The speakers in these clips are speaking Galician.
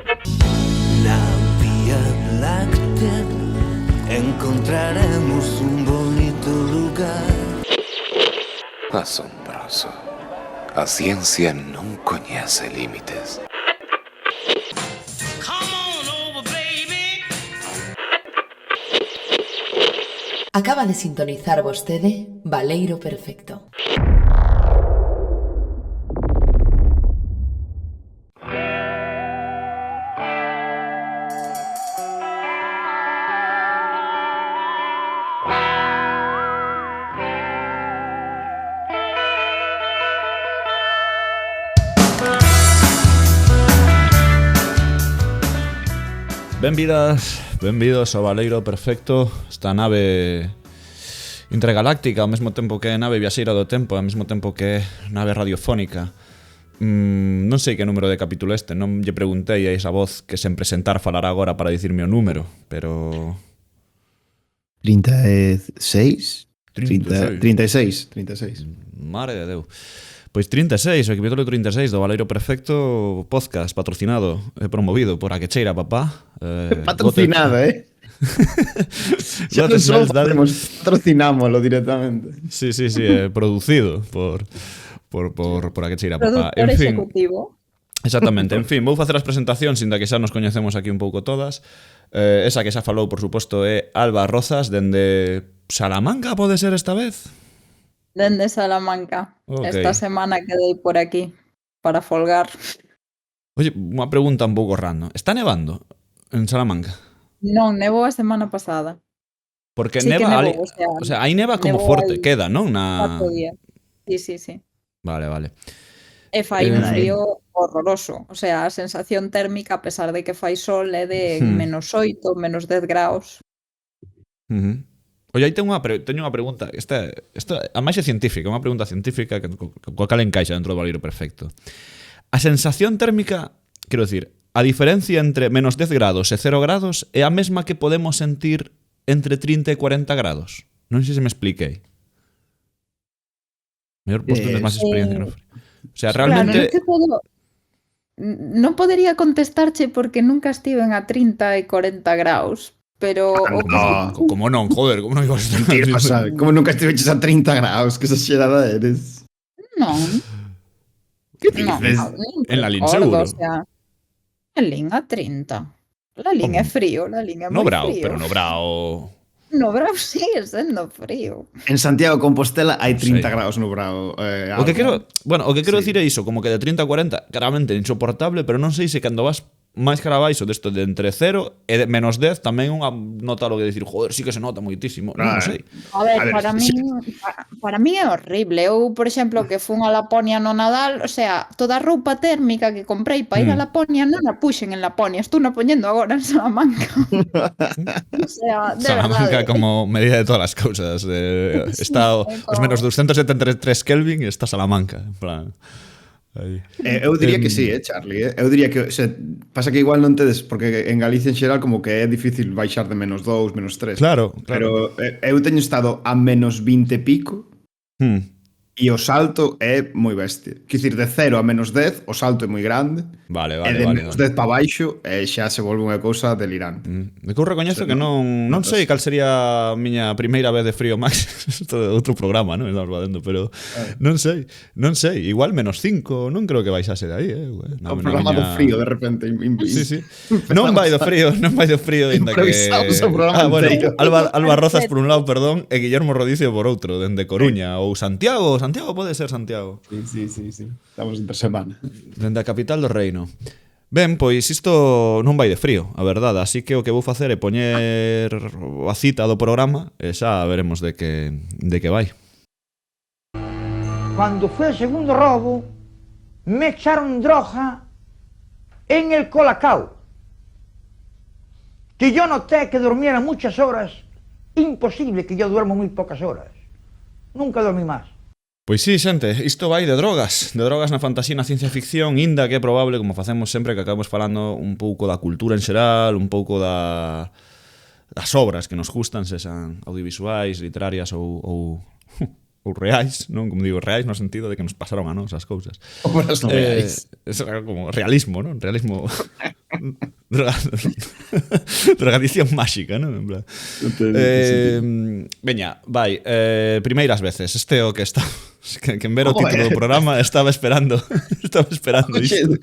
Na Vía Láctea encontraremos un bonito lugar. Asombroso. A ciencia non coñece límites. Acaba de sintonizar vostede Baleiro Perfecto. Benvidos ao Baleiro Perfecto, esta nave intergaláctica, ao mesmo tempo que nave viaxeira do tempo, ao mesmo tempo que nave radiofónica. Non sei que número de capítulo este, non lle preguntei a esa voz que sen presentar falará agora para dicirme o número, pero... 36? 36. Mare de Déu. Pois 36, o capítulo 36 do Baleiro Perfecto, podcast patrocinado e promovido por A Que Cheira Papá. Patrocinado, Xa non só patrocinámoslo directamente. Sí, producido por A Que Cheira Papá. Productor executivo. Exactamente, en fin, vou facer as presentacións inda que xa nos coñecemos aquí un pouco todas. Esa que xa falou, por suposto, é Alba Rozas, dende Salamanca, pode ser esta vez? Dende Salamanca. Okay. Esta semana quedei por aquí para folgar. Oye, unha pregunta un pouco random. Está nevando en Salamanca? Non, nevou a semana pasada. Porque Sí, neva, nevou, o sea, aí neva como forte, queda, non? 4 días. Sí. Vale. E fai un frío horroroso. O sea, a sensación térmica, a pesar de que fai sol, é de menos 8, menos 10 graus. Oye, aí teño unha pregunta. Esta a máis é científica, unha pregunta científica que coa cal encaixa dentro do Baleiro Perfecto. A sensación térmica, quero dicir, a diferencia entre menos 10 grados e 0 grados é a mesma que podemos sentir entre 30 e 40 grados. Non sei se me expliquei. Mellor vos tenes máis experiencia, non? O sea, realmente... Claro, non podería contestarche porque nunca estiven a 30 e 40 graus. Pero como non, joder, como non ibas a estar? Como nunca estiveches a 30 graus, que exagerada eres. Non. Que dices? En la LIN seguro. O sea, en LIN a 30. La LIN é frío, la LIN é moi frío. Pero no Brao... No Brao sigue sendo frío. En Santiago de Compostela hai 30 graus no Brao. O que quero decir é iso, como que de 30 a 40, claramente insoportable, pero non sei se cando vas máis cara abaixo desto de entre 0 e de menos 10 tamén unha nota lo que decir, joder, sí que se nota moitísimo, non sei. A ver, para mí é horrible. Eu, por exemplo, que fun a Laponia no Nadal, o sea, toda a roupa térmica que comprei para ir a Laponia non a puxen en Laponia, estou na poñendo agora en Salamanca. O sea, de Salamanca verdade. como medida de todas as cousas. Está os menos 273 Kelvin e está Salamanca, en plan... Eu diría que sí, Charlie. Eu diría que, o sea, pasa que igual non tedes, porque en Galicia en xeral como que é difícil baixar de menos 2, menos 3. Claro. Pero eu teño estado a menos 20 e pico e o salto é moi bestia. Quer dicir, de 0 a menos 10, o salto é moi grande. Vale. E de menos 10 para baixo xa se volve unha cousa delirante. Me que eu recoñezo que non sei cal sería a miña primeira vez de frío max. Isto é outro programa, non? Estamos facendo, pero non sei. Igual menos 5, non creo que baixase de aí, O programa do frío, de repente. Sí. Non vai do frío, ainda que... Improvisamos o programa inteiro. Alba Rozas por un lado, perdón, e Guillermo Rodicio por outro, dende Coruña ou Santiago pode ser Santiago. Sí. Estamos entre semana. Dende a capital do reino. Ben, pois isto non vai de frío, a verdade, así que o que vou facer é poñer a cita do programa e xa veremos de que vai. Cuando fue el segundo robo, me echaron droga en el Colacao. Que yo noté que durmiera muchas horas. Imposible, que yo duermo muy pocas horas. Nunca dormí más. Pois sí, xente, isto vai de drogas na fantasía e na ciencia ficción, inda que é probable, como facemos sempre, que acabamos falando un pouco da cultura en xeral, un pouco das obras que nos gustan, sexan audiovisuais, literarias ou reais, non? Como digo, reais no sentido de que nos pasaron a nós as cousas. Obras reais. Como realismo, non? Realismo Drogadición máxica, non? En plan. Veña, vai, primeiras veces. Este é o que está que en ver o título do programa estaba esperando Oxe, isto.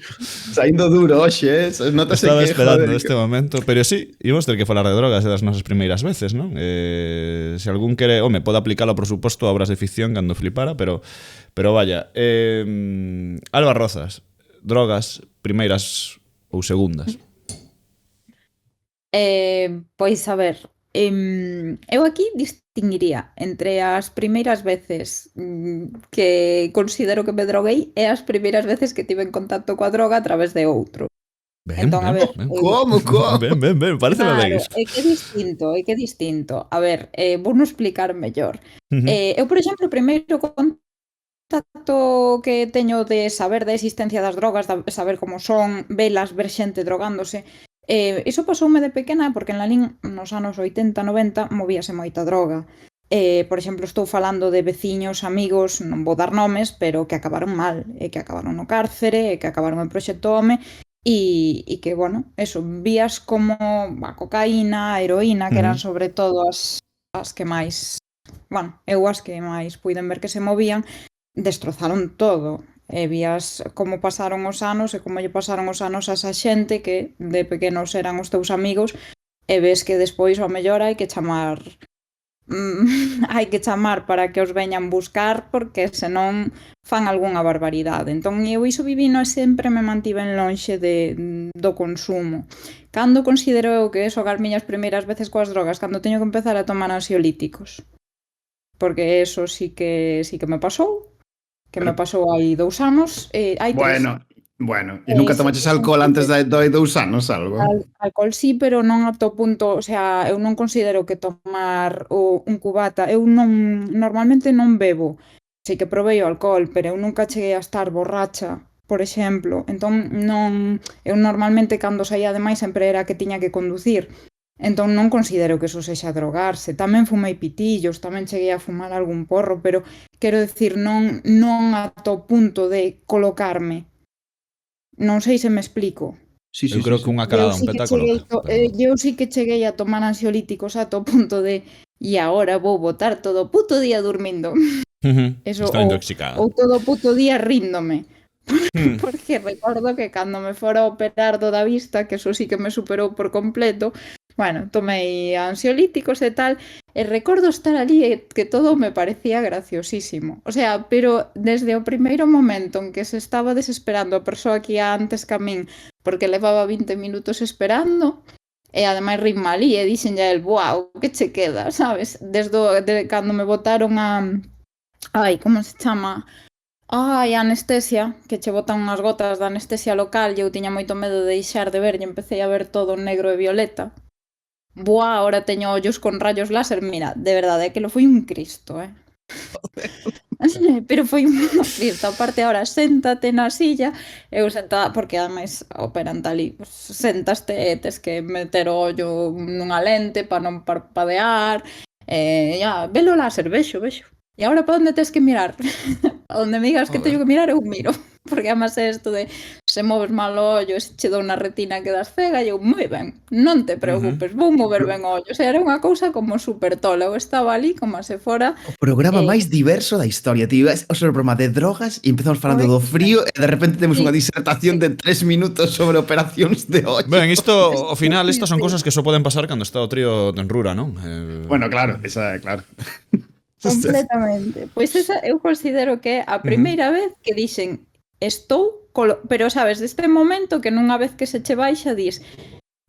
saindo duro, hoxe, notase Estaba que, esperando joder, este momento. Pero sí, íbamos ter que falar de drogas e das nosas primeiras veces, non? Se algún quere, home, pode aplicalo, por suposto, a obras de ficción cando flipara, pero vaya. Alba Rozas, drogas, primeiras ou segundas? Pois a ver, eu aquí distinguiría entre as primeiras veces que considero que me droguei e as primeiras veces que tive en contacto coa droga a través de outro. Ben, Entón, a ver, Como? Ben, pareceme ben claro, isto. é que é distinto. A ver, vou non explicar mellor. Ujú. Eu, por exemplo, o primeiro contacto que teño de saber da existencia das drogas, de saber como son, velas, ver xente drogándose, iso pasoume de pequena porque en Lalín nos anos 80-90 movíase moita droga. Por exemplo, estou falando de veciños, amigos, non vou dar nomes, pero que acabaron mal, e que acabaron no cárcere, e que acabaron en Proxecto Home, e que, bueno, eso, vías como a cocaína, a heroína, que eran sobre todo as que máis, bueno, eu as que máis puiden ver que se movían, destrozaron todo. E vías como pasaron os anos e como lle pasaron os anos a esa xente que de pequenos eran os teus amigos e ves que despois ao mellor hai que chamar hai que chamar para que os veñan buscar porque senón fan algunha barbaridade. Entón eu iso vivino e sempre me mantiven lonxe do consumo. Cando considero eu que eso as miñas primeiras veces coas drogas, cando teño que empezar a tomar ansiolíticos. Porque eso sí que me pasou. Que me pasou hai 2 anos, hai 3. Bueno, e nunca tomaches alcohol antes de 2 anos, algo? Alcohol sí, pero non ata o punto, o sea, eu non considero que tomar un cubata, eu normalmente non bebo. Sí que provei o alcohol, pero eu nunca cheguei a estar borracha, por exemplo. Entón eu normalmente cando saía ademais sempre era que tiña que conducir. Entón non considero que eso sexa drogarse. Tamén fumei pitillos, tamén cheguei a fumar algún porro, pero quero decir, non ata o punto de colocarme. Non sei se me explico. Sí, Eu creo que unha calada un peta coloca. Eu sí que cheguei a tomar ansiolíticos ata o punto de e agora vou botar todo o puto día dormindo. Eso, Está intoxicada. ou todo o puto día ríndome. Porque recordo que cando me fora a operar do da vista, que eso sí que me superou por completo, bueno, tomei ansiolíticos e tal, e recordo estar ali e que todo me parecía graciosísimo. O sea, pero desde o primeiro momento en que se estaba desesperando a persoa que ia antes que a min, porque levaba 20 minutos esperando, e ademais rin malí e dixen ya el, wow, que che queda, sabes? Desde cando me botaron a... Ai, como se chama? Ai, a anestesia, que che botan unhas gotas de anestesia local e eu tiña moito medo de deixar de ver e empecé a ver todo negro e violeta. Buah, ahora teño ollos con rayos láser. Mira, de verdade, é que lo foi un cristo, Pero foi un cristo. Aparte, ahora, séntate na silla, eu sentada, porque ademais operan tal e pues, sentaste e tes que meter o ollo nunha lente para non parpadear. Velo láser, vexo. E agora para onde tes que mirar? A onde me digas que teño que mirar, eu miro. Porque además é isto de se moves mal o ollo, se che dou na retina quedas cega, e eu, moi ben, non te preocupes, vou mover ben o ollo. O sea, era unha cousa como super tola. Eu estaba ali como se fora... O programa máis diverso da historia, tío. É o programa de drogas e empezamos falando do frío e de repente temos unha disertación de 3 minutos sobre operacións de ollo. Ben, isto, ao final, estas son cosas que só poden pasar cando está o trío en Rura, non? Bueno, claro, esa é claro. Completamente. Pois esa eu considero que é a primeira vez que dixen pero sabes, deste momento que nunha vez que se che baixa dis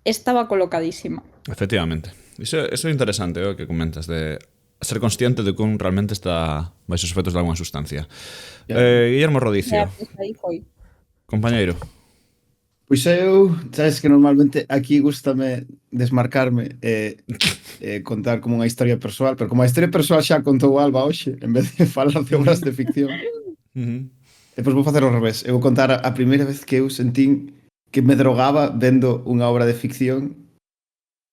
estaba colocadísima. Efectivamente. Iso é interesante, o que comentas, de ser consciente de que un realmente está baixo os efectos de alguna sustancia. Guillermo Rodicio. Aí foi. Compañeiro. Pois eu, sabes que normalmente aquí gústame desmarcarme e contar como unha historia persoal, pero como a historia persoal xa contou Alba hoxe, en vez de falar de obras de ficción, depois vou facer ao revés. Eu vou contar a primeira vez que eu sentín que me drogaba vendo unha obra de ficción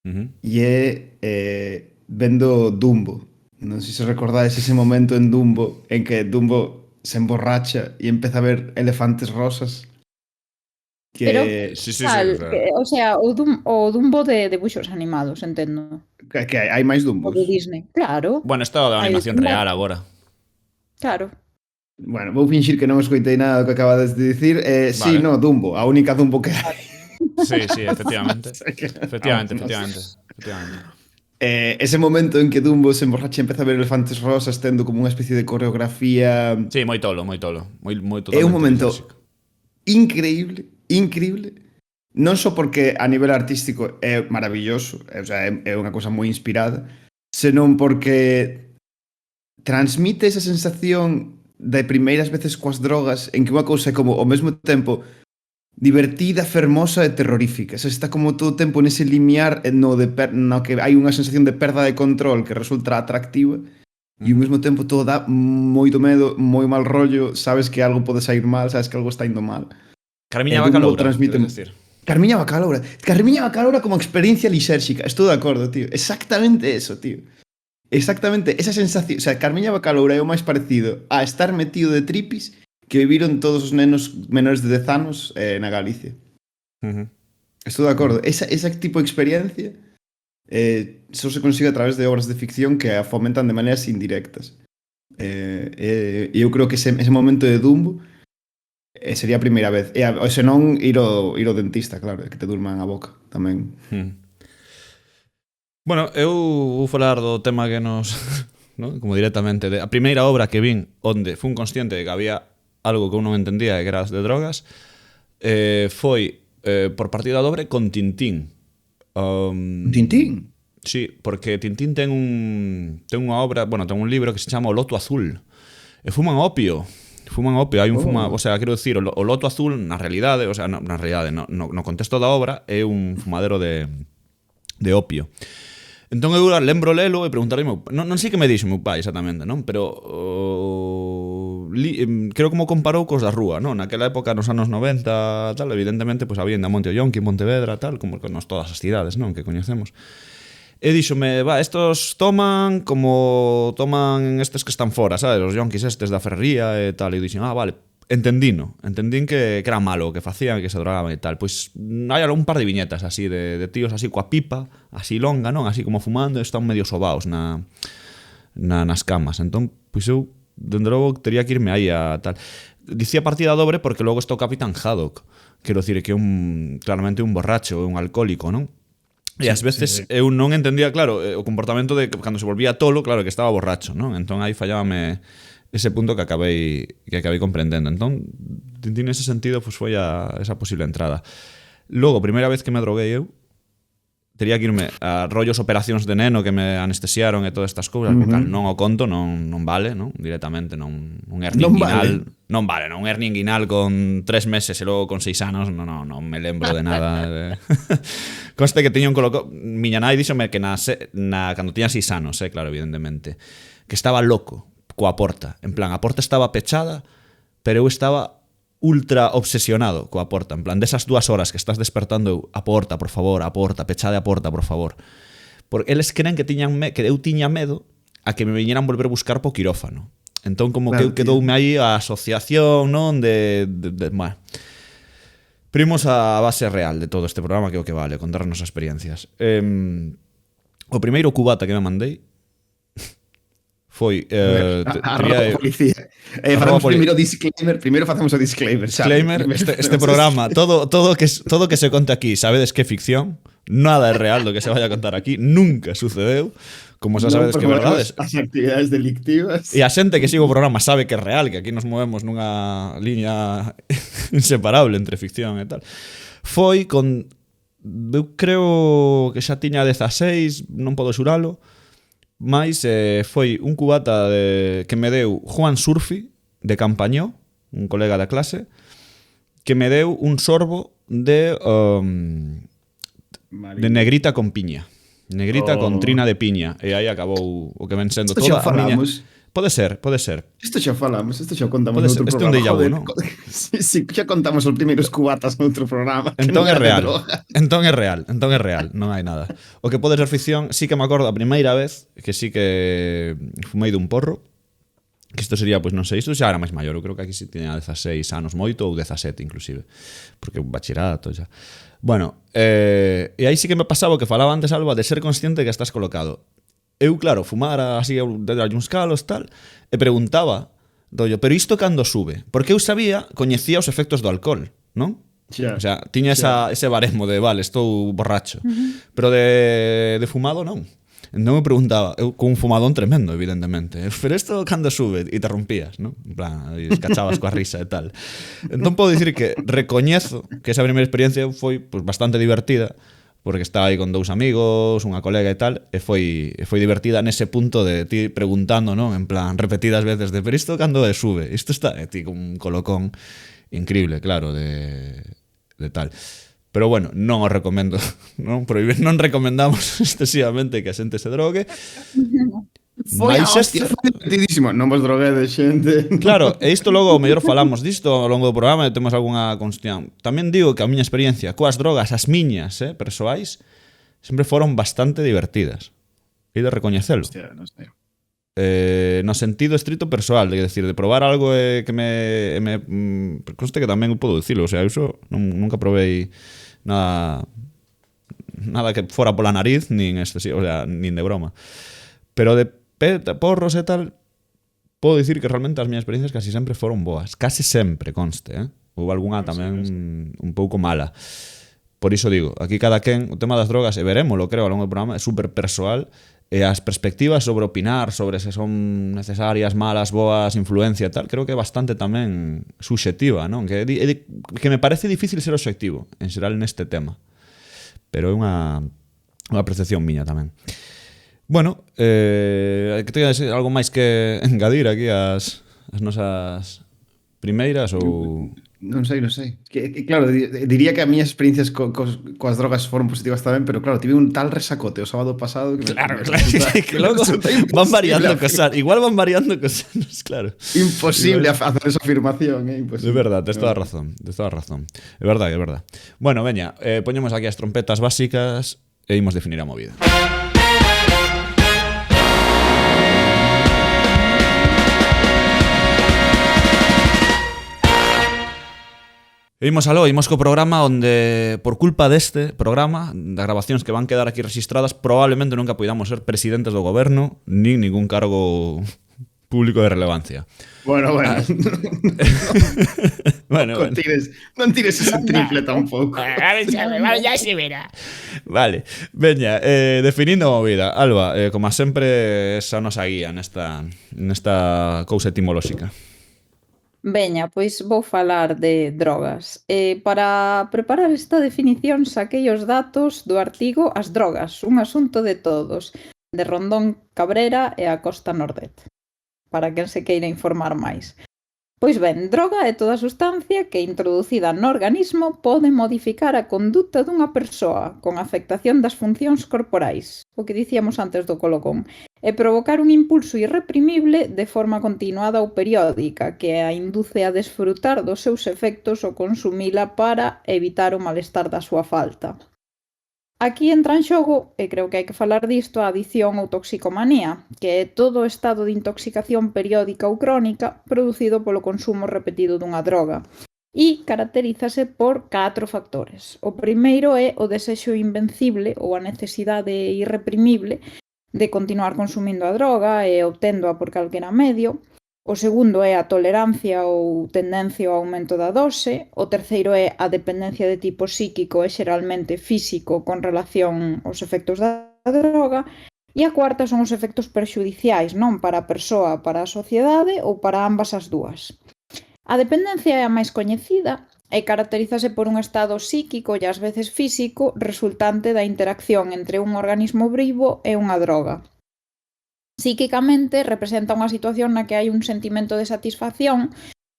e é vendo Dumbo. Non sei se recordades ese momento en Dumbo en que Dumbo se emborracha e empeza a ver elefantes rosas. Que, Pero, Sí, tal, o sea, o sea, o Dumbo de debuxos animados, entendo. que hai máis O Dumbos. de Disney. Claro. bueno, está de Hai de animación Dumbo. real agora. Claro. Bueno, vou fingir que non escoitei nada do que acabades de dicir. Sí, Vale. no, Dumbo, a única Dumbo que hai. Sí, efectivamente. Efectivamente. Ese momento en que Dumbo se emborracha e empeza a ver elefantes rosas tendo como unha especie de coreografía Sí, moi tolo. Moi totalmente é un momento disléxico. increíble. Non só porque a nivel artístico é maravilloso, o sea, é unha cosa moi inspirada, senón porque transmite esa sensación de primeiras veces coas drogas en que unha cousa é como ao mesmo tempo divertida, fermosa e terrorífica. Se está como todo o tempo nese limiar no que hai unha sensación de perda de control que resulta atractiva e ao mesmo tempo todo dá moito medo, moi mal rollo, sabes que algo pode sair mal, sabes que algo está indo mal. Carmiña Dumbo Bacaloura, transmite queres decir. Carmiña Bacaloura como experiencia lisérxica. Estou de acordo, tío. Exactamente eso, tío. Exactamente esa sensación. O sea, Carmiña Bacaloura é o máis parecido a estar metido de tripis que viviron todos os nenos menores de 10 anos na Galicia. Estou de acordo. Esa tipo de experiencia só se consigue a través de obras de ficción que a fomentan de maneiras indirectas. E eu creo que ese momento de Dumbo sería a primeira vez. E senón ir ao dentista, claro, que te durman a boca tamén. Bueno, eu vou falar do tema que nos... ¿no? Como directamente a primeira obra que vin onde fun consciente de que había algo que eu non entendía que era as de drogas foi por partida dobre con Tintín. Tintín? Sí, porque Tintín ten unha obra, bueno, ten un libro que se chama O Loto Azul. E fuman opio, hai un o sea, quero dicir, o Loto Azul na realidade, o sea, no contexto da obra é un fumadero de opio. Entón eu lembro lelo e preguntarei non sei que me dixo meu pai exactamente, non? Pero creo como comparou cos da rúa, non? Naquela época, nos anos 90, tal, evidentemente, pues había en Monte Ollonqui, en Pontevedra, tal, como nos todas as cidades, non? Que coñecemos. E díxome, estos toman como toman estes que están fora, sabes? Os yonquis estes da ferrería e tal. E dixen, vale, entendín que era malo o que facían, que se drogaban e tal. Pois hai un par de viñetas así de tíos así coa pipa, así longa, non? Así como fumando, están medio sobaos nas camas. Entón, pois eu, dende logo, teria que irme aí a tal. Dicía partida dobre porque logo está o Capitán Haddock. Quero dicir que é claramente un borracho, un alcohólico, non? E ás veces eu non entendía, claro, o comportamento de cando se volvía tolo, claro, que estaba borracho, non? Entón aí fallábame ese punto que acabei comprendendo. Entón, Tintín nese sentido pues foi esa posible entrada. Logo, primeira vez que me droguei eu, tería que irme a rollos operacións de neno que me anestesiaron e todas estas cousas, porque non o conto, non vale, non? Directamente, un hernia inguinal. Non vale, un hernia inguinal con 3 meses e logo con 6 anos, non me lembro de nada. Conste que teña un colocó... Miña nai díxome que cando tiña 6 anos, claro, evidentemente, que estaba loco coa porta. En plan, a porta estaba pechada, pero eu estaba ultra obsesionado coa porta. En plan, desas 2 horas que estás despertando, a porta, por favor, a porta, pechade a porta, por favor. Porque eles creen que eu tiña medo a que me viñeran volver a buscar po quirófano. Entón, como que quedoume aí a asociación, non? Bueno. Primos a base real de todo este programa, que é o que vale, contarnos as experiencias. O primeiro cubata que me mandei foi... Arroba policía. Primeiro facemos o disclaimer. Disclaimer, este programa, todo que se conta aquí, sabedes que é ficción, nada é real do que se vaya a contar aquí, nunca sucedeu, como xa sabedes que é verdade. As actividades delictivas. E a xente que sigue o programa sabe que é real, que aquí nos movemos nunha liña inseparable entre ficción e tal. Foi con... Eu creo que xa tiña 16, non podo xuralo, mais foi un cubata que me deu Juan Surfi, de Campañó, un colega da clase, que me deu un sorbo de negrita con piña. Negrita con trina de piña. E aí acabou o que ven sendo toda a miña... Pode ser. Isto xa falamos, isto xa contamos noutro programa. Este é un déjà vu, non? Sí, xa contamos os primeiros cubatas noutro programa. Entón é real. Entón é real, non hai nada. O que pode ser ficción, sí que me acordo a primeira vez que sí que fumei dun porro, Que isto sería, pois non sei, isto xa era máis maior. Eu creo que aquí si tiña 16 anos moito, ou 17 inclusive. Porque un bachillerato xa. Bueno, e aí sí que me pasaba o que falaba antes, Alba, de ser consciente que estás colocado. Eu, claro, fumara así, de uns calos, tal, e preguntaba, rollo, pero isto cando sube? Porque eu sabía, coñecía os efectos do alcohol, non? Xa. O sea, tiña ese baremo de, vale, estou borracho. Pero de fumado, non. Entón me preguntaba, eu con un fumadón tremendo, evidentemente, pero isto cando sube? E te rompías, non? En plan, e escachabas coa risa e tal. Entón podo dicir que recoñezo que esa primeira experiencia foi pues, bastante divertida, porque estaba aí con dous amigos, unha colega e tal, e foi divertida nese punto de ti preguntando, non? En plan, repetidas veces de, pero isto cando sube? Isto está, e ti con un colocón increíble, claro, de tal. Pero bueno, non o recomendo, non recomendamos excesivamente que a xente se drogue. Foi a hostia, foi divertidísimo. Non vos droguedes, xente. Claro, e isto logo o mellor falamos disto ao longo do programa e temos algunha cuestión. Tamén digo que a miña experiencia coas drogas, as miñas, persoais, sempre foron bastante divertidas. E de recoñecelo. Hostia, non sei. No sentido estrito persoal, de decir, de probar algo que me conste que tamén podo dicilo, o sea, eu nunca probei nada que fora pola nariz, nin excesivo, o sea, nin de broma. Pero de porros e tal, podo dicir que realmente as miñas experiencias casi sempre foron boas, casi sempre, conste, houve algunha tamén un pouco mala. Por iso digo, aquí cada quen, o tema das drogas, e verémoslo, creo, ao longo do programa, é super persoal. E as perspectivas sobre opinar sobre se son necesarias, malas, boas, influencia e tal, creo que é bastante tamén subxectiva, non? Que me parece difícil ser obxectivo, en xeral, neste tema. Pero é unha percepción miña tamén. Bueno, que teña algo máis que engadir aquí as nosas primeiras ou... Non sei. Que, claro, diría que a miñas experiencias coas drogas foron positivas tamén, pero claro, tive un tal resacote o sábado pasado que Claro, que logo van variando cosas. Igual van variando cosas, claro. Imposible hacer esa afirmación, imposible. De verdad, tes toda a razón. É verdade. Bueno, veña, poñemos aquí as trompetas básicas e imos definir a movida. E imos co programa onde, por culpa deste programa, das grabacións que van quedar aquí registradas, probablemente nunca poidamos ser presidentes do goberno, nin ningún cargo público de relevancia. Bueno. Bueno. Non tires esa triple tampouco. Ya se verá. Vale, veña, definindo a movida. Alba, como sempre, esa nosa guía nesta cousa etimolóxica. Veña, pois vou falar de drogas. Para preparar esta definición saquei os datos do artigo As drogas, un asunto de todos, de Rondón Cabrera e a Costa Nordet, para quen se queira informar máis. Pois ben, droga é toda sustancia que, introducida no organismo, pode modificar a conduta dunha persoa con afectación das funcións corporais, o que dicíamos antes do colocón, e provocar un impulso irreprimible de forma continuada ou periódica que a induce a desfrutar dos seus efectos ou consumila para evitar o malestar da súa falta. Aquí entra en xogo, e creo que hai que falar disto, a adicción ou toxicomanía, que é todo o estado de intoxicación periódica ou crónica producido polo consumo repetido dunha droga. E caracterízase por 4 factores. O primeiro é o desexo invencible ou a necesidade irreprimible de continuar consumindo a droga e obténdoa por calquera medio. O segundo é a tolerancia ou tendencia ao aumento da dose. O terceiro é a dependencia de tipo psíquico e xeralmente físico con relación aos efectos da droga. E a cuarta son os efectos perxudiciais, non para a persoa, para a sociedade ou para ambas as dúas. A dependencia é a máis coñecida e caracterízase por un estado psíquico e ás veces físico resultante da interacción entre un organismo vivo e unha droga. Psíquicamente representa unha situación na que hai un sentimento de satisfacción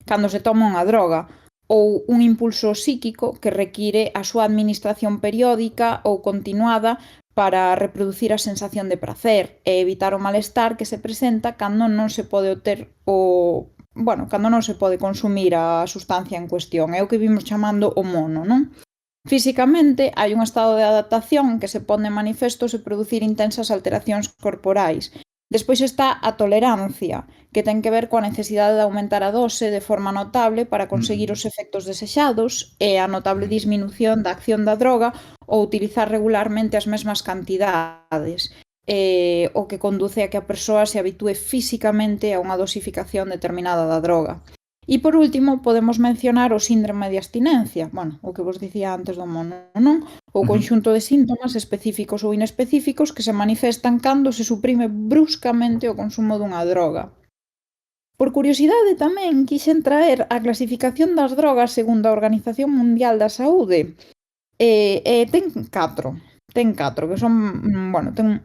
cando se toma unha droga ou un impulso psíquico que require a súa administración periódica ou continuada para reproducir a sensación de prazer e evitar o malestar que se presenta cando non se pode obter cando non se pode consumir a sustancia en cuestión. É o que vimos chamando o mono, non? Físicamente, hai un estado de adaptación que se pone en manifesto se producir intensas alteracións corporais, Despois está a tolerancia, que ten que ver coa necesidade de aumentar a dose de forma notable para conseguir os efectos desexados e a notable disminución da acción da droga ou utilizar regularmente as mesmas cantidades, o que conduce a que a persoa se habitúe físicamente a unha dosificación determinada da droga. E por último, podemos mencionar o síndrome de abstinencia, bueno, o que vos dicía antes do mono, non? O conxunto de síntomas específicos ou inespecíficos que se manifestan cando se suprime bruscamente o consumo dunha droga. Por curiosidade tamén quixen traer a clasificación das drogas segundo a Organización Mundial da Saúde. Ten 4, que son, bueno, ten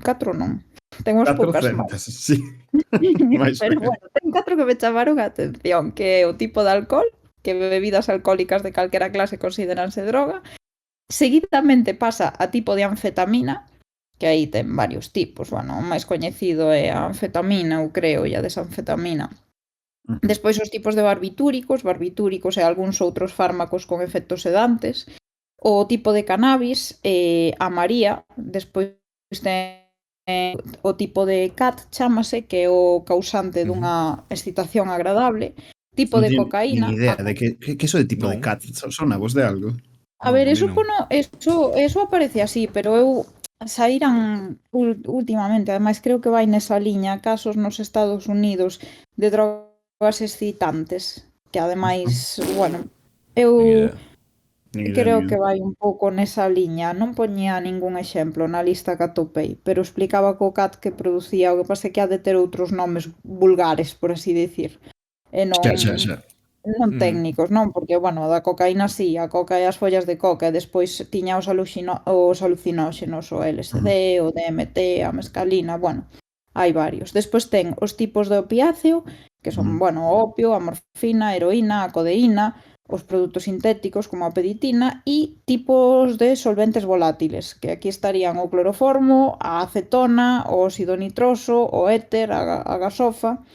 4 non, ten unhas poucas máis. 400, sí. Mais Pero ben. bueno, ten 4 que me chamaron a atención, que é o tipo de alcohol, que bebidas alcohólicas de calquera clase consideranse droga. Seguidamente pasa a tipo de anfetamina, que aí ten varios tipos. Bueno, o máis coñecido é a anfetamina, eu creo, e a desanfetamina. Despois os tipos de barbitúricos e algúns outros fármacos con efectos sedantes. O tipo de cannabis, a María. Despois ten o tipo de CAT, chámase, que é o causante dunha excitación agradable. Tipo de cocaína. Ni idea de que eso de tipo de Non. cat, son a vos de algo? A ver, Non, eso, non. eso aparece así, pero eu saíran últimamente, ademais creo que vai nesa liña, casos nos Estados Unidos de drogas excitantes, que ademais, bueno, eu Ni idea, creo ni que idea. vai un pouco nesa liña. Non poñía ningún exemplo na lista que atopei, pero explicaba co CAT que producía, o que pasa é que ha de ter outros nomes vulgares, por así dicir, e non Xa. técnicos, non? Porque, bueno, da cocaína sí, a coca e as follas de coca, e despois tiña os alucinóxenos, o LSD, o DMT, a mescalina, bueno, hai varios. Despois ten os tipos de opiáceo, que son, bueno, o opio, a morfina, a heroína, a codeína, os produtos sintéticos como a peditina e tipos de solventes volátiles, que aquí estarían o cloroformo, a acetona, o óxido nitroso, o éter, a gasofa. E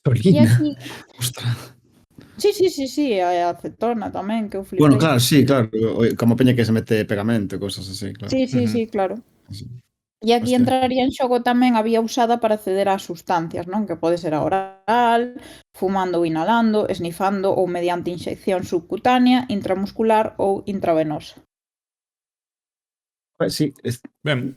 Tolina. aquí, Ostras. sí, a acetona tamén, que eu flipei. Bueno, claro, sí, claro. Como peña que se mete pegamento, cosas así, claro. Sí, claro. Sí. E aquí Hostia. entraría en xogo tamén a vía usada para acceder ás sustancias, non? Que pode ser a oral, fumando ou inhalando, esnifando ou mediante inxección subcutánea, intramuscular ou intravenosa. Sí, Ben,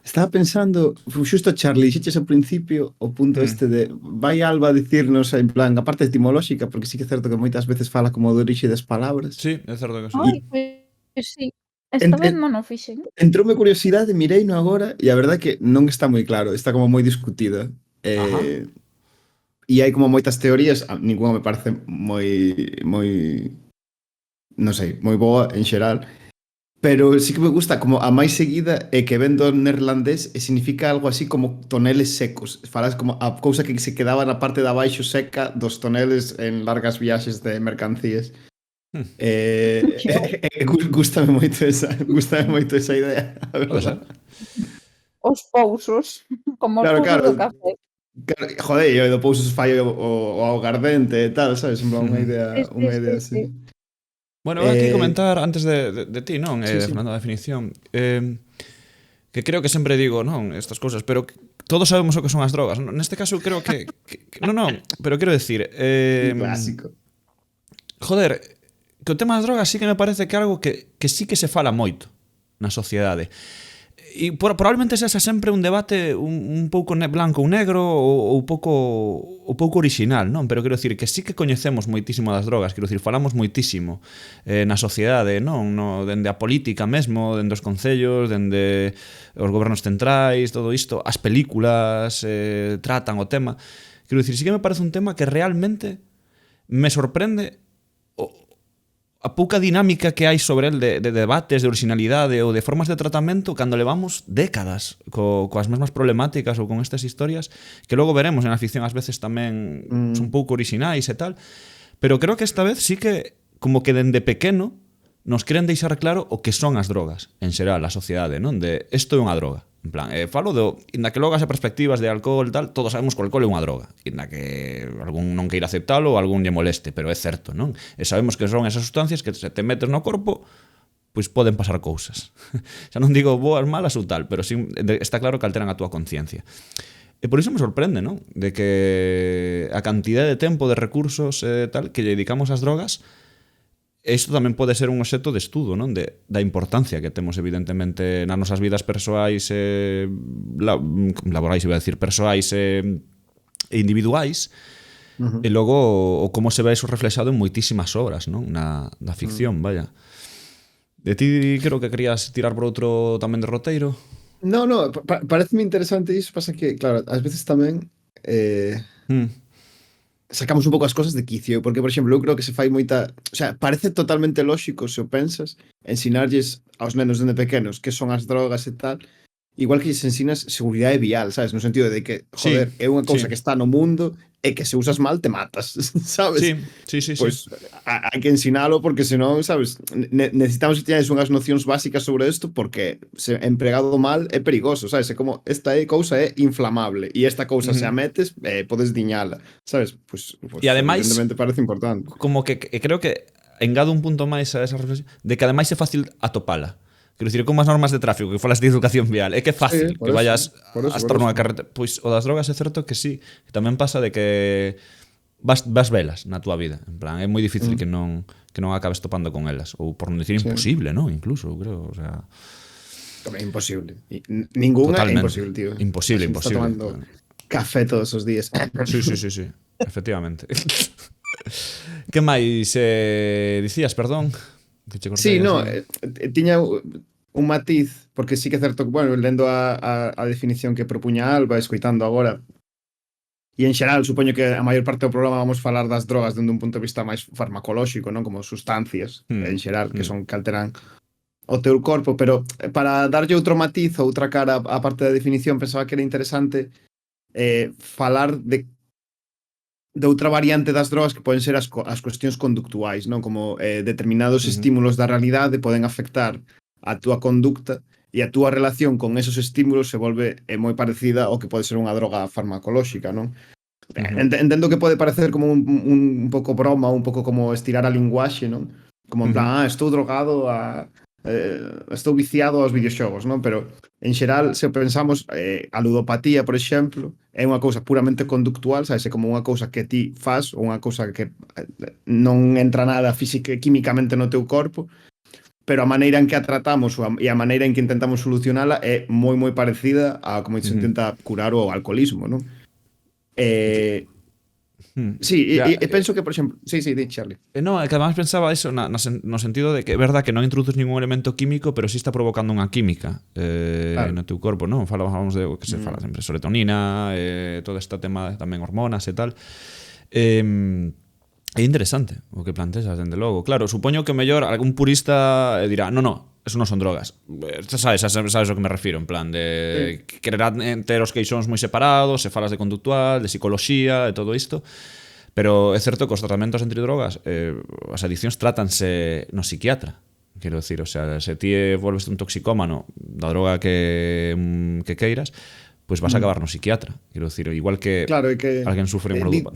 estaba pensando, xusto Charlie, dixeches ao principio o punto este de vai Alba a dicirnos en plan, a parte etimolóxica, porque sí que é certo que moitas veces fala como do orixe das palabras. sí, é certo que sí. Ai, pois sí. Esta vez non o fixen. Entroume curiosidade, mireino agora e a verdade é que non está moi claro, está como moi discutida. Ajá. E hai como moitas teorías, ninguna me parece moi non sei, moi boa en xeral, pero sí que me gusta como a máis seguida é que ven do neerlandés e significa algo así como toneles secos. Falas como a cousa que se quedaba na parte de abaixo seca dos toneles en largas viaxes de mercancías. Gústame moito esa idea, a verdade. Os pousos, como os Claro, pousos claro. do café. Claro, joder, e do pouso fai o augardente e tal, sabes? En plan, unha idea así. Bueno, vou aquí comentar antes de ti, non? Sí. Fernando, a definición. Que creo que sempre digo, non? Estas cousas, pero todos sabemos o que son as drogas. Neste caso, eu creo que non, pero quero decir... Clásico. Joder, que o tema das drogas sí que me parece que é algo que sí que se fala moito na sociedade. E probablemente sexa sempre un debate un pouco blanco ou negro ou pouco original, non? Pero quero dicir que sí que coñecemos moitísimo das drogas, quero dicir, falamos moitísimo na sociedade, non? Dende a política mesmo, dende os concellos, dende os gobernos centrais, todo isto, as películas tratan o tema. Quero dicir, sí que me parece un tema que realmente me sorprende a pouca dinámica que hai sobre el de debates, de originalidade ou de formas de tratamento cando levamos décadas coas mesmas problemáticas ou con estas historias que logo veremos en a ficción ás veces tamén son pouco orixinais e tal, pero creo que esta vez sí que como que dende pequeno nos queren deixar claro o que son as drogas en xeral, a sociedade, non? De isto é unha droga. En plan, falo inda que logo as perspectivas de alcohol e tal, todos sabemos que o alcohol é unha droga, inda que algún non queira aceptalo ou algún lle moleste, pero é certo, non? E sabemos que son esas sustancias que se te metes no corpo pois poden pasar cousas. Xa non digo boas, malas ou tal, pero sí, está claro que alteran a túa conciencia. E por iso me sorprende, non? De que a cantidad de tempo, de recursos tal, que lle dedicamos ás drogas, isto tamén pode ser un obxecto de estudo, non? Da importancia que temos, evidentemente, nas nosas vidas persoais, laborais, iba a decir, persoais e individuais, e logo o como se ve iso reflexado en moitísimas obras, non? Da ficción, vaya. De ti creo que querías tirar por outro tamén de roteiro. No, pareceme interesante iso, pasa que, claro, ás veces tamén sacamos un pouco as cosas de quicio, porque, por exemplo, eu creo que se fai moita... O sea, parece totalmente lóxico, se o pensas, ensinarlles aos nenos dende pequenos que son as drogas e tal, igual que lles ensinas seguridade vial, sabes? No sentido de que, joder, é unha cousa que está no mundo e que se usas mal te matas, sabes? Sí. Pois hai que ensinalo porque senón, sabes, necesitamos que teñades unhas nocións básicas sobre isto porque se empregado mal é perigoso, sabes? É como esta cousa é inflamable e esta cousa se a metes podes diñala, sabes? Pois e ademais, evidentemente parece importante. Como que creo que engado un punto máis a esa reflexión de que ademais é fácil atopala. Quero dicir, como as normas de tráfico, que falas de educación vial, é que é fácil que vayas a estar nunha carretera. Pois o das drogas é certo que sí, que tamén pasa de que vas velas na túa vida. En plan, é moi difícil que non acabes topando con elas. Ou por non dicir imposible, non? Incluso, creo, o sea... É imposible. Ninguna é imposible, tío. Imposible. Está tomando café todos os días. Sí. Efectivamente. Que máis dicías, perdón? Sí, no, tiña un matiz, porque sí que é certo que, bueno, lendo a definición que propuña Alba, escoitando agora, e en xeral, supoño que a maior parte do programa vamos falar das drogas dende un punto de vista máis farmacolóxico, non? Como sustancias, en xeral, que son que alteran o teu corpo, pero para darlle outro matiz, outra cara á parte da definición, pensaba que era interesante falar de outra variante das drogas que poden ser as cuestións conductuais, non? Como determinados estímulos da realidade poden afectar a túa conducta e a túa relación con esos estímulos se volve moi parecida ao que pode ser unha droga farmacolóxica, non? Entendo que pode parecer como un pouco broma, un pouco como estirar a linguaxe, non? Como en plan, estou drogado estou viciado aos videoxogos, non? Pero en xeral, se pensamos a ludopatía, por exemplo, é unha cousa puramente conductual, sabes? É como unha cousa que ti faz ou unha cousa que non entra nada física e químicamente no teu corpo, pero a maneira en que a tratamos e a maneira en que intentamos solucionala é moi parecida a como se intenta curar o alcoholismo, non? Sí, e penso que, por exemplo... Sí, di, Charlie. No, que además pensaba eso no sentido de que é verdad que non introduces ningún elemento químico, pero sí está provocando unha química no teu corpo, non? Falamos de que se fala sempre serotonina, todo este tema tamén hormonas e tal. É interesante o que plantexas, dende logo. Claro, supoño que mellor algún purista dirá, no, eso non son drogas. Sabes o que me refiro, en plan de querer ter os queixóns moi separados, se falas de conductual, de psicoloxía, de todo isto. Pero é certo que os tratamentos antidrogas, as adiccións trátanse no psiquiatra. Quero dicir, o sea, se ti volves un toxicómano da droga que queiras, pois vas a acabar no psiquiatra. Quero dicir, igual que, claro, que alguén sufre un lupa.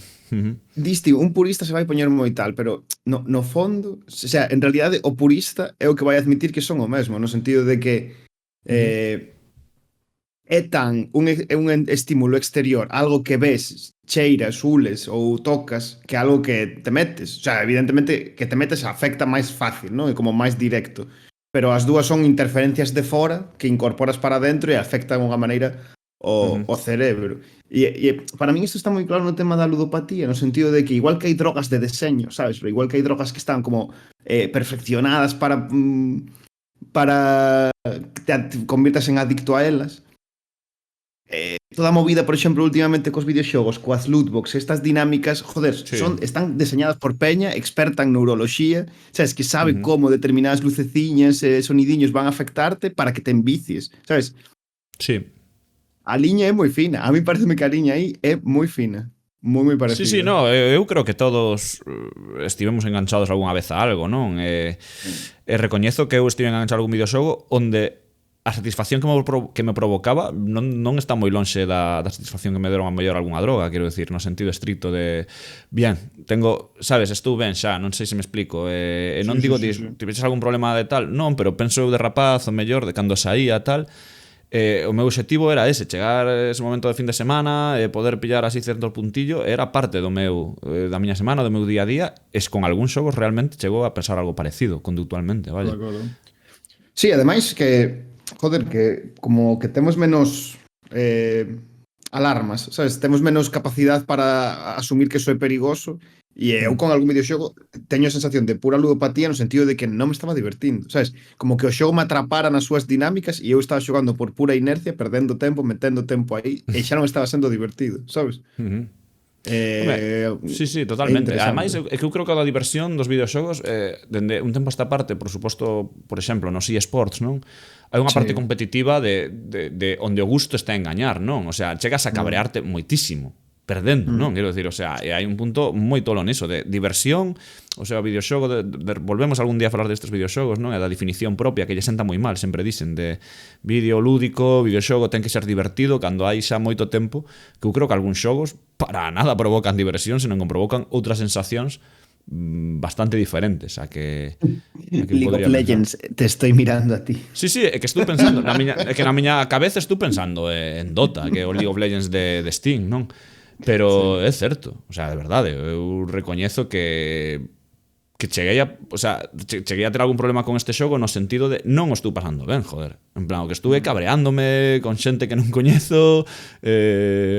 Disti, un purista se vai poñer moi tal, pero no fondo, o sea, en realidade o purista é o que vai admitir que son o mesmo, no sentido de que é tan un estímulo exterior, algo que ves, cheiras, ules ou tocas, que algo que te metes. O sea, evidentemente que te metes afecta máis fácil, non? É como máis directo. Pero as dúas son interferencias de fora que incorporas para dentro e afectan unha maneira o cerebro. E para min isto está moi claro no tema da ludopatía, no sentido de que igual que hai drogas de deseño, sabes? Pero igual que hai drogas que están como perfeccionadas para que te convirtas en adicto a elas, toda a movida, por exemplo, últimamente cos videoxogos, coas lootbox, estas dinámicas, joder, están deseñadas por peña experta en neuroloxía, sabes, que sabe como determinadas luceciñas e sonidiños van a afectarte para que te envicies, sabes? Sí. A liña é moi fina. A mí pareceme que a liña aí é moi fina. Moi parecida. Sí, no, eu creo que todos estivemos enganchados algunha vez a algo, non? E recoñezo que eu estive enganchado a algún videoxogo onde a satisfacción que me provocaba non está moi lonxe da satisfacción que me deron a mellor algunha droga, quero decir, no sentido estricto de bien, tengo, sabes, estou ben xa, non sei se me explico, non digo tiveches algún problema de tal, non, pero penso eu de rapaz, o mellor, de cando saía tal, o meu objetivo era ese, chegar ese momento de fin de semana, poder pillar así certo puntillo, era parte da miña semana, do meu día a día, con algúns xogos realmente chegou a pensar algo parecido conductualmente, vale? Sí, ademais que joder, que como que temos menos alarmas, sabes? Temos menos capacidade para asumir que eso é perigoso e eu con algún videoxogo teño a sensación de pura ludopatía no sentido de que non me estaba divertindo, sabes? Como que o xogo me atrapara nas súas dinámicas e eu estaba xogando por pura inercia, perdendo tempo, metendo tempo aí e xa non estaba sendo divertido, sabes? Sí, totalmente. Ademais, é que eu creo que a diversión dos videoxogos dende un tempo a esta parte, por suposto, por exemplo, nos eSports, non? Hai unha parte competitiva de onde o gusto está a engañar, non? O sea, chegas a cabrearte moitísimo perdendo, non? Quero dicir, o sea, hai un punto moi tolo niso de diversión, o sea, o videoxogo volvemos algún día a falar destes videoxogos, non? E da definición propia que lle senta moi mal, sempre dicen de vídeo lúdico, videoxogo ten que ser divertido, cando hai xa moito tempo que eu creo que algúns xogos para nada provocan diversión, senón que provocan outras sensacións bastante diferentes a que League of Legends, te estoy mirando a ti. Sí, é que estou pensando é que na miña cabeza estou pensando en Dota, que é o League of Legends de Steam, non? Pero é certo, o sea, de verdade, eu recoñezo que cheguei a, o sea, cheguei a ter algún problema con este xogo no sentido de non o estou pasando ben, joder. En plan, o que estuve cabreándome con xente que non coñezo,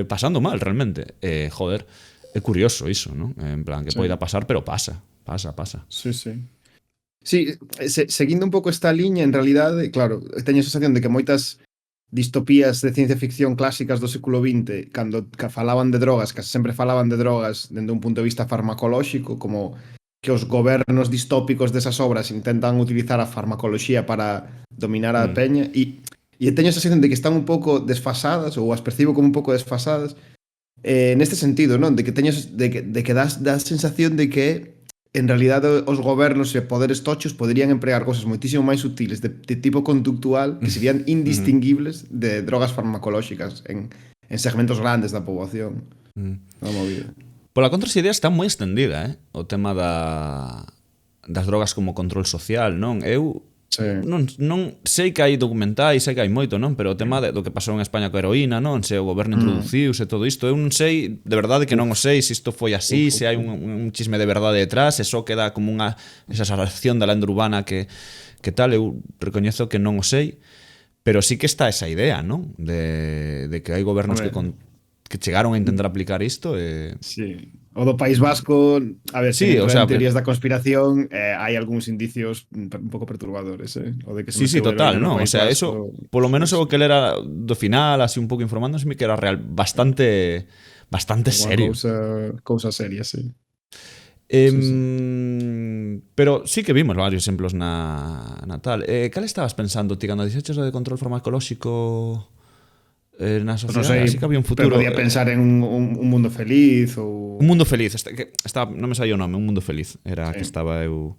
pasando mal realmente. Joder, é curioso iso, non? En plan, que poida pasar, pero pasa. Sí. Sí, seguindo un pouco esta liña, en realidade, claro, teño a sensación de que moitas distopías de ciencia ficción clásicas do século XX, cando falaban de drogas, case sempre falaban de drogas dende un punto de vista farmacolóxico, como que os gobernos distópicos desas obras intentan utilizar a farmacoloxía para dominar a peña, e teño a sensación de que están un pouco desfasadas, ou as percibo como un pouco desfasadas, neste sentido, non? De que teño de que dá a sensación de que en realidade os gobernos e poderes tochos poderían empregar cosas moitísimo máis útiles de tipo conductual que serían indistinguibles de drogas farmacolóxicas en segmentos grandes da poboación. Pola contra, esa idea está moi extendida, o tema das drogas como control social, non? Eu non sei que hai documentais, sei que hai moito, non? Pero o tema do que pasou en España coa heroína, non? Se o goberno introduciuse todo isto, eu non sei, de verdade que non o sei se isto foi así, se hai un chisme de verdade detrás, se só queda como esa exageración da lenda urbana que tal, eu recoñezo que non o sei, pero sí que está esa idea, non? De que hai gobernos que chegaron a intentar aplicar isto Sí. O do País Vasco, a ver, sí, o sea, teorías da conspiración, hai algúns indicios un pouco perturbadores, o de que sí, total, non? O sea, eso, polo menos o que ele era do final, así un pouco informándose, que era real, bastante serio. Cousa seria, sí. Pero sí que vimos varios exemplos na tal. Cal estabas pensando, ti, cando dixeches de control farmacolóxico na sociedade? Non sei, así que había un futuro. podía pensar en un mundo feliz ou... Un mundo feliz, non me saía o nome, Un mundo feliz, era que estaba eu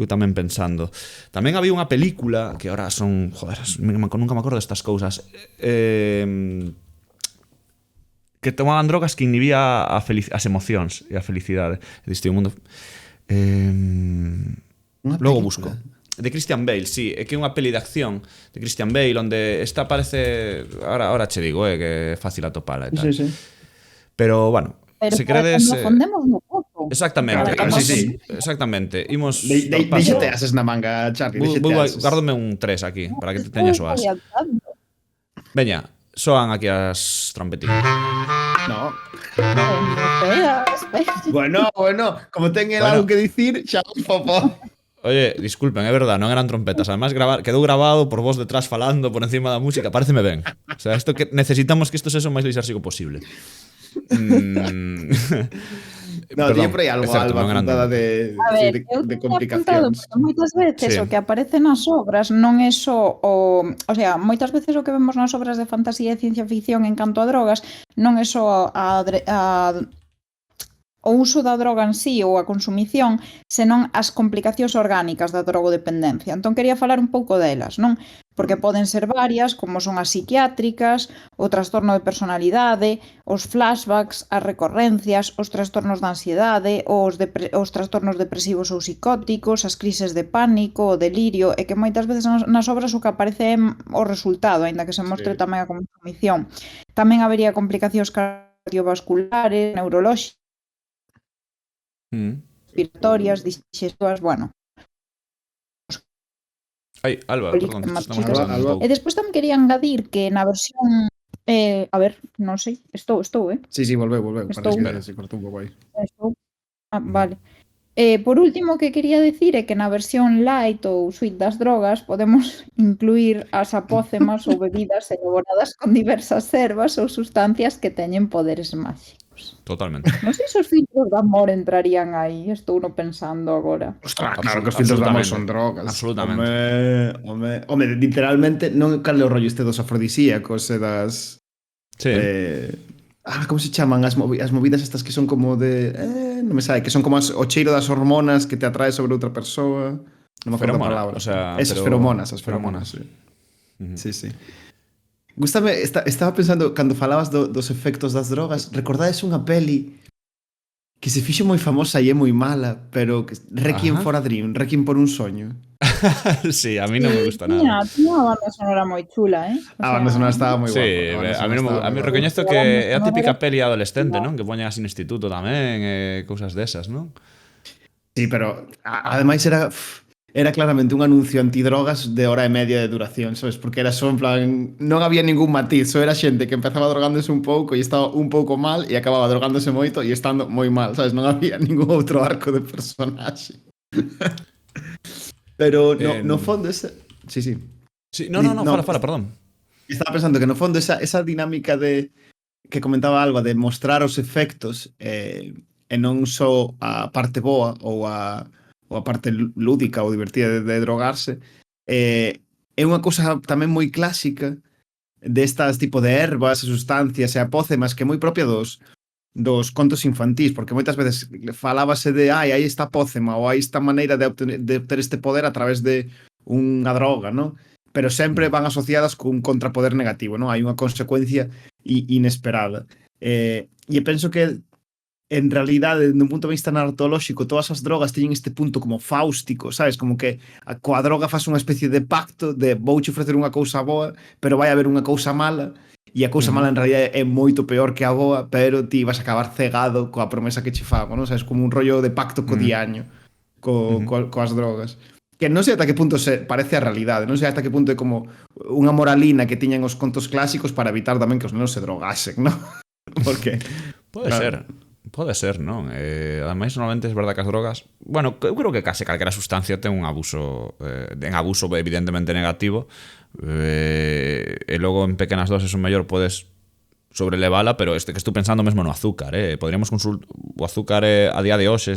tamén pensando. Tamén había unha película que ahora son, joder, nunca me acordo destas cousas, que tomaban drogas que inhibía as emocións e a felicidade. Diste un mundo... Logo busco. De Christian Bale, sí, é que é unha peli de acción de Christian Bale, onde esta parece, ahora che digo, que é fácil atopala e tal. Sí. Pero, bueno, se credes... Confundemos no pouco. Exactamente, sí. Exactamente. Imos... Deixate ases na manga, Charlie, deixate ases. Gárdome un 3 aquí, para que te teñas o as. Veña, soan aquí as trompetinas. No. Espera. Bueno, como ten el algo que dicir, xa popó. Oye, disculpen, é verdad, non eran trompetas. Además, quedou grabado por vos detrás falando por encima da música. Paréceme ben. O sea, necesitamos que isto sexa o máis lisérxico posible. No, tiña por aí algo, Alba, apuntada de complicacións. Moitas veces o que aparece nas obras non é só o sea, moitas veces o que vemos nas obras de fantasía e ciencia ficción en canto a drogas non é só o uso da droga en sí ou a consumición, senón as complicacións orgánicas da drogodependencia. Entón quería falar un pouco delas, non? Porque poden ser varias, como son as psiquiátricas, o trastorno de personalidade, os flashbacks, as recorrencias, os trastornos de ansiedade, os trastornos depresivos ou psicóticos, as crises de pánico, o delirio, e que moitas veces nas obras o que aparece é o resultado, aínda que se mostre tamén a consumición. Tamén habería complicacións cardiovasculares, neurolóxicas, respiratorias, digestivas, bueno. Ai, Alba, perdón, que estamos Chicas. hablando un pouco. E despois tamén quería engadir que na versión a ver, non sei, estou, Sí, volveu. Estou- Parece que se cortou un pouco aí. estou. Vale. Por último, que quería decir é que na versión light ou suite das drogas podemos incluir as apócemas ou bebidas elaboradas con diversas ervas ou sustancias que teñen poderes máxicos. Totalmente. Non sei se os filtros de amor entrarían aí, estou no pensando agora. Ostras, claro que os filtros de amor son drogas. Absolutamente. Home, literalmente non cal é o rollo este dos afrodisíacos e das Sí. como se chaman as movidas estas que son como de non me sabe, que son como o cheiro das hormonas que te atrae sobre outra persoa. Non me acordo a Feromona, palabra. o sea, Esas pero- feromonas, sí. Sí. Gústame, estaba pensando cando falabas dos efectos das drogas, recordades unha peli que se fixo moi famosa e é moi mala, pero Requiem Ajá. for a Dream, Requiem por un soño. Sí, a mí non me gusta Tiña nada. unha banda sonora moi chula, A banda sonora estaba moi Sí, guapa. a mí, non me, a mí recoñezo guapa. que é a A típica banda peli adolescente, non? Que poñen así no instituto tamén, cousas desas, non? Sí, pero ademais era claramente un anuncio antidrogas de hora e media de duración, sabes? Porque era só en plan, non había ningún matiz, só era xente que empezaba drogándose un pouco e estaba un pouco mal e acababa drogándose moito e estando moi mal, sabes? Non había ningún outro arco de personaxe. Pero no fondo ese... Sí. Sí, no, fala, perdón. Estaba pensando que no fondo esa dinámica de que comentaba Alba de mostrar os efectos e non só a parte boa ou a parte lúdica ou divertida de drogarse é unha cousa tamén moi clásica destas tipo de ervas e sustancias e apócemas que é moi propia dos contos infantís, porque moitas veces falábase de aí está apócema ou aí está maneira de obter este poder a través de unha droga, non? Pero sempre van asociadas cun contrapoder negativo, non? Hai unha consecuencia inesperada. E penso que en realidade, dun punto de vista narratolóxico, todas as drogas teñen este punto como fáustico, sabes? Como que coa droga faz unha especie de pacto de vouche ofrecer unha cousa boa, pero vai haber unha cousa mala, e a cousa mala en realidade é moito peor que a boa, pero ti vas a acabar cegado coa promesa que che fago, non? Sabes? Como un rollo de pacto co diaño, coas drogas. Que non sei ata que punto se parece a realidade, non sei ata que punto é como unha moralina que tiñan os contos clásicos para evitar tamén que os nenos se drogasen, non? Porque... Pode ser, non? Ademais, normalmente é verdad que as drogas... Bueno, eu creo que case calquera sustancia ten un abuso evidentemente negativo, e logo en pequenas doses o mellor podes sobrelevala, pero que estou pensando mesmo no azúcar, podríamos consultar o azúcar a día de hoxe,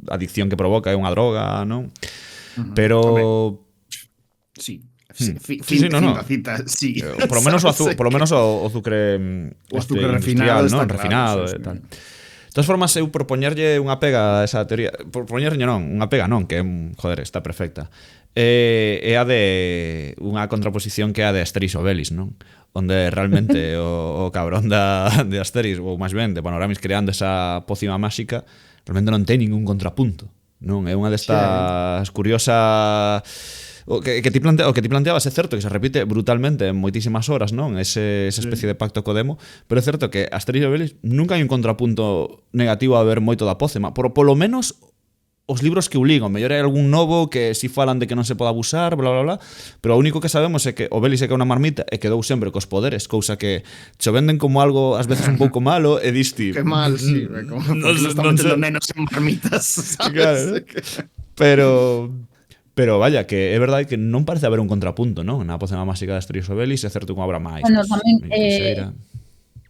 a adicción que provoca é unha droga, non? Pero... Sí. Sí, Cita, sí. Por lo menos o azucre refinado, non? claro, Refinado sí, e tal. De todas formas, eu propoñerlle unha pega a esa teoría, propoñerlle non, unha pega non, que está perfecta. É a de unha contraposición que é a de Asterix e Obelix, non? Onde realmente o cabrón de Asterix, ou máis ben de Panoramis creando esa pócima máxica, realmente non ten ningún contrapunto, non? É unha destas curiosas... O que ti planteabas é certo que se repite brutalmente en moitísimas horas, non? Esa especie de pacto co demo, pero é certo que Asterix e Obelix nunca hai un contrapunto negativo a ver moito da pócema, polo menos os libros que o ligan, mellor hai algún novo que si falan de que non se pode abusar, bla bla bla, pero o único que sabemos é que Obelix é que é unha marmita e quedou sempre cos poderes, cousa que che venden como algo ás veces un pouco malo e diste... Que mal, sí, como non están metendo nenos en marmitas, sabes? Claro, pero vaya, que é verdade que non parece haber un contrapunto, non? Na pócema máxica de Asterix e Obelix é certo que unha obra máis. Bueno, tamén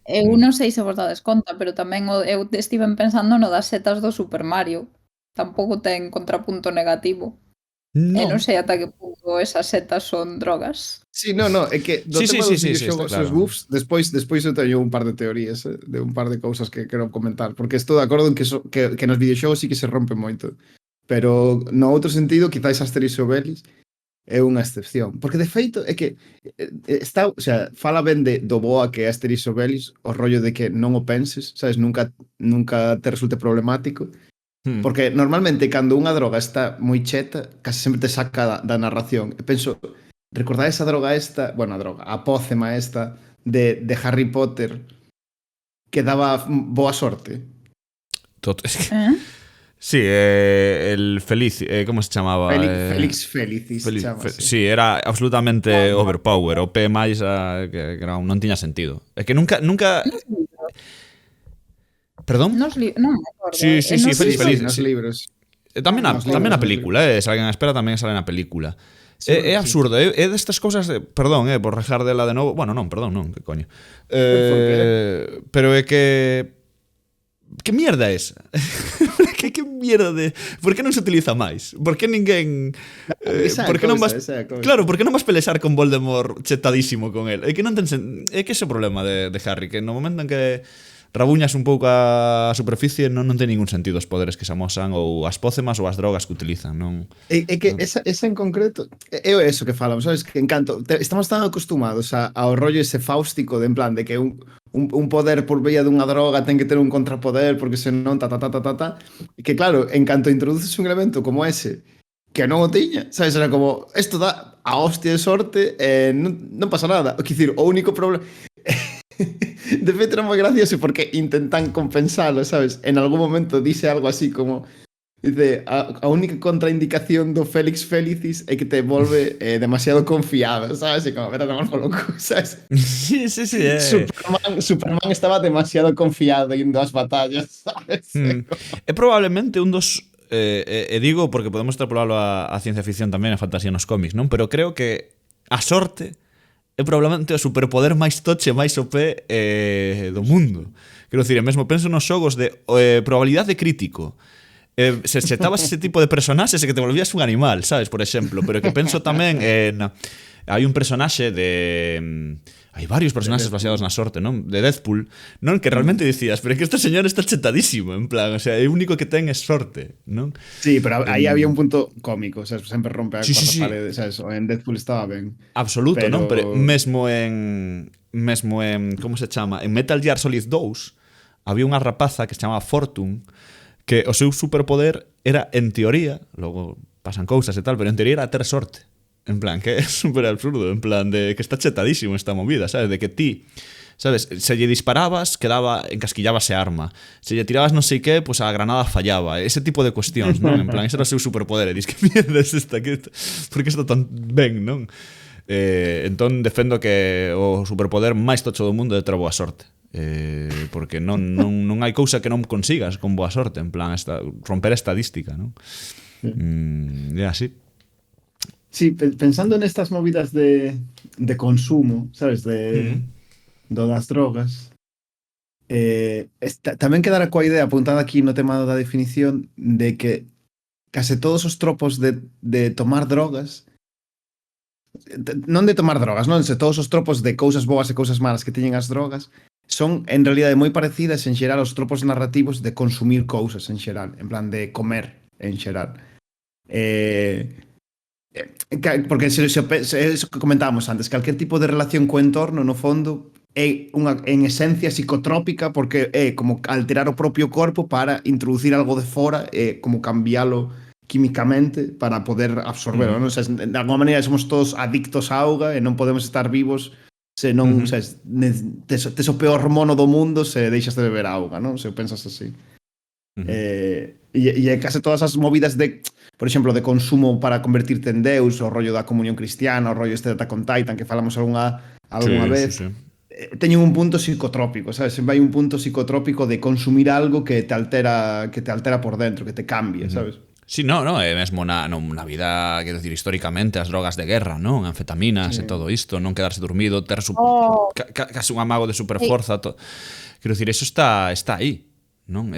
eu non sei se vos dades conta, pero tamén eu estiven pensando no das setas do Super Mario. Tampouco ten contrapunto negativo. E non sei ata que punto todo esas setas son drogas. Sí, no, é que do Sí, tema sí, dos sí, videoxogos está claro. os buffs, despois eu teño un par de teorías, de un par de cousas que quero comentar, porque estou de acordo en que nos videoxogos sí que se rompe moito, pero no outro sentido, quizáis Asterix e Obelix é unha excepción, porque de feito é que está, o sea, fala ben do boa que é Asterix e Obelix, o rollo de que non o penses, sabes, nunca te resulte problemático. Porque normalmente cando unha droga está moi cheta, casi sempre te saca da narración. E penso, recordad esa droga esta, bueno, a pócema esta de Harry Potter que daba boa sorte. Es que... Sí, el Feliz, ¿cómo se chamaba? Félix Felicis, chamase. Sí, era absolutamente overpower, o P máis que non tiña sentido. É que nunca... ¿Perdón? Non me acordo. Sí, Feliz. Nos libros. Tamén na película, se alguén espera tamén sale na película. É absurdo, é destas cousas perdón, por rajar dela de novo. Bueno, non, perdón, non, que coño. Pero é que mierda é esa? que mierda de... Por que non se utiliza máis? Por que ninguén... por que non vas... Claro, por que non vas pelexar con Voldemort chetadísimo con el? É que non ten é que ese problema de Harry, que no momento en que rabuñas un pouco a superficie non ten ningún sentido os poderes que se amosan ou as pócemas ou as drogas que utilizan, non? É que esa en concreto é eso que falamos, sabes? Que encanto, estamos tan acostumados ao rollo ese fáustico de en plan de que un poder por vía dunha droga ten que ter un contrapoder porque senón que claro, en canto introduces un elemento como ese que non o tiña, sabes? Era como, isto dá a hostia de sorte e non pasa nada. Quer dicir, o único problema... De feito era moi gracioso porque intentan compensalo, sabes? En algún momento dice algo así como... Dice, a única contraindicación do Félix Felicis é que te volve demasiado confiado, sabes? E como, vete a tomar por loco, sabes? Sí. Superman estaba demasiado confiado indo ás batallas, sabes? É probablemente un dos... e digo porque podemos extrapolarlo a ciencia ficción tamén, a fantasía nos cómics, non? Pero creo que a sorte é probablemente o superpoder máis toche, máis OP do mundo. Quero dicir, mesmo penso nos xogos de probabilidade crítico. Se chetabas ese tipo de personaxes e que te volvías un animal, sabes, por exemplo. Pero que penso tamén hai un personaxe de... Hai varios personaxes baseados na sorte, non? De Deadpool, non? Que realmente dicías, pero é que este señor está chetadísimo, en plan, o sea, o único que ten é sorte, non? Sí, pero aí había un punto cómico, o sea, sempre rompe a sí. paredes, sabes? En Deadpool estaba ben. Absoluto, non? Pero mesmo en como se chama? En Metal Gear Solid 2 había unha rapaza que se chamaba Fortune, que o seu superpoder era, en teoría, logo pasan cousas e tal, pero en teoría era ter sorte. En plan, que é super absurdo, en plan de que está chetadísimo esta movida, sabes? De que ti, sabes, se lle disparabas, encasquillabas a arma. Se lle tirabas non sei que, pues a granada fallaba. Ese tipo de cuestións, non? En plan, ese era o seu superpoder. E dis, que mierda é esta? Por que está tan ben, non? Entón, defendo que o superpoder máis tocho do mundo é ter boa sorte. Porque non hai cousa que non consigas con boa sorte, en plan, romper a estadística, non? É así. Sí, pensando nestas movidas de consumo, sabes, do das drogas, tamén quedara coa idea apuntada aquí no tema da definición de que case todos os tropos de tomar drogas, non de tomar drogas, non, todos os tropos de cousas boas e cousas malas que teñen as drogas son en realidade moi parecidas en xeral aos tropos narrativos de consumir cousas en xeral, en plan de comer en xeral. Porque eso que comentábamos antes, calquer tipo de relación co entorno no fondo é en esencia psicotrópica porque é como alterar o propio corpo para introducir algo de fora e como cambialo químicamente para poder absorberlo, non? O sea, de alguma maneira somos todos adictos á auga e non podemos estar vivos se non, o sea, tes o peor mono do mundo se deixas de beber auga, non? Se pensas así. E case todas as movidas de, por exemplo, de consumo para convertirte en Deus, o rollo da comunión cristiana, o rollo este de Attack on Titan que falamos algunha vez, teñen un punto psicotrópico, sabes? Sempre hai un punto psicotrópico de consumir algo que te altera por dentro, que te cambia, sabes? Sí, no, é mesmo na vida, quero dicir, históricamente, as drogas de guerra, non? Anfetaminas e todo isto, non quedarse dormido, ter case un amago de superforza, quero dicir, eso está aí, non?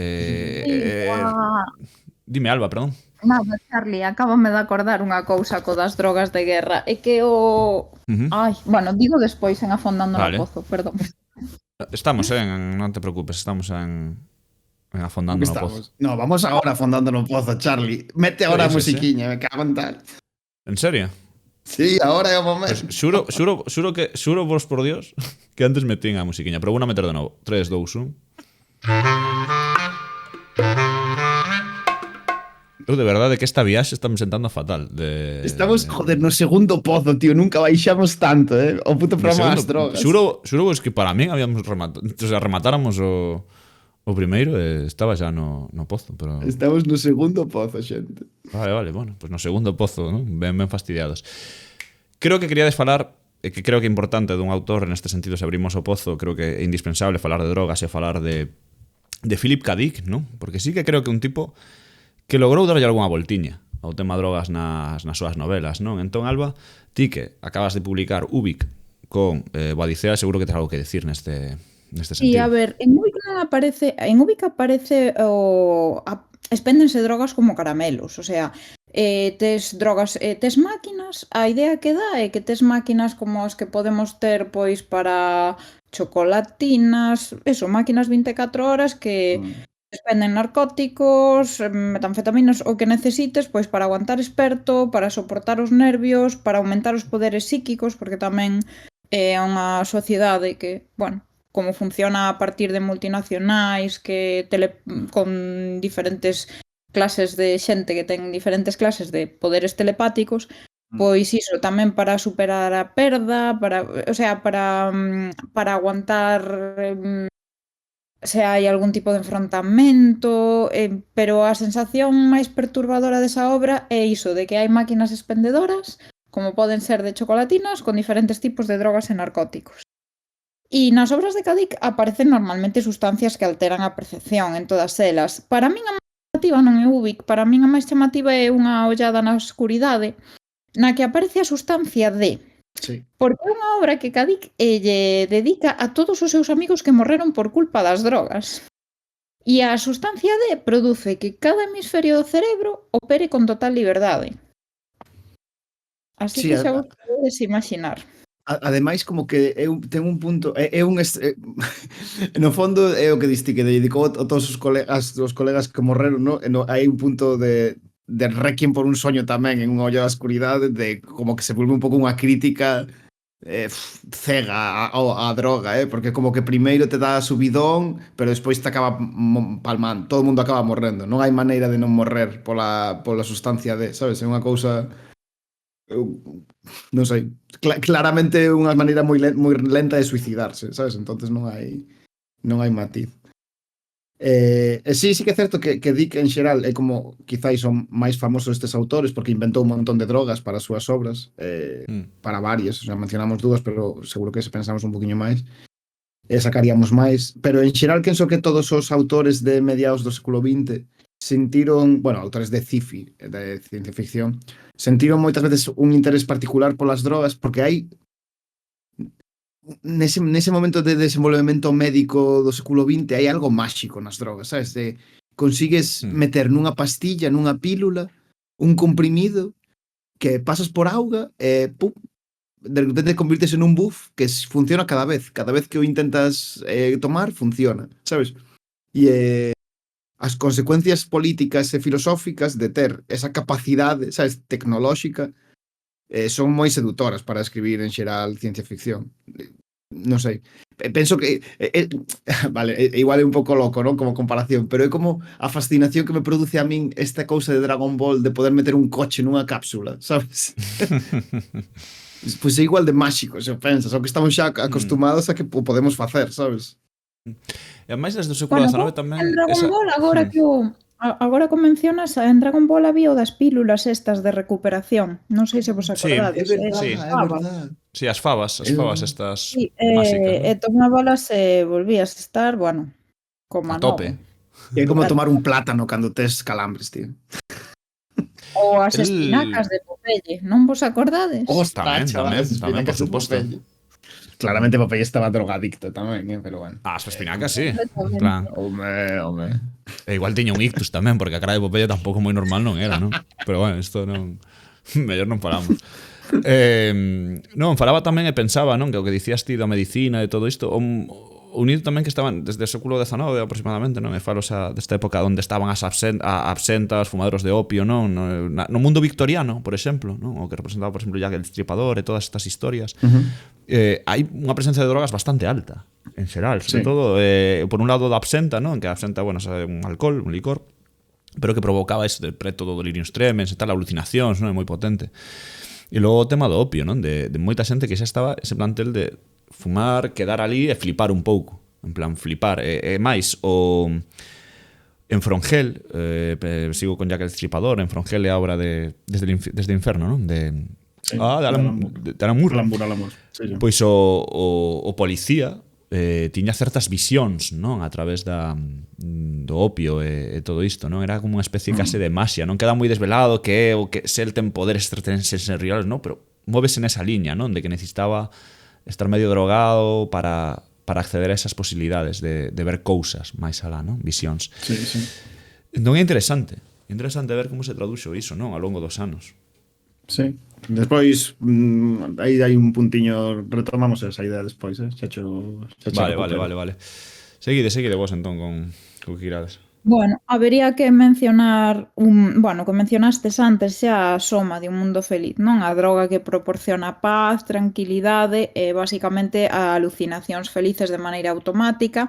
Dime, Alba, perdón. Nada, Charlie, acábame de acordar unha cousa co das drogas de guerra. É que o... Ai, bueno, digo despois en Afondando Vale. no Pozo, perdón. Estamos non te preocupes, estamos en Afondando ¿Dónde no Pozo. estamos? No, vamos ahora afondando no pozo, Charlie. Mete ahora a dices, musiquiña, me cago en tal. En serio? Sí, ahora é o momento. Pues xuro vos por Dios que antes metín a musiquiña, pero vou a meter de novo. 3, 2, 1. Eu de verdade que esta viaxe está me sentando fatal. Estamos, joder, no segundo pozo, tío. Nunca baixamos tanto, O puto programa das drogas. Xuro vos que para min habíamos rematado, o sea, rematáramos o primeiro e estaba xa no pozo, pero... Estamos no segundo pozo, xente. Vale, bueno, pues no segundo pozo, ¿no? Ben fastidiados. Creo que queríades falar, que creo que é importante dun autor neste sentido, se abrimos o pozo, creo que é indispensable falar de drogas e falar de Philip K. Dick, ¿no? Porque sí que creo que un tipo que logrou darlle algunha voltiña ao tema drogas nas súas novelas, non? Entón, Alba, ti que acabas de publicar Ubik con Boadicea, seguro que tes algo que decir neste sentido. Sí, a ver, en Ubik non aparece, en Ubik aparece expéndense drogas como caramelos, o sea, tes drogas, tes máquinas, a idea que dá é que tes máquinas como as que podemos ter pois para chocolatinas, eso, máquinas 24 horas que expenden narcóticos, metanfetaminas, o que necesites pois para aguantar esperto, para soportar os nervios, para aumentar os poderes psíquicos, porque tamén é unha sociedade que, bueno, como funciona a partir de multinacionais con diferentes clases de xente que ten diferentes clases de poderes telepáticos, pois iso tamén para superar a perda, para aguantar se hai algún tipo de enfrontamento, pero a sensación máis perturbadora desa obra é iso, de que hai máquinas expendedoras, como poden ser de chocolatinas, con diferentes tipos de drogas e narcóticos. E nas obras de K. Dick aparecen normalmente sustancias que alteran a percepción en todas elas. Para min a máis chamativa non é Ubik, para min a máis chamativa é unha ollada na oscuridade na que aparece a sustancia D. Sí. Porque é unha obra que K. Dick lle dedica a todos os seus amigos que morreron por culpa das drogas. E a sustancia D produce que cada hemisferio do cerebro opere con total liberdade. Así Sí, que xa vos podedes imaginar. Ademais, como que ten un punto... no fondo, é o que diste, que dedicou a todos os colegas que morreron, ¿no? Hai un punto de Requiem por un soño tamén, en unha olla da escuridade, de como que se volve un pouco unha crítica cega a droga, porque como que primeiro te dá subidón, pero despois te acaba palmando, todo o mundo acaba morrendo, non hai maneira de non morrer pola sustancia de, sabes, é unha cousa... non sei, claramente unha maneira moi lenta de suicidarse, sabes? Entonces non hai matiz. Sí que é certo que Dick en xeral é como quizáis son máis famosos estes autores porque inventou un montón de drogas para as súas obras, para varias, o sea, mencionamos dúas, pero seguro que se pensamos un poquinho máis sacaríamos máis, pero en xeral penso que todos os autores de mediados do século XX sentiron, bueno, autores de sci-fi, de ciencia ficción, sentiron moitas veces un interés particular polas drogas porque hai nese momento de desenvolvemento médico do século XX hai algo máxico nas drogas, sabes? Consigues meter nunha pastilla, nunha pílula, un comprimido que pasas por auga e pum, de repente convirtese nun buff que funciona cada vez que o intentas tomar, funciona, sabes? E as consecuencias políticas e filosóficas de ter esa capacidade, sabes, tecnolóxica, son moi seductoras para escribir en xeral ciencia ficción. Non sei, penso que vale, igual é un pouco loco, non, como comparación, pero é como a fascinación que me produce a min esta cousa de Dragon Ball de poder meter un coche nunha cápsula, sabes? Pois é igual de máxico, se o pensas, ao que estamos xa acostumados a que podemos facer, sabes? E ademais desde o século XIX tamén... En Dragon Ball, agora que mencionas, en Dragon Ball había o das pílulas estas de recuperación. Non sei se vos acordades. Sí, é verdade. Sí, as fabas estas máxicas. E tomabalas e volvías a estar, bueno, como a tope. É como tomar un plátano cando tes calambres, tío. Ou as espinacas de Popeye, non vos acordades? Tamén, por suposto. claramente Popeye estaba drogadicto tamén, pero bueno. Ah, as espinacas, sí. En Completamente. plan, Home. e igual tiña un ictus tamén, porque a cara de Popeye tampouco moi normal non era, non? Pero bueno, isto non... Mellor non falamos. Non, falaba tamén e pensaba, non, que o que dicías ti da medicina e todo isto, unido tamén que estaban desde o século XIX aproximadamente, non? E falo xa desta época onde estaban as absentas, fumadores de opio, non? No mundo victoriano, por exemplo, non? O que representaba, por exemplo, Jack el Destripador e todas estas historias. Hai unha presencia de drogas bastante alta, en xeral, sobre todo, por un lado da absenta, non? Que a absenta, bueno, é un alcohol, un licor, pero que provocaba ese de preto do delirium tremens e tal, alucinacións, non? É moi potente. E logo o tema do opio, non? De moita xente que xa estaba ese plantel de fumar, quedar ali e flipar un pouco. En plan, flipar. E máis, en Frongel, sigo con Jack el Destripador, en Frongel é a obra de Desde o Inferno, non? De Alan Moore. Alan Moore. Sí. Pois o policía tiña certas visións, non? A través do opio e todo isto, non? Era como unha especie case de maxia, non queda moi desvelado que é o que se el ten poderes extrasensoriales, non? Pero móvese nesa liña, non? De que necesitaba estar medio drogado para acceder a esas posibilidades de ver cousas máis alá, non? Visións. Sí. Entón é interesante ver como se traduxo iso, non? Ao longo dos anos. Sí. Despois, aí hai un puntiño, retomamos esa idea despois, Vale. Seguide vos entón con que irades. Bueno, habería que mencionar que mencionastes antes xa a soma de Un Mundo Feliz, non? A droga que proporciona paz, tranquilidade e basicamente a alucinacións felices de maneira automática,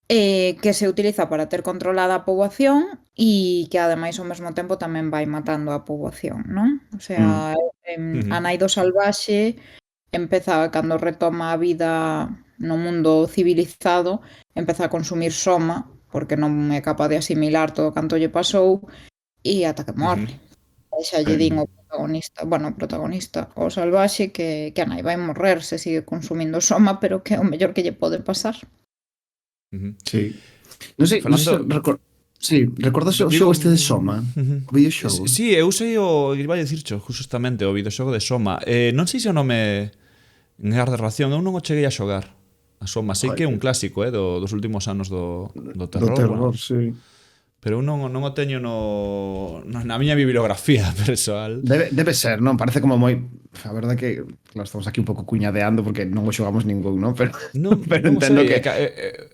que se utiliza para ter controlada a poboación e que ademais ao mesmo tempo tamén vai matando a poboación, non? O sea, a nai do salvaxe empeza cando retoma a vida no mundo civilizado, empeza a consumir soma porque non é capaz de asimilar todo o canto lle pasou e ata que morre. E xa lle din o protagonista, o salvaxe, que a nai vai morrer se sigue consumindo soma, pero que é o mellor que lle pode pasar. Sí. Non sei, recordas o xogo este de Soma? O videoxogo? Sí, eu sei iba a dicircho justamente o videoxogo de Soma. Non sei se o nome en ar de ración, eu non o cheguei a xogar a Soma, sei que é un clásico dos últimos anos do terror. Do terror, sí. Pero eu non o teño na miña bibliografía persoal. Debe ser, non? Parece como moi... A verdade que estamos aquí un pouco cuñadeando porque non o xogamos ningún, non? Pero entendo que...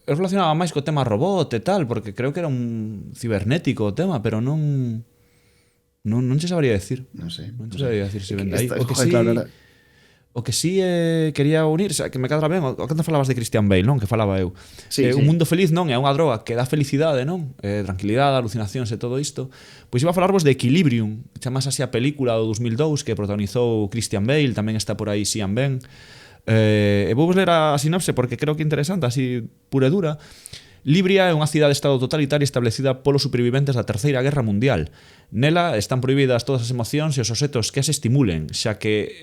Eu relacionaba máis co tema robot e tal, porque creo que era un cibernético o tema, pero non che sabría decir. Non sei. Non che sabría decir se vende aí. O que sí quería unir, que me cadra ben, o que antes falabas de Christian Bale, non? Que falaba eu. Un mundo feliz, non? É unha droga que dá felicidade, non? Tranquilidade, alucinacións e todo isto. Pois iba a falarvos de Equilibrium, chamas así a película do 2002 que protagonizou Christian Bale, tamén está por aí Sean Ben. E vou vos ler a sinopse porque creo que é interesante, así pura e dura. Libria é unha cidade-estado totalitaria establecida polos superviventes da Terceira Guerra Mundial. Nela están prohibidas todas as emocións e os obxetos que as estimulen, xa que,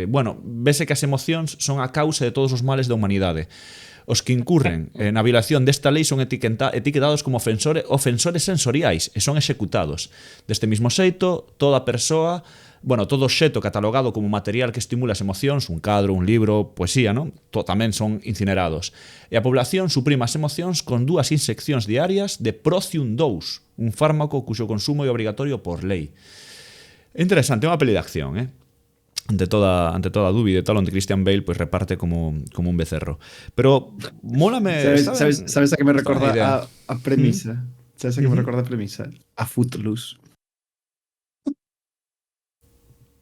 vese que as emocións son a causa de todos os males da humanidade. Os que incurren na violación desta lei son etiquetados como ofensores sensoriais e son executados. Deste mismo xeito, toda persoa... todo obxeto catalogado como material que estimula as emocións, un cadro, un libro, poesía, non? Tamén son incinerados. E a población suprime as emocións con 2 inyeccións diarias de Procium 2, un fármaco cuxo consumo é obrigatorio por lei. É interesante, é unha peli de acción, ante toda dúbida e tal, onde Christian Bale pois reparte como un becerro. Pero mólame... Sabes a que me recorda a premisa? Sabes a que me recorda a premisa? A Footloose.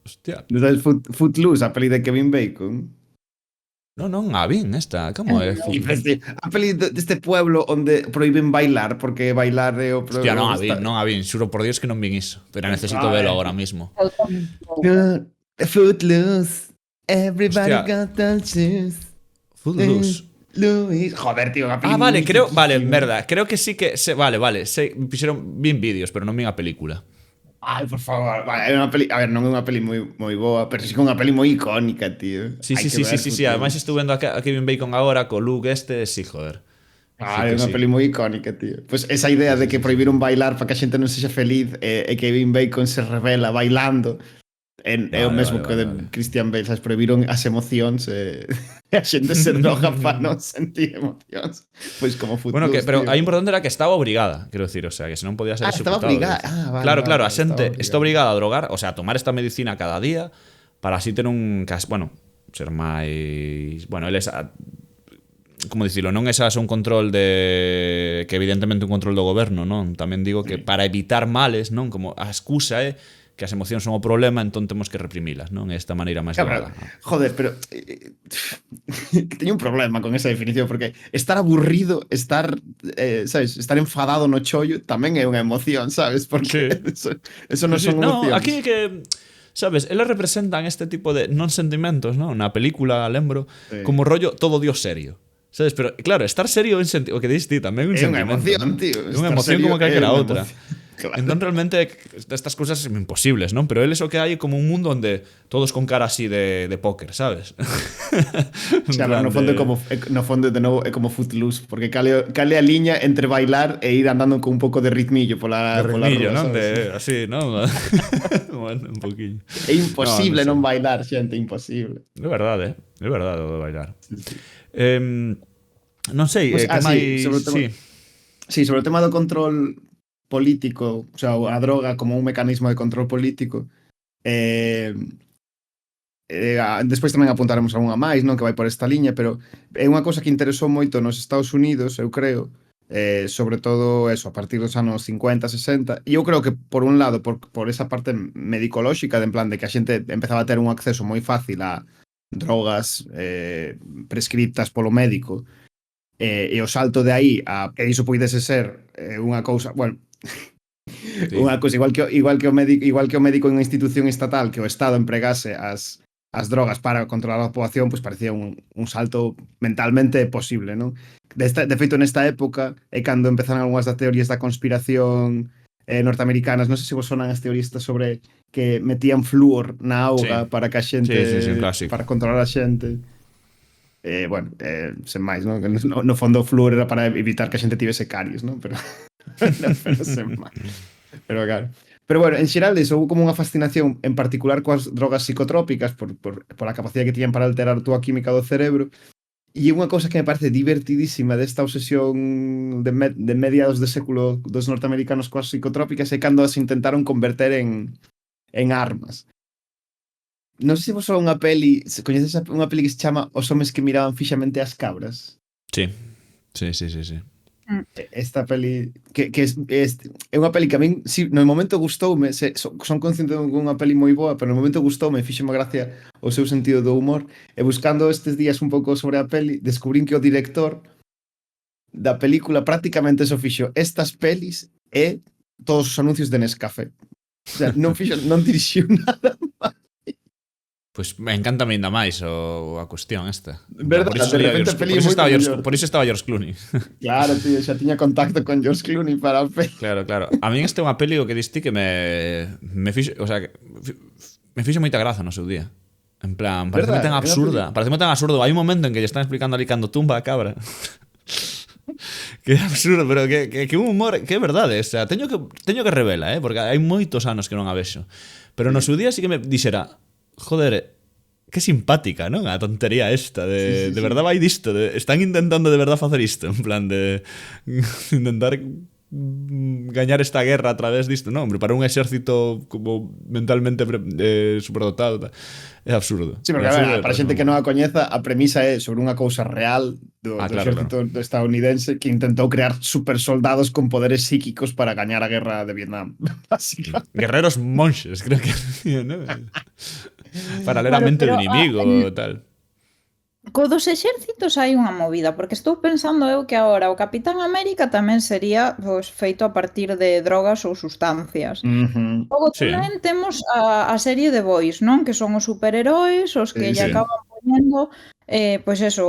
Hostia. ¿Sabes Footloose, a peli de Kevin Bacon? Non, a vin esta, como é? A peli deste pueblo onde proíben bailar, porque bailar é o... Hostia, non a vin, xuro por Dios que non vin iso, pero necesito velo agora mismo. Footloose, everybody got the shoes. Footloose. Joder, tío, vale, verdad, creo que sí que vale, fixeron vin vídeos, pero non vin a película. Ai, por favor, vale, é unha peli, a ver, non é unha peli moi boa, pero sí que é unha peli moi icónica, tío. Sí, ademais estou vendo a Kevin Bacon agora co look sí, joder. É unha peli moi icónica, tío. Pois esa idea de que prohibiron bailar para que a xente non sexa feliz e Kevin Bacon se revela bailando É o mesmo que de Christian Bale, sabes, prohibiron as emocións e a xente se droga para non sentir emocións. Pois como Footloose, Bueno, pero tío. aí importante era que estaba obrigada, quero decir, o sea, que se non podía ser estaba executado. obrigada. Vale, Claro, vale, a vale, xente estaba está obrigada a drogar, o sea, a tomar esta medicina cada día para así ter un ser máis, eles como dicilo, non é só un control de que evidentemente un control do goberno, non? Tamén digo que para evitar males, non? Como a excusa é que as emocións son o problema, entón temos que reprimilas, non? Esta maneira máis Claro, doada. joder, pero que teño un problema con esa definición porque estar aburrido, sabes, estar enfadado no chollo tamén é unha emoción, sabes? Porque eso non son emocións. No, aquí que sabes, eles representan este tipo de non sentimentos, non? Na película, lembro, como rollo todo Dios serio. Sabes, pero claro, estar serio é o que dis ti, tamén é un sentimento. Emoción, ¿no? tío. É unha emoción como calquera outra. Claro. Entón realmente estas cousas son imposibles, non? Pero eles o que hai é como un mundo onde todos con cara así de póker, sabes? Claro, no fondo de novo é como Footloose, porque cale a liña entre bailar e ir andando con un pouco de ritmillo pola ritmillo, rúa, non? sabes? Así, non? Bueno, un poquinho. É imposible non bailar, xente, imposible. É verdade o de bailar. Non sei, Pues, que máis... sobre o tema do control político, o sea, a droga como un mecanismo de control político. Despois tamén apuntaremos a unha máis, non, que vai por esta liña, pero é unha cousa que interesou moito nos Estados Unidos, eu creo, sobre todo eso, a partir dos anos 50, 60, e eu creo que por un lado, por esa parte medicolóxica, de en plan de que a xente empezaba a ter un acceso moi fácil a drogas prescriptas polo médico, e o salto de aí a que iso poidese ser unha cousa, bueno, unha cousa igual que o médico en unha institución estatal, que o Estado empregase as drogas para controlar a poboación, pois parecía un salto mentalmente posible, non? De feito, nesta época é cando empezaron algunhas das teorías da conspiración norteamericanas. Non sei se vos sonan as teoristas sobre que metían flúor na auga para que a xente para controlar a xente. Sen máis, non? No fondo o flúor era para evitar que a xente tivese caries, non? Pero sen máis. Pero claro. Pero bueno, en xeral houve como unha fascinación en particular coas drogas psicotrópicas por a capacidade que tiñan para alterar a túa química do cerebro. E unha cousa que me parece divertidísima desta obsesión de mediados de século dos norteamericanos coas psicotrópicas é cando as intentaron converter en armas. Non sei se vos soa unha peli, coñeces unha peli que se chama Os homes que miraban fixamente as cabras? Sí. Esta peli que é unha peli que a min no momento gustoume, son consciente de unha peli moi boa, pero no momento gustoume, fíxome gracia o seu sentido do humor, e buscando estes días un pouco sobre a peli, descubrín que o director da película prácticamente só fixo estas pelis e todos os anuncios de Nescafé. O sea, non dirixiu nada máis. Pois me encanta ainda máis a cuestión esta. Verdad, Por iso estaba George Clooney. Claro, tío, xa tiña contacto con George Clooney para a peli. Claro. A min este é unha peli o que diste que me fixo, o sea, me fixo moita graza no seu día. En plan, parece tan absurda. Parece tan absurdo. Hai un momento en que lle están explicando ali cando tumba a cabra. Que é absurdo, pero que un humor que é verdade, o sea, teño que revela, porque hai moitos anos que non a vexo. Pero no seu día sí que me dixera, joder, que simpática, non? A tontería esta de verdad vai disto, están intentando de verdad facer isto, en plan de intentar gañar esta guerra a través disto, non, hombre, para un exército como mentalmente superdotado, é absurdo. Sí, porque para a xente que non a coñeza, a premisa é sobre unha cousa real do exército estadounidense que intentou crear super soldados con poderes psíquicos para gañar a guerra de Vietnam. Guerreros monxes, creo que ¿no? Paralelamente do inimigo e tal. Co dos exércitos hai unha movida, porque estou pensando eu que agora o Capitán América tamén sería feito a partir de drogas ou sustancias. Logo tamén temos a serie de Boys, non? Que son os superheróis, os que lle acaban poñendo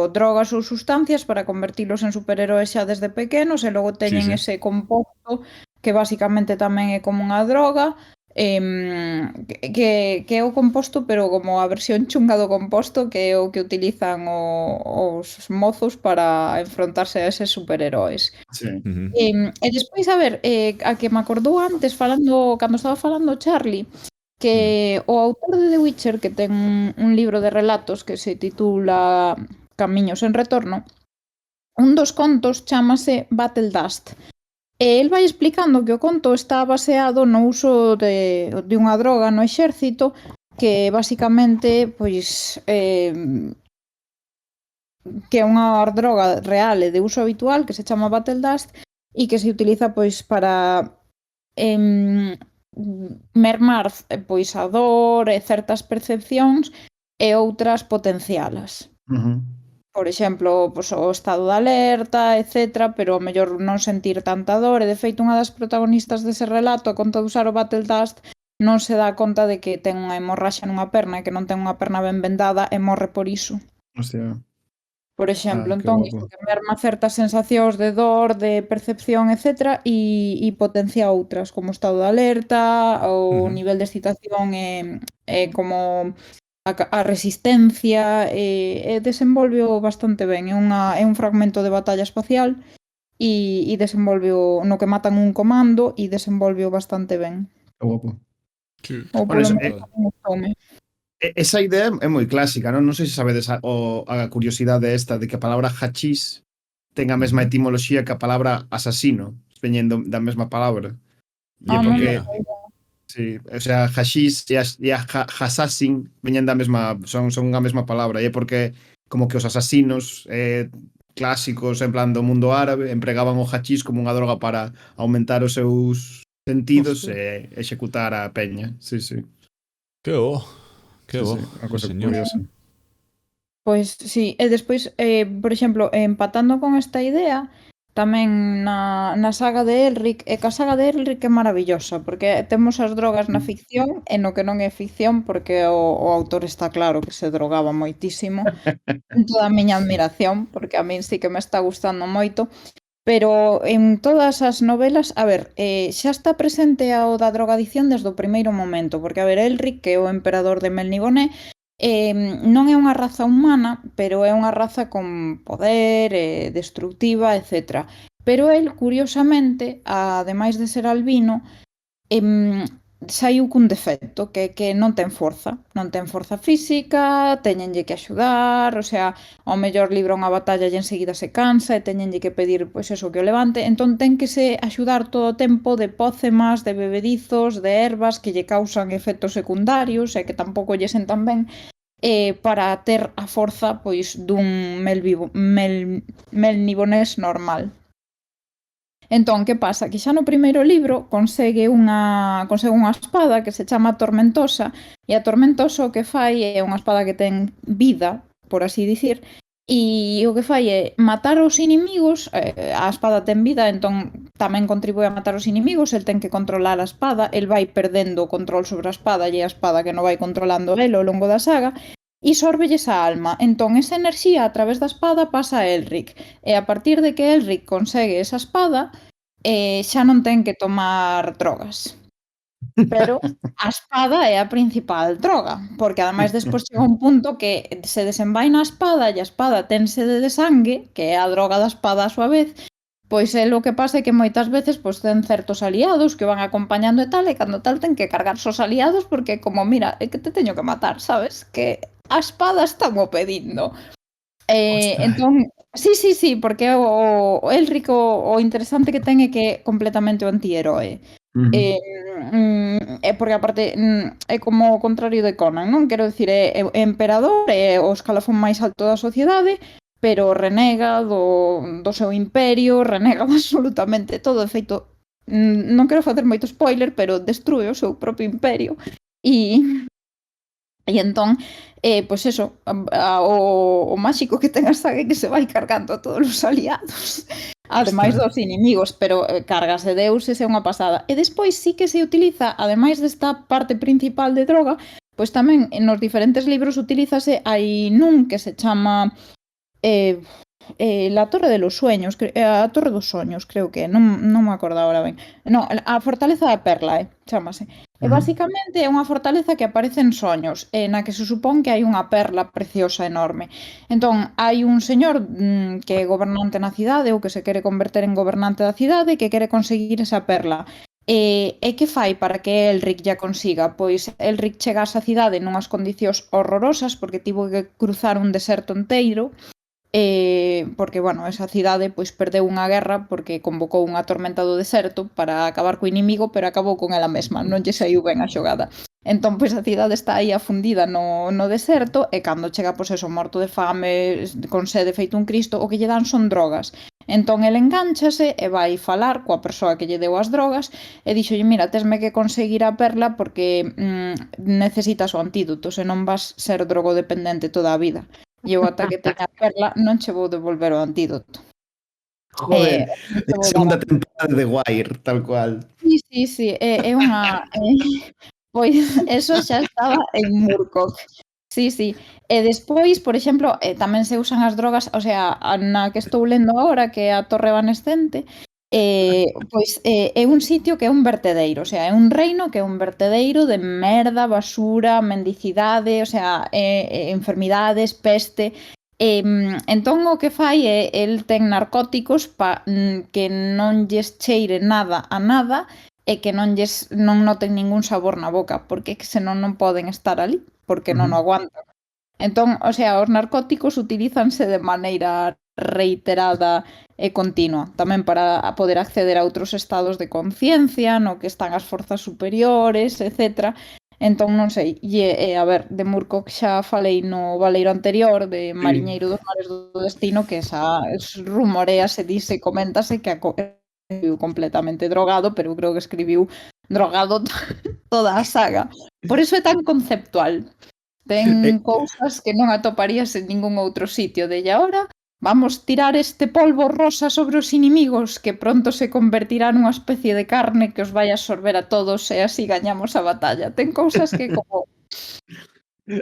drogas ou sustancias para convertilos en superheróis xa desde pequenos, e logo teñen ese composto que basicamente tamén é como unha droga, que é o composto, pero como a versión chunga do composto, que é o que utilizan os mozos para enfrontarse a eses superheróis. E despois, a ver, a que me acordou antes cando estaba falando Charlie, que o autor de The Witcher, que ten un libro de relatos que se titula Camiños en Retorno, un dos contos chámase Battle Dust. E el vai explicando que o conto está baseado no uso de unha droga no exército que basicamente pois que é unha droga real e de uso habitual que se chama Battle Dust e que se utiliza pois para mermar pois a dor e certas percepcións e outras potencialas. Por exemplo, pois, o estado de alerta, etc., pero ao mellor non sentir tanta dor. E, de feito, unha das protagonistas dese relato, a conta de usar o Battle Dust, non se dá conta de que ten unha hemorraxa nunha perna e que non ten unha perna ben vendada e morre por iso. Hostia. Por exemplo, Que entón, guapo. isto que merma certas sensacións de dor, de percepción, etc., e potencia outras, como o estado de alerta, o nivel de excitación e como a resistencia e desenvolveo bastante ben. É un fragmento de batalla espacial e desenvolveo no que matan un comando e desenvolveo bastante ben. Que guapo. Ou Bueno, polo eso, menos gustoume. Esa idea é moi clásica, non? Non sei se sabedes a curiosidade esta de que a palabra hachís ten a mesma etimoloxía que a palabra asasino, veñendo da mesma palabra. E é Non porque sei. sí, o sea, hashis e assassin veñen da mesma, son a mesma palabra, e é porque como que os asasinos clásicos en plan do mundo árabe empregaban o hachís como unha droga para aumentar os seus sentidos e executar a peña. Sí, sí. Que bo. Que bo. Sí, unha cosa señor. curiosa. Pois sí, e despois, por exemplo, empatando con esta idea, tamén na saga de Elric, e que a saga de Elric é maravillosa, porque temos as drogas na ficción e no que non é ficción, porque o autor está claro que se drogaba moitísimo. Toda a miña admiración, porque a min sí que me está gustando moito. Pero en todas as novelas, a ver, xa está presente o da drogadicción desde o primeiro momento, porque, a ver, Elric, que é o emperador de Melniboné, non é unha raza humana, pero é unha raza con poder, destructiva, etc. Pero el, curiosamente, ademais de ser albino, saiu cun defecto, que non ten forza física, teñenlle que axudar, o sea, ao mellor libra unha batalla e enseguida se cansa e teñenlle que pedir, pois eso, que o levante, entón ten que se axudar todo o tempo de pócemas, de bebedizos, de ervas que lle causan efectos secundarios e que tampouco lle sentan ben, para ter a forza, pois, dun melnibonés normal. Entón, que pasa? Que xa no primeiro libro consegue unha espada que se chama Tormentosa, e a Tormentosa o que fai é unha espada que ten vida, por así dicir, e o que fai é matar os inimigos, a espada ten vida, entón tamén contribúe a matar os inimigos, el ten que controlar a espada, el vai perdendo o control sobre a espada e a espada que non vai controlando el ao longo da saga, e sorbelles a alma. Entón, esa enerxía a través da espada pasa a Elric. E a partir de que Elric consegue esa espada, xa non ten que tomar drogas. Pero a espada é a principal droga, porque ademais despois chega un punto que se desenvaina a espada e a espada ten sede de sangue, que é a droga da espada a súa vez, pois é o que pasa é que moitas veces pois ten certos aliados que van acompañando e tal, e cando tal ten que cargar os aliados porque como, mira, é que te teño que matar, sabes? Que a espada está mo pedindo. Entón, sí, porque o Elric o interesante que ten é que é completamente o antiheroe. Porque aparte é como o contrario de Conan, non? Quero dicir, é emperador, é o escalafón máis alto da sociedade, pero renega do seu imperio, renega absolutamente todo. De feito, non quero facer moito spoiler, pero destrue o seu propio imperio. E entón, pois eso, o máxico que ten a saga é que se vai cargando a todos os aliados, ademais dos inimigos, pero cargase deuses é unha pasada. E despois sí que se utiliza, ademais desta parte principal de droga, pois tamén nos diferentes libros utilízase, hai nun que se chama la Torre de los Sueños, a Torre dos Soños, creo que, non me acordo agora ben. Non, a Fortaleza da Perla, chámase. E basicamente é unha fortaleza que aparece en soños, na que se supón que hai unha perla preciosa enorme. Entón, hai un señor que é gobernante na cidade ou que se quere converter en gobernante da cidade que quere conseguir esa perla. E que fai para que Elric lla consiga? Pois Elric chega a esa cidade nunhas condicións horrorosas porque tivo que cruzar un deserto enteiro porque, bueno, esa cidade pois perdeu unha guerra porque convocou unha tormenta do deserto para acabar co inimigo, pero acabou con ela mesma, non lle saiu ben a xogada. Entón, pois a cidade está aí afundida no deserto e cando chega, pois eso, morto de fame, con sede feito un cristo, o que lle dan son drogas. Entón, el engánchase e vai falar coa persoa que lle deu as drogas e dixolle, mira, tesme que conseguir a perla porque necesitas o antídoto, se non vas ser drogodependente toda a vida. E eu ata que teña a perla non che vou devolver o antídoto. Joder, Non che vou dar segunda temporada de The Wire, tal cual. sí, é unha pois eso xa estaba en Murkoch. Sí. E despois, por exemplo, tamén se usan as drogas, o sea, na que estou lendo agora, que é a Torre Evanescente, pois é un sitio que é un vertedeiro, o sea, é un reino que é un vertedeiro de merda, basura, mendicidade, o sea, enfermidades, peste. Entón o que fai é el ten narcóticos que non lles cheire nada a nada e que non noten ningún sabor na boca, porque senón non poden estar ali, porque non o aguantan. Entón, o sea, os narcóticos utilízanse de maneira reiterada e continua, tamén para poder acceder a outros estados de conciencia, no que están as forzas superiores, etc. Entón, non sei, a ver, de Murkoch xa falei no Valeiro anterior, de Mariñeiro dos Mares do Destino, que rumorease, dice, coméntase que escribiu completamente drogado, pero eu creo que escribiu drogado toda a saga. Por iso é tan conceptual. Ten cousas que non atoparías en ningún outro sitio. De agora, vamos tirar este polvo rosa sobre os inimigos que pronto se convertirá nunha especie de carne que os vai a absorber a todos e así gañamos a batalla. Ten cousas que como...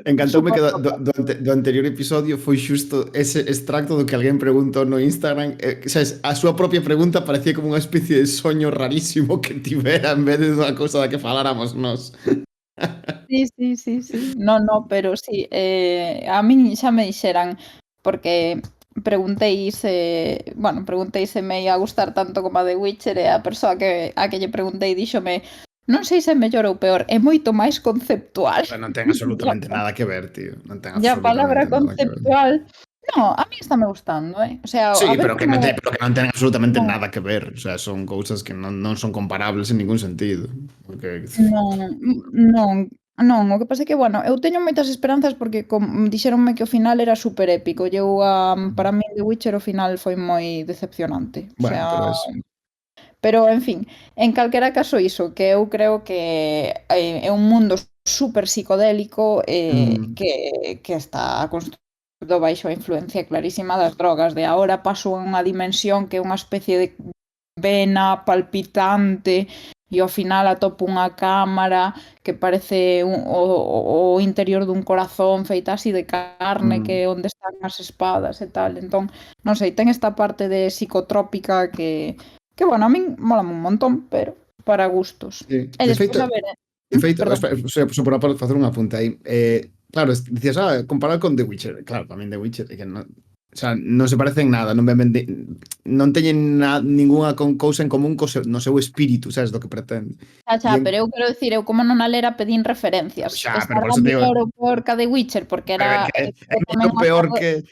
Encantoume que do anterior episodio foi xusto ese extracto do que alguén preguntou no Instagram, sabes, a súa propia pregunta parecía como unha especie de soño rarísimo que tivera en vez de unha cousa da que faláramos nós. Sí. No, pero sí, a min xa me dixeran, porque preguntei se me ia gustar tanto como a The Witcher e a persoa a que lle preguntei díxome non sei se é mellor ou peor, é moito máis conceptual. Non ten absolutamente nada que ver, tío. Non ten E a palabra absolutamente nada que ver. conceptual, no, a mí estáme gustando, O sea, Sí, a ver pero que como... non ten absolutamente No. nada que ver. O sea, son cousas que non son comparables en ningún sentido. Porque... Non, o que pasa é que, bueno, eu teño moitas esperanzas porque dixeronme que o final era super épico. Para mí The Witcher o final foi moi decepcionante. O Bueno, sea, pero eso. pero, en fin, en calquera caso iso, que eu creo que é un mundo super psicodélico que está construído baixo a influencia clarísima das drogas. De agora paso a unha dimensión que é unha especie de vena palpitante e ao final atopo unha cámara que parece o interior dun corazón feita así de carne, que é onde están as espadas e tal. Entón, non sei, ten esta parte de psicotrópica que bueno, a min mola un montón, pero para gustos. Sí. E despois, a ver... De feito, perdón. só por facer un apunte aí. Claro, dicías, comparar con The Witcher. Claro, tamén The Witcher, que non... O sea, non se parecen nada, non teñen ningunha cousa en común no seu espírito, sabes, do que pretende. Pero eu quero dicir, eu como non a lera pedín referencias. Pero por eso te digo... mellor ou peor que a The Witcher, porque era... É peor que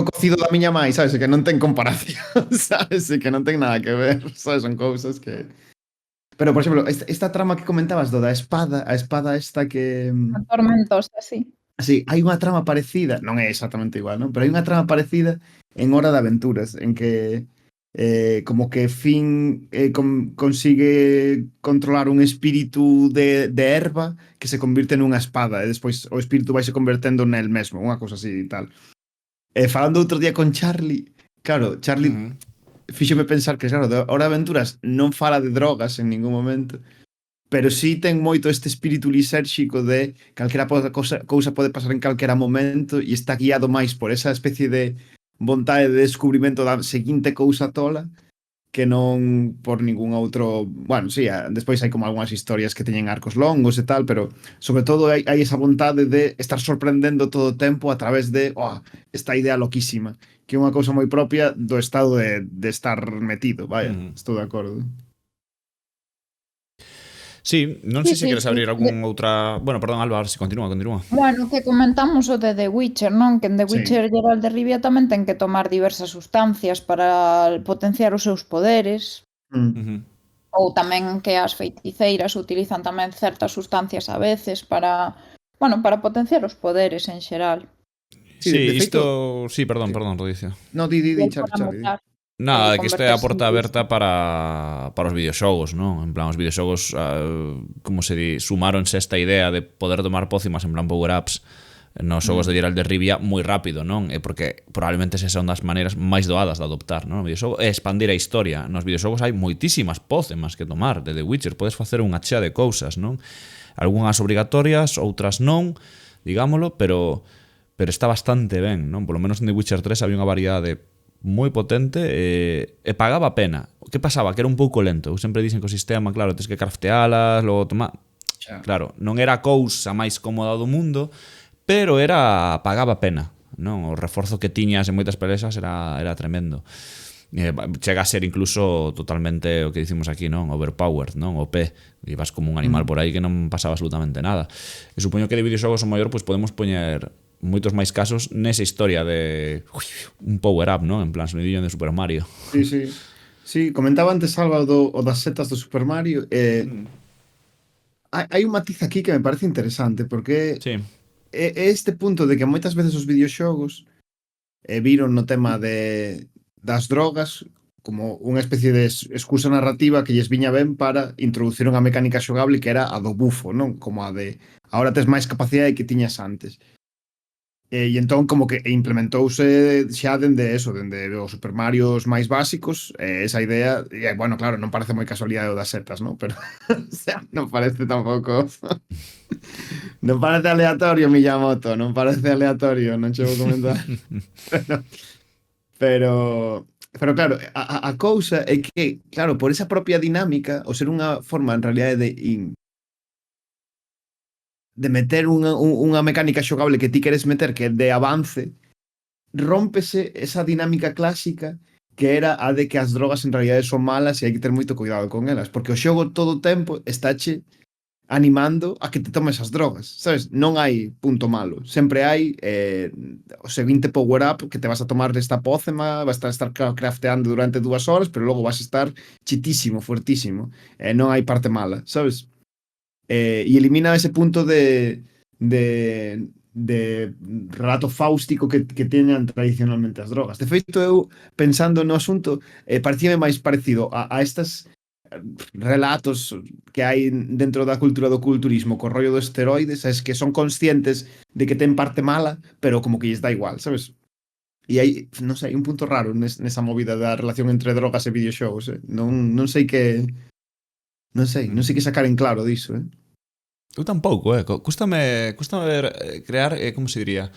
o cocido da miña mãe, sabes, que non ten comparación, sabes, que non ten nada que ver, sabes, son cousas que... Pero, por exemplo, esta trama que comentabas a espada esta que... A tormentosa, sí. Sí, hai unha trama parecida, non é exactamente igual, non? Pero hai unha trama parecida en Hora de Aventuras, en que como que Finn consigue controlar un espírito de erva que se convirte nunha espada e despois o espírito vai se convertendo nel mesmo, unha cosa así e tal. Falando outro día con Charlie, claro, Charlie fíxome pensar que, claro, Hora de Aventuras non fala de drogas en ningún momento, pero sí ten moito este espírito lisérxico de calquera cousa pode pasar en calquera momento e está guiado máis por esa especie de vontade de descubrimento da seguinte cousa tola que non por ningún outro... Bueno, sí, despois hai como algunhas historias que teñen arcos longos e tal, pero sobre todo hai esa vontade de estar sorprendendo todo o tempo a través de esta idea loquísima, que é unha cousa moi propia do estado de estar metido, vaya, estou de acordo. Sí, non sei se Sí, queres sí. abrir algún outra... Bueno, perdón, Alba, ahora si continúa. Bueno, que comentamos o de The Witcher, non? Que en The Sí. Witcher Geralt de Rivia tamén ten que tomar diversas sustancias para potenciar os seus poderes. Mm. Ou tamén que as feiticeiras utilizan tamén certas sustancias a veces para, bueno, para potenciar os poderes en xeral. Sí, Sí, de feito- isto... Sí, perdón, Rodicio. No, di, E el Charlie, para Charlie. mutar. Nada, que isto é a converterse porta en aberta para os videoxogos, non? En plan, os videoxogos, como se di, sumáronse esta idea de poder tomar pócimas en plan power-ups nos xogos de Geralt de Rivia moi rápido, non? É porque probablemente esa son das maneiras máis doadas de adoptar, non? O videoxogo é expandir a historia. Nos videoxogos hai moitísimas pócemas que tomar de The Witcher. Podes facer unha chea de cousas, non? Algúnas obrigatorias, outras non, digámoslo, pero está bastante ben, non? Polo menos en The Witcher 3 había unha variedade moi potente e pagaba a pena. O que pasaba? Que era un pouco lento. Eu sempre dicen que o sistema, claro, tens que craftealas, logo tomar... Claro, non era a cousa máis cómoda do mundo, pero pagaba a pena, non? O reforzo que tiñas en moitas pelexas era tremendo. Chega a ser incluso totalmente o que dicimos aquí, non? Overpowered, non? OP. E vas como un animal por aí que non pasaba absolutamente nada. E supoño que de videoxogos o maior, pois podemos poñer moitos máis casos nesa historia de un power-up, non? En plan sonidillo de Super Mario. Sí, sí. Sí, comentaba antes Alba o das setas do Super Mario. Hai un matiz aquí que me parece interesante, porque Sí. é este punto de que moitas veces os videoxogos viron no tema das drogas como unha especie de excusa narrativa que lles viña ben para introducir unha mecánica xogable que era a do bufo, non? Como a de ahora tes máis capacidade que tiñas antes. E entón como que implementouse xa dende os Super Marios máis básicos, esa idea, e bueno, claro, non parece moi casualidade o das setas, non? Pero o sea, non parece tampouco non parece aleatorio Miyamoto, non parece aleatorio, non che vou comentar. pero claro, a cousa é que, claro, por esa propia dinámica, o ser unha forma en realidade de meter unha mecánica xogable que ti queres meter que é de avance, rómpese esa dinámica clásica que era a de que as drogas en realidade son malas e hai que ter moito cuidado con elas, porque o xogo todo o tempo estáche animando a que te tomes as drogas, sabes? Non hai punto malo, sempre hai o seguinte power-up que te vas a tomar esta pócema, vas a estar crafteando durante 2 horas, pero logo vas a estar chitísimo, fuertísimo, non hai parte mala, sabes? E elimina ese punto de relato fáustico que teñan tradicionalmente as drogas. De feito, eu, pensando no asunto, parecíame máis parecido a estas relatos que hai dentro da cultura do culturismo co rollo dos esteroides, es que son conscientes de que ten parte mala, pero como que lles dá igual, sabes? E hai, non sei, un punto raro nesa movida da relación entre drogas e videoxogos, non sei que... Non sei que sacar en claro diso, Eu tampouco, Cústame ver, crear, como se diría,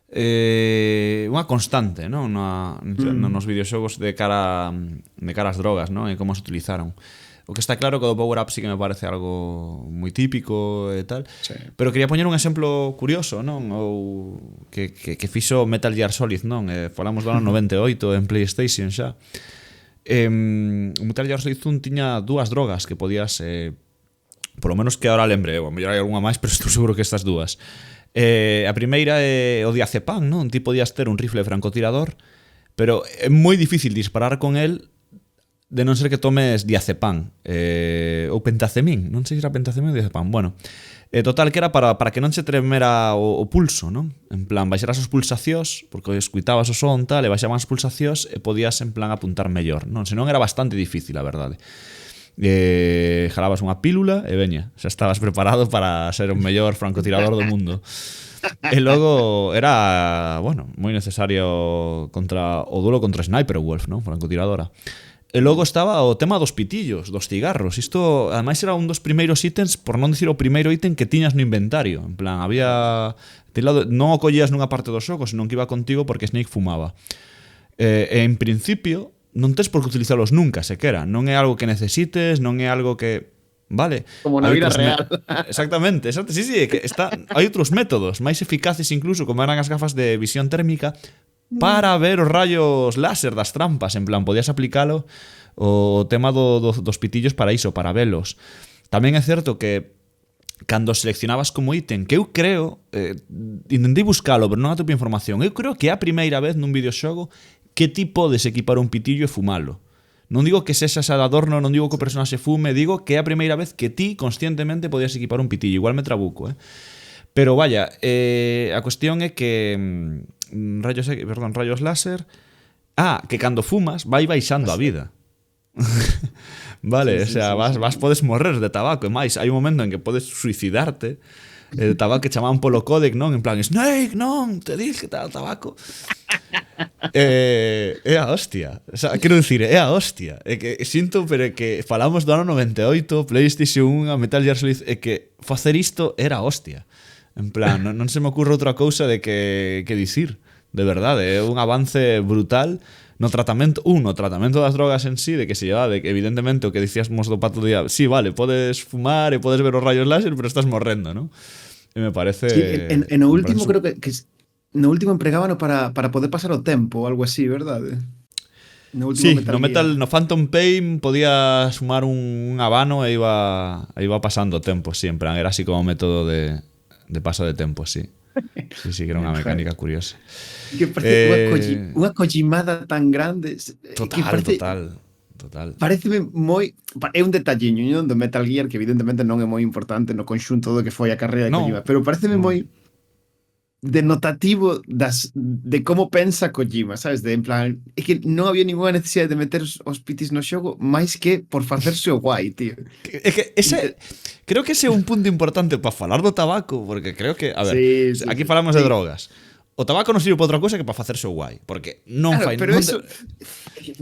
unha constante, non? Nos videoxogos de cara ás drogas, non? E como se utilizaron. O que está claro que o power-up sí que me parece algo moi típico e tal, Sí. pero quería poñer un exemplo curioso, non? Ou que fixo Metal Gear Solid, non? Falamos do ano 98 en PlayStation xa. O Metal Gear Solid 1 tiña 2 drogas que podías, polo menos que ahora lembre, a mellor hai algunha máis, pero estou seguro que estas 2. A primeira é o diazepam, non? Ti podías ter un rifle francotirador, pero é moi difícil disparar con el de non ser que tomes diazepam ou pentacemín, non sei se era pentacemín ou diazepam. Bueno, total, que era para que non se tremera o pulso, non? En plan, baixaras os pulsacións, porque escuitabas o son, tal, e baixaban as pulsacións e podías, en plan, apuntar mellor, non? Senón era bastante difícil, a verdade. Jalabas unha pílula e veña, xa estabas preparado para ser o mellor francotirador do mundo. E logo era, bueno, moi necesario o duelo contra Sniper Wolf, non? Francotiradora. E logo estaba o tema dos pitillos, dos cigarros. Isto, ademais, era un dos primeiros ítems, por non dicir o primeiro ítem que tiñas no inventario. En plan, había... non o collías nunha parte do xogo, senón que iba contigo porque Snake fumaba. E en principio, non tes por que utilizalos nunca, sequera. Non é algo que necesites, non é algo que... Vale. Como na vida real. Exactamente. Sí, que hai outros métodos, máis eficaces incluso, como eran as gafas de visión térmica, para ver os rayos láser das trampas. En plan, podías aplicalo o tema dos pitillos para iso, para velos. tamén é certo que cando seleccionabas como ítem, que eu creo, intentei buscalo, pero non atopei información, eu creo que é a primeira vez nun videoxogo que ti podes equipar un pitillo e fumalo. Non digo que sexa esa de adorno, non digo que o personaxe fume, digo que é a primeira vez que ti conscientemente podías equipar un pitillo. Igual me trabuco, Pero vaya, a cuestión é que rayos láser, que cando fumas vai baixando a vida. Vale, Sí, o sea, sí, vas podes morrer de tabaco, e máis, hai un momento en que podes suicidarte. El tabaco que chamaban polo códec, non? En plan, Snake, non, te dije tal tabaco. É a hostia. O sea, quero dicir, é a hostia. É que sinto, pero é que falamos do ano 98, PlayStation 1, Metal Gear Solid, é que facer isto era a hostia. En plan, non se me ocurre outra cousa de que dicir. De verdade, é un avance brutal no tratamento das drogas en sí, de que se lleva, de que evidentemente o que dicíamos do Pato Día, sí, vale, podes fumar e podes ver os rayos láser, pero estás morrendo, ¿no? E me parece... Sí, en o último creo que no último empregábano para poder pasar o tempo ou algo así, verdade? No último Sí, no Phantom Pain podía sumar un habano e iba pasando o tempo, sí, en plan, era así como método de paso de tempo, sí. Sí, que era unha mecánica curiosa. Que parece unha kojimada tan grande. Total. Pareceme moi... É un detalliño do Metal Gear que evidentemente non é moi importante no conxunto do que foi a carreira de Kojima, pero pareceme moi denotativo de como pensa Kojima, sabes? De, en plan, é que non había ninguna necesidade de meter os pitis no xogo máis que por facerse o guai, tío. É que creo que ese é un punto importante para falar do tabaco, porque creo que, a ver, Sí, aquí falamos de drogas. O tabaco non sirve para outra cousa que para facerse o guai, porque non fai... Pero eso...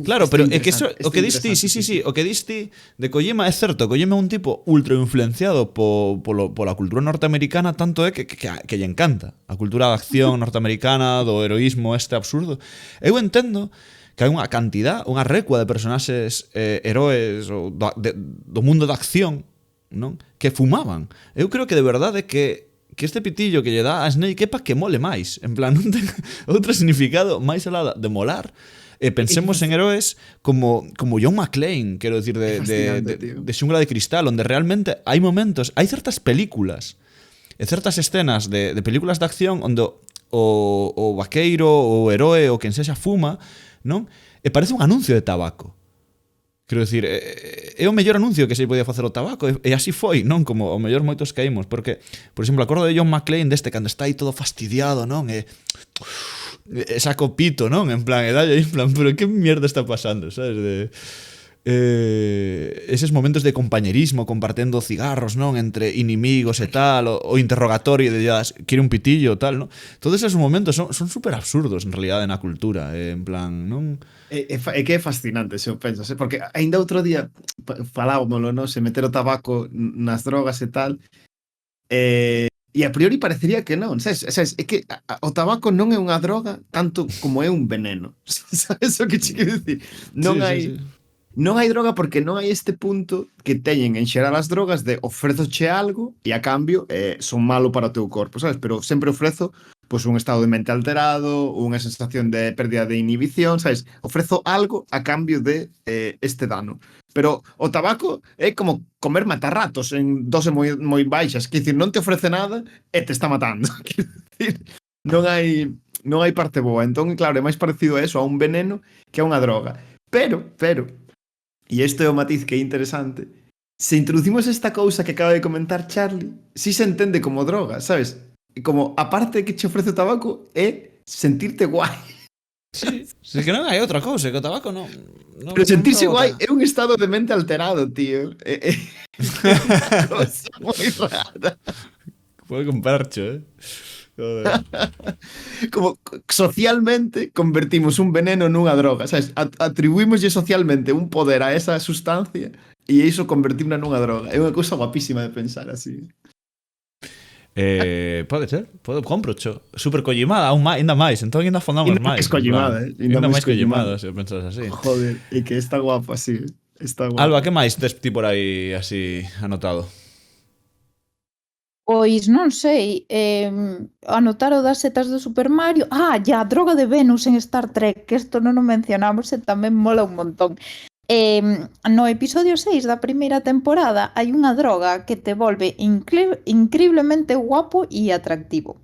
Claro, pero é que eso, o que diste, sí, o que diste de Kojima é certo, Kojima é un tipo ultra influenciado pola cultura norteamericana, tanto é que lle encanta a cultura de acción norteamericana, do heroísmo este absurdo. Eu entendo que hai unha cantidad, unha recua de personaxes heroes do mundo da acción, non? Que fumaban. Eu creo que de verdade que este pitillo que lle dá a Snake é para que mole máis. En plan, non ten outro significado máis alá de molar. Pensemos en heróis como John McClane, quero dicir, de Xungla de Cristal, onde realmente hai momentos, hai certas películas e certas escenas de películas de acción onde o vaqueiro, o heroe, o quen sexa fuma, non? E parece un anuncio de tabaco. Quero dicir, é o mellor anuncio que se podía facer o tabaco, e así foi, non? Como o mellor moitos caímos, porque, por exemplo, acordo de John McClane deste cando está aí todo fastidiado, non? E saca o pito, non? En plan, e dalle aí, en plan, pero que mierda está pasando, sabes? Eses momentos de compañerismo compartendo cigarros, non? Entre inimigos e tal, o interrogatorio de quiere un pitillo, tal, non? Todos esos momentos son super absurdos, en realidad, na cultura, en plan, non? É que é fascinante, se o pensas, porque aínda outro día falábamoslo, non? Se meter o tabaco nas drogas e tal, e a priori parecería que non, sabes? É que o tabaco non é unha droga tanto como é un veneno. Sabes o que che quero dicir? Non hai... Non hai droga porque non hai este punto que teñen en xeral as drogas de ofrezoche algo e a cambio son malo para o teu corpo, sabes? Pero sempre ofrezo pois un estado de mente alterado, unha sensación de pérdida de inhibición, sabes? Ofrezo algo a cambio de este dano. Pero o tabaco é como comer matarratos en dose moi baixas, que dicir, non te ofrece nada e te está matando. Quero dicir, non hai parte boa. Entón, claro, é máis parecido a eso, a un veneno que a unha droga. Pero e isto é o matiz que é interesante, se introducimos esta cousa que acaba de comentar Charlie, si se entende como droga, sabes? Como a parte que che ofrece o tabaco é sentirte guai. Sí, é que non hai outra cousa, que o tabaco non pero sentirse guai é un estado de mente alterado, tío. É unha cousa moi rara. Pode comparcho, Joder. Como socialmente convertimos un veneno nunha droga, sabes? Atribuímoslle socialmente un poder a esa sustancia e iso convertimos nunha droga. É unha cousa guapísima de pensar así. Pode ser, compro, super Kojimada, ainda máis, entón ainda afondamos máis. Es Kojimada, ainda máis Kojimada, se pensas así. Joder, e que está guapo así, está guapo. Alba, que máis tes ti por aí así anotado? Pois non sei, anotar o das setas do Super Mario. A droga de Venus en Star Trek, que isto non o mencionamos e tamén mola un montón. No episodio 6 da primeira temporada hai unha droga que te volve increíblemente guapo e atractivo.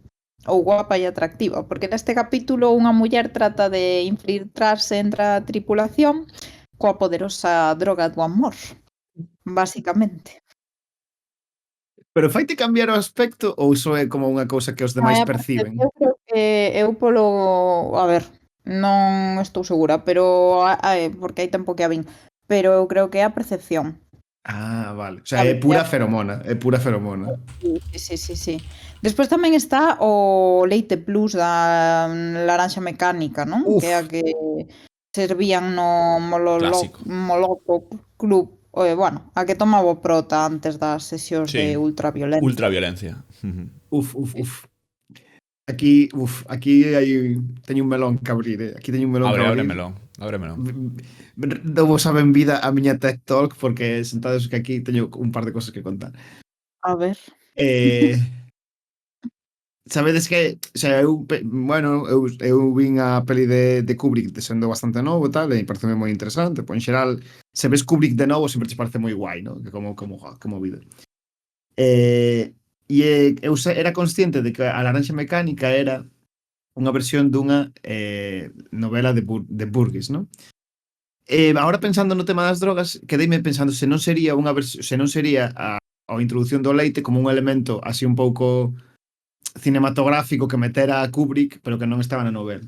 Ou guapa e atractiva, porque neste capítulo unha muller trata de infiltrarse entre a tripulación coa poderosa droga do amor, basicamente. Pero faite cambiar o aspecto ou só é como unha cousa que os demais perciben? Eu creo que eu polo... A ver, non estou segura, pero porque hai tempo que a vin, pero eu creo que é a percepción. Ah, vale. O sea, é Sabes? pura feromona, é pura feromona. Sí. Despois tamén está o leite plus da laranxa mecánica, non? Uf. Que é a que servían no Clásico. Molotov Club. Bueno, a que tomaba o prota antes das sesións Sí. de ultraviolencia. Ultraviolencia. Uf. Aquí hai teño un melón que abrir, Aquí teño un melón que abrir. Abre melón. Dou a benvida a miña TED Talk porque sentados que aquí teño un par de cosas que contar. A ver. Sabedes que, o sea, eu vin a peli de Kubrick sendo bastante novo e tal, e pareceme moi interesante, pois en xeral, se ves Kubrick de novo sempre te parece moi guai, ¿no? Que como vida. Eu era consciente de que a laranxa mecánica era unha versión dunha novela de Burgess, ¿no? Ahora pensando no tema das drogas, quedeime pensando se non sería a introducción do leite como un elemento así un pouco cinematográfico que metera a Kubrick, pero que non estaba na novela.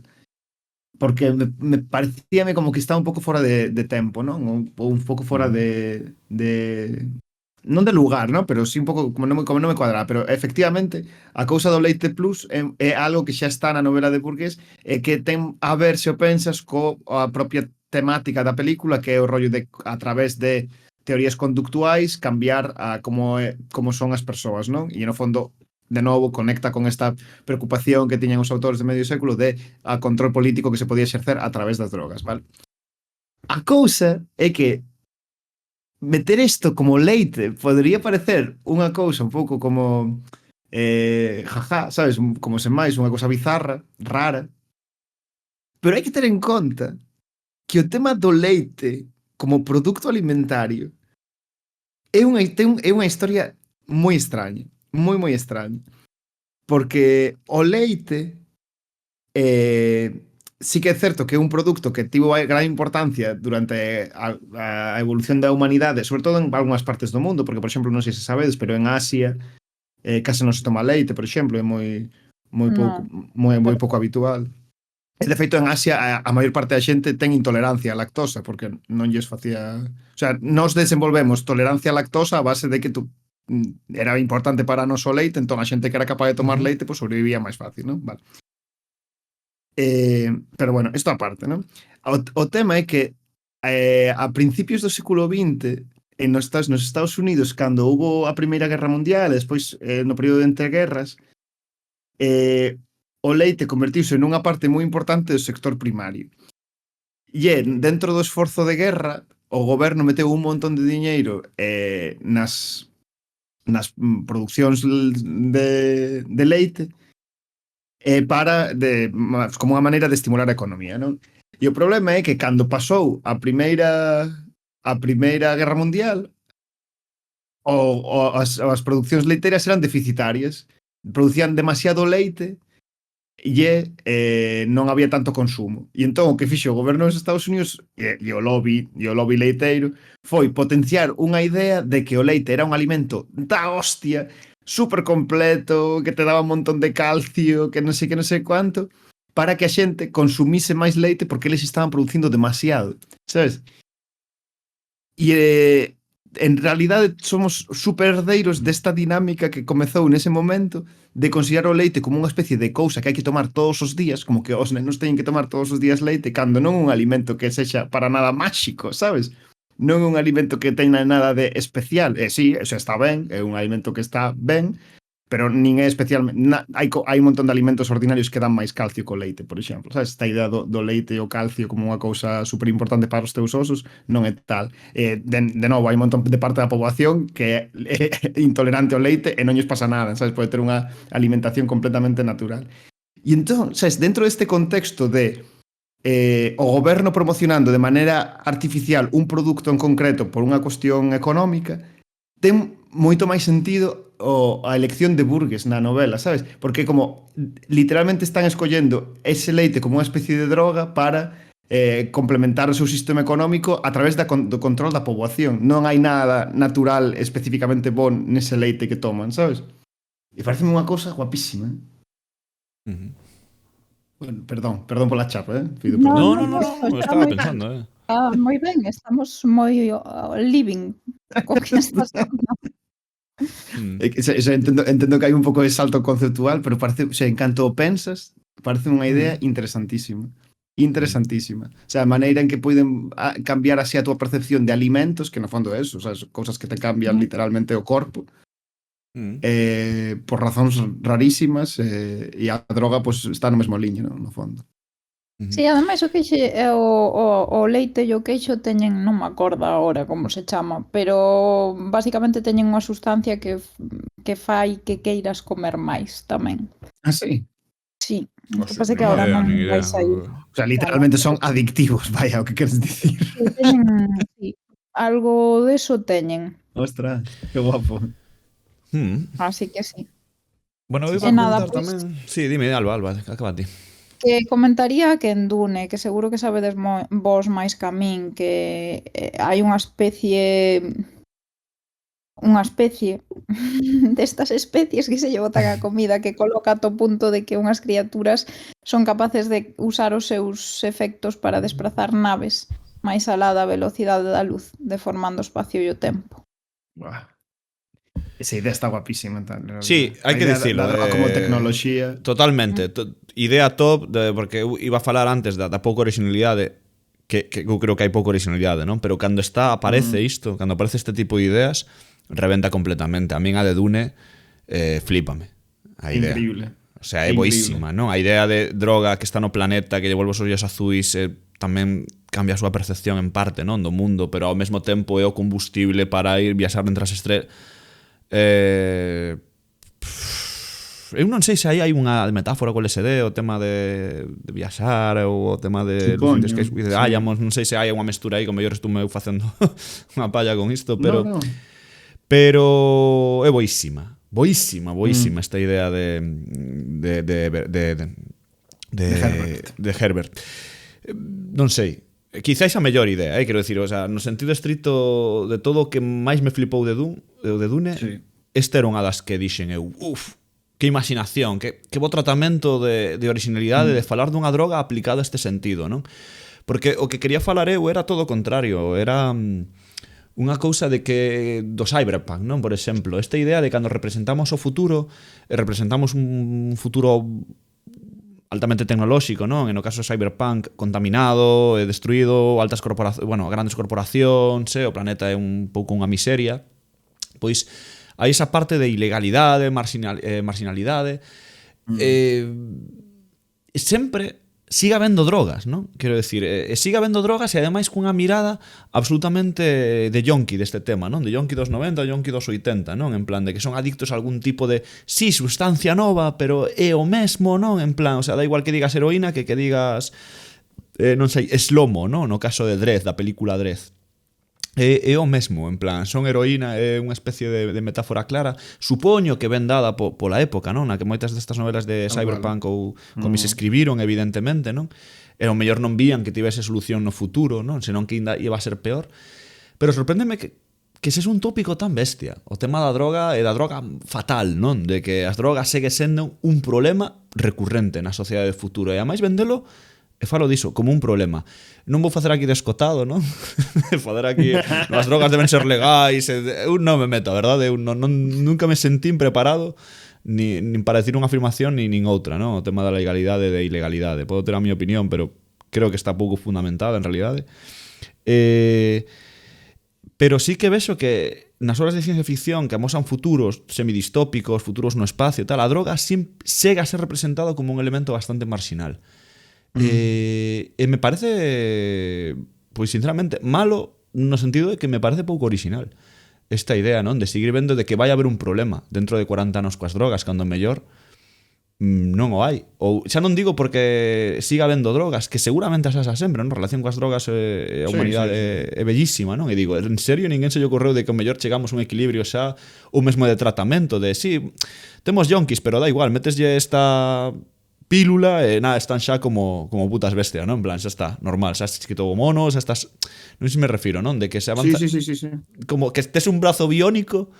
Porque me parecíame como que estaba un pouco fora de tempo, non? Ou un pouco fora de non de lugar, non? Pero sí un pouco como non me cuadraba, pero efectivamente a cousa do leite plus é algo que xa está na novela de Burgess e que ten a ver, se o pensas, coa propia temática da película, que é o rollo de a través de teorías conductuais cambiar a como son as persoas, non? E no fondo de novo conecta con esta preocupación que tiñan os autores de medio século de a control político que se podía exercer a través das drogas, vale? A cousa é que meter isto como leite podería parecer unha cousa un pouco como sabes, como sen máis, unha cousa bizarra, rara, pero hai que ter en conta que o tema do leite como produto alimentario é unha historia moi extraña, moi extraña, porque o leite sí que é certo que é un produto que tivo gran importancia durante a evolución da humanidade, sobre todo en algunhas partes do mundo, porque, por exemplo, non sei se sabedes, pero en Asia case non se toma leite, por exemplo, é moi pouco habitual. E, de feito, en Asia a maior parte da xente ten intolerancia á lactosa, porque non lles facía... O sea, nós desenvolvemos tolerancia á lactosa a base de que era importante para nós o leite, entón a xente que era capaz de tomar leite, pues sobrevivía máis fácil, non? Vale. Pero bueno, isto aparte, non? O tema é que a principios do século XX nos Estados Unidos, cando hubo a Primeira Guerra Mundial, e despois no período de entreguerras, o leite convertiuse nunha parte moi importante do sector primario. E dentro do esforzo de guerra, o goberno meteu un montón de diñeiro nas producións de leite como unha maneira de estimular a economía, non? E o problema é que cando pasou a Primeira Guerra Mundial, as producións leiteiras eran deficitarias, producían demasiado leite e non había tanto consumo. E entón o que fixo o goberno dos Estados Unidos e o lobby leiteiro foi potenciar unha idea de que o leite era un alimento da hostia, super completo, que te daba un montón de calcio, que non sei cuánto, para que a xente consumise máis leite porque eles estaban producindo demasiado, sabes? E en realidade somos super herdeiros desta dinámica que comezou nese momento de considerar o leite como unha especie de cousa que hai que tomar todos os días, como que os nenos teñen que tomar todos os días leite, cando non un alimento que sexa para nada máxico, sabes? Non é un alimento que teña nada de especial. Sí, eso está ben, é un alimento que está ben, pero nin é especialmente... Hai un montón de alimentos ordinarios que dan máis calcio co leite, por exemplo. Sabes? Esta idea do leite e o calcio como unha cousa super importante para os teus osos non é tal. De novo, hai un montón de parte da poboación que é intolerante ao leite e non lles pasa nada, sabes? Pode ter unha alimentación completamente natural. E entón, sabes, dentro deste contexto de o goberno promocionando de maneira artificial un produto en concreto por unha cuestión económica, ten moito máis sentido a elección de burgues na novela, sabes? Porque como literalmente están escollendo ese leite como unha especie de droga para complementar o seu sistema económico a través do control da poboación. Non hai nada natural especificamente bon nese leite que toman, sabes? E parece unha cousa guapísima. Bueno, perdón pola chapa, Pido No, perdón. estaba pensando, Moi ben, estamos moi living con estas É que, entendo que hai un pouco de salto conceptual, pero parece, o sea, en canto o pensas, parece unha idea interesantísima. Interesantísima. O sea, a maneira en que poden cambiar así a túa percepción de alimentos, que no fondo é eso, o sea, son cousas que te cambian literalmente o corpo, por razóns rarísimas, e a droga pues, está no mesmo liño, no fondo. Sí, ademais o queixe o leite e o queixo teñen, non me acordo agora como se chama, pero basicamente teñen unha sustancia que fai que queiras comer máis tamén. Ah, sí? Sí, o que Hostia, pasa é que no agora idea, non ni idea. vai sair. O sea, literalmente son adictivos, vaya, o que queres dicir. Sí, algo deso teñen, Ostras, que guapo. así que sí. Bueno, eu E iba a nada, comentar pois, tamén... Sí, dime, Alba, acaba ti. que comentaría que en Dune, que seguro que sabedes vos máis que a min, que hai unha especie destas especies que se lle botan a comida que coloca ata o punto de que unhas criaturas son capaces de usar os seus efectos para desplazar naves máis alá da velocidade da luz, deformando o espacio e o tempo. Buah. Esa idea está guapísima. Sí, hai que dicilo. Da droga como tecnoloxía. Totalmente. Idea top, porque eu iba a falar antes da pouca originalidade, que eu creo que hai pouca originalidade, non? Pero cando aparece isto, cando aparece este tipo de ideas, reventa completamente. A min a de Dune flípame. A idea. Increíble. O sea, é boísima, non? A idea de droga que está no planeta, que lle volve os ollos azuis, tamén cambia a súa percepción en parte, non? Do mundo, pero ao mesmo tempo é o combustible para ir viaxar entre as estrelas. Eu non sei se aí hai unha metáfora co LSD, o tema de viaxar ou o tema de Supoño, los que non sei se hai unha mestura aí, como mellor estume eu facendo unha palla con isto, pero No. pero é boísima esta idea de Herbert. Non sei, quizáis a mellor idea, quero dicir, o sea, no sentido estricto de todo o que máis me flipou de Dune, Sí. Esta era unha das que dixen eu, que imaginación, que bo tratamento de originalidade, de falar dunha droga aplicada a este sentido, non? Porque o que quería falar eu era todo o contrario, era unha cousa de que do cyberpunk, non? Por exemplo, esta idea de cando representamos o futuro, representamos un futuro altamente tecnolóxico, non? En o caso do cyberpunk, contaminado, destruído, grandes corporacións, o planeta é un pouco unha miseria. Pois hai esa parte de ilegalidade, marginalidade. Sempre siga habendo drogas, non? Quero decir, siga habendo drogas e ademais cunha mirada absolutamente de yonki deste tema, non? De yonki dos 90, yonki dos 80, non? En plan de que son adictos a algún tipo de sustancia nova, pero é o mesmo, non? En plan, o sea, da igual que digas heroína que digas non sei, eslomo, non? No caso de Dredd, da película Dredd. É o mesmo, en plan, son heroína, é unha especie de metáfora clara, supoño que ben dada pola época, non? Na que moitas destas novelas de cyberpunk ou como se escribiron, evidentemente, non? E ao mellor non vían que tivese solución no futuro, non? Senón que ainda iba a ser peor. Pero sorpréndeme que ese é un tópico tan bestia. O tema da droga e da droga fatal, non? De que as drogas segue sendo un problema recurrente na sociedade futuro. E a máis vendelo, e falo diso, como un problema. Non vou facer aquí de escotado, non? Fazer aquí, as drogas deben ser legais, eu non me meto, a verdade, eu nunca me sentín preparado nin para decir unha afirmación nin outra, non? O tema da legalidade e da ilegalidade. Podo ter a miña opinión, pero creo que está pouco fundamentada en realidade. Pero sí que vexo que nas obras de ciencia ficción que amosan futuros semidistópicos, futuros no espacio, tal, a droga segue a ser representado como un elemento bastante marginal. E me parece, pois sinceramente, malo no sentido de que me parece pouco original esta idea, non? De seguir vendo de que vai haber un problema dentro de 40 anos coas drogas, cando mellor non o hai. Ou xa non digo porque siga habendo drogas, que seguramente as asa sempre, non? En relación coas drogas a humanidade é bellísima, non? E digo, en serio, ninguén se lle ocorreu de que o mellor chegamos a un equilibrio xa, ou mesmo de tratamento, de sí, temos yonkis, pero da igual, meteslle esta pílula e nada, están xa como putas bestias, non? En plan, xa está, normal, xa se quitou o mono, xa estás... Non sei se me refiro, non? De que se avanza... Sí. Como que tes un brazo biónico,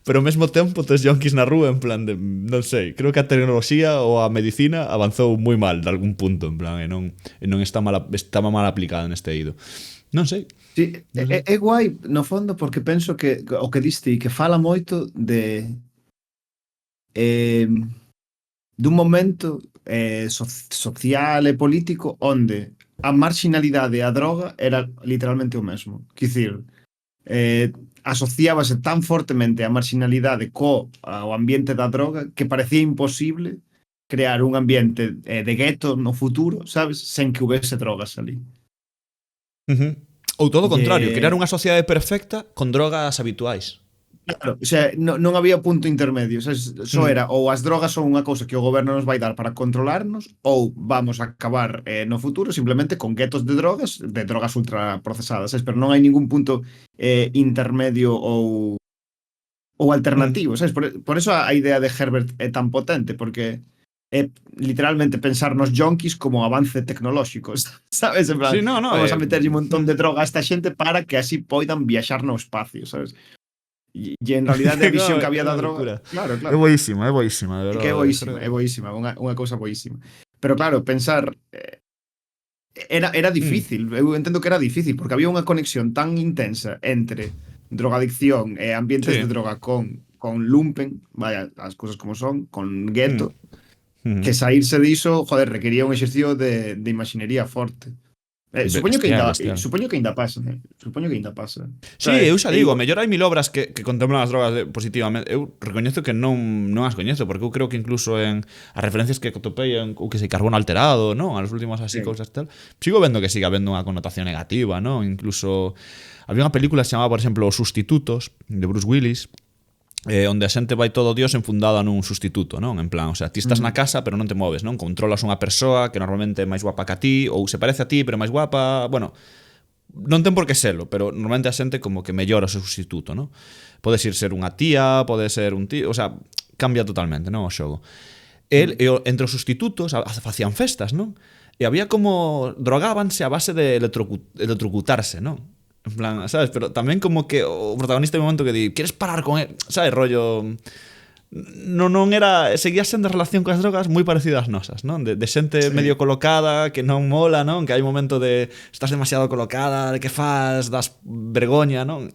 pero ao mesmo tempo tes yonkis na rúa, en plan de... Non sei, creo que a tecnoloxía ou a medicina avanzou moi mal de algún punto, en plan, e non estaba mal aplicada neste eido. Non sei. Sí, é guai, no fondo, porque penso que o que diste que fala moito de dun momento social e político onde a marginalidade e a droga era literalmente o mesmo. Quer dicir, asociábase tan fortemente a marginalidade ao ambiente da droga que parecía imposible crear un ambiente de gueto no futuro, sabes? Sen que houvese drogas ali. Ou todo o contrario, crear unha sociedade perfecta con drogas habituais. Claro, o sea, non había punto intermedio, sabes? Só era ou as drogas son unha cousa que o goberno nos vai dar para controlarnos ou vamos a acabar no futuro simplemente con guetos de drogas ultraprocesadas, sabes? Pero non hai ningún punto intermedio ou alternativo, sabes? Por eso a idea de Herbert é tan potente, porque é literalmente pensar nos yonkis como avance tecnolóxico, sabes? En plan, Sí, vamos a meterlle un montón de droga a esta xente para que así poidan viaxar no espacio, sabes? E en realidad a visión que había da droga... Claro. É boísima, de verdade. Que é boísima, unha cousa boísima. Pero claro, pensar... Era difícil, eu entendo que era difícil, porque había unha conexión tan intensa entre drogadicción e ambientes de droga con lumpen, vaya, as cousas como son, con gueto, que saírse diso, joder, requería un exercicio de imaxinería forte. Supoño que ainda pasa. Sí, eu xa digo, a mellor hai mil obras que contemplan as drogas positivamente. Eu recoñezo que non as coñezo, porque eu creo que incluso en as referencias que topei en que sei, carbono alterado, non? As últimas así cousas tal. Sigo vendo que sigue habendo unha connotación negativa, non? Incluso había unha película que se chamaba, por exemplo, Os Sustitutos, de Bruce Willis, onde a xente vai todo o dios enfundada nun sustituto, non? En plan, o sea, ti estás na casa pero non te moves, non? Controlas unha persoa que normalmente é máis guapa que a ti ou se parece a ti pero máis guapa, bueno, non ten por que selo, pero normalmente a xente como que mellora o seu sustituto, non? Pode ser unha tía, pode ser un tío, o sea, cambia totalmente, non? O xogo. Entre os sustitutos facían festas, non? E había como drogábanse a base de electrocutarse, non? En plan, sabes? Pero tamén como que o protagonista de momento que di, queres parar con él, sabes? Rollo... Non era... Seguía sendo relación coas drogas moi parecidas ás nosas, non? De xente medio colocada, que non mola, non? Que hai momento de... Estás demasiado colocada, de que faz, das vergoña, non?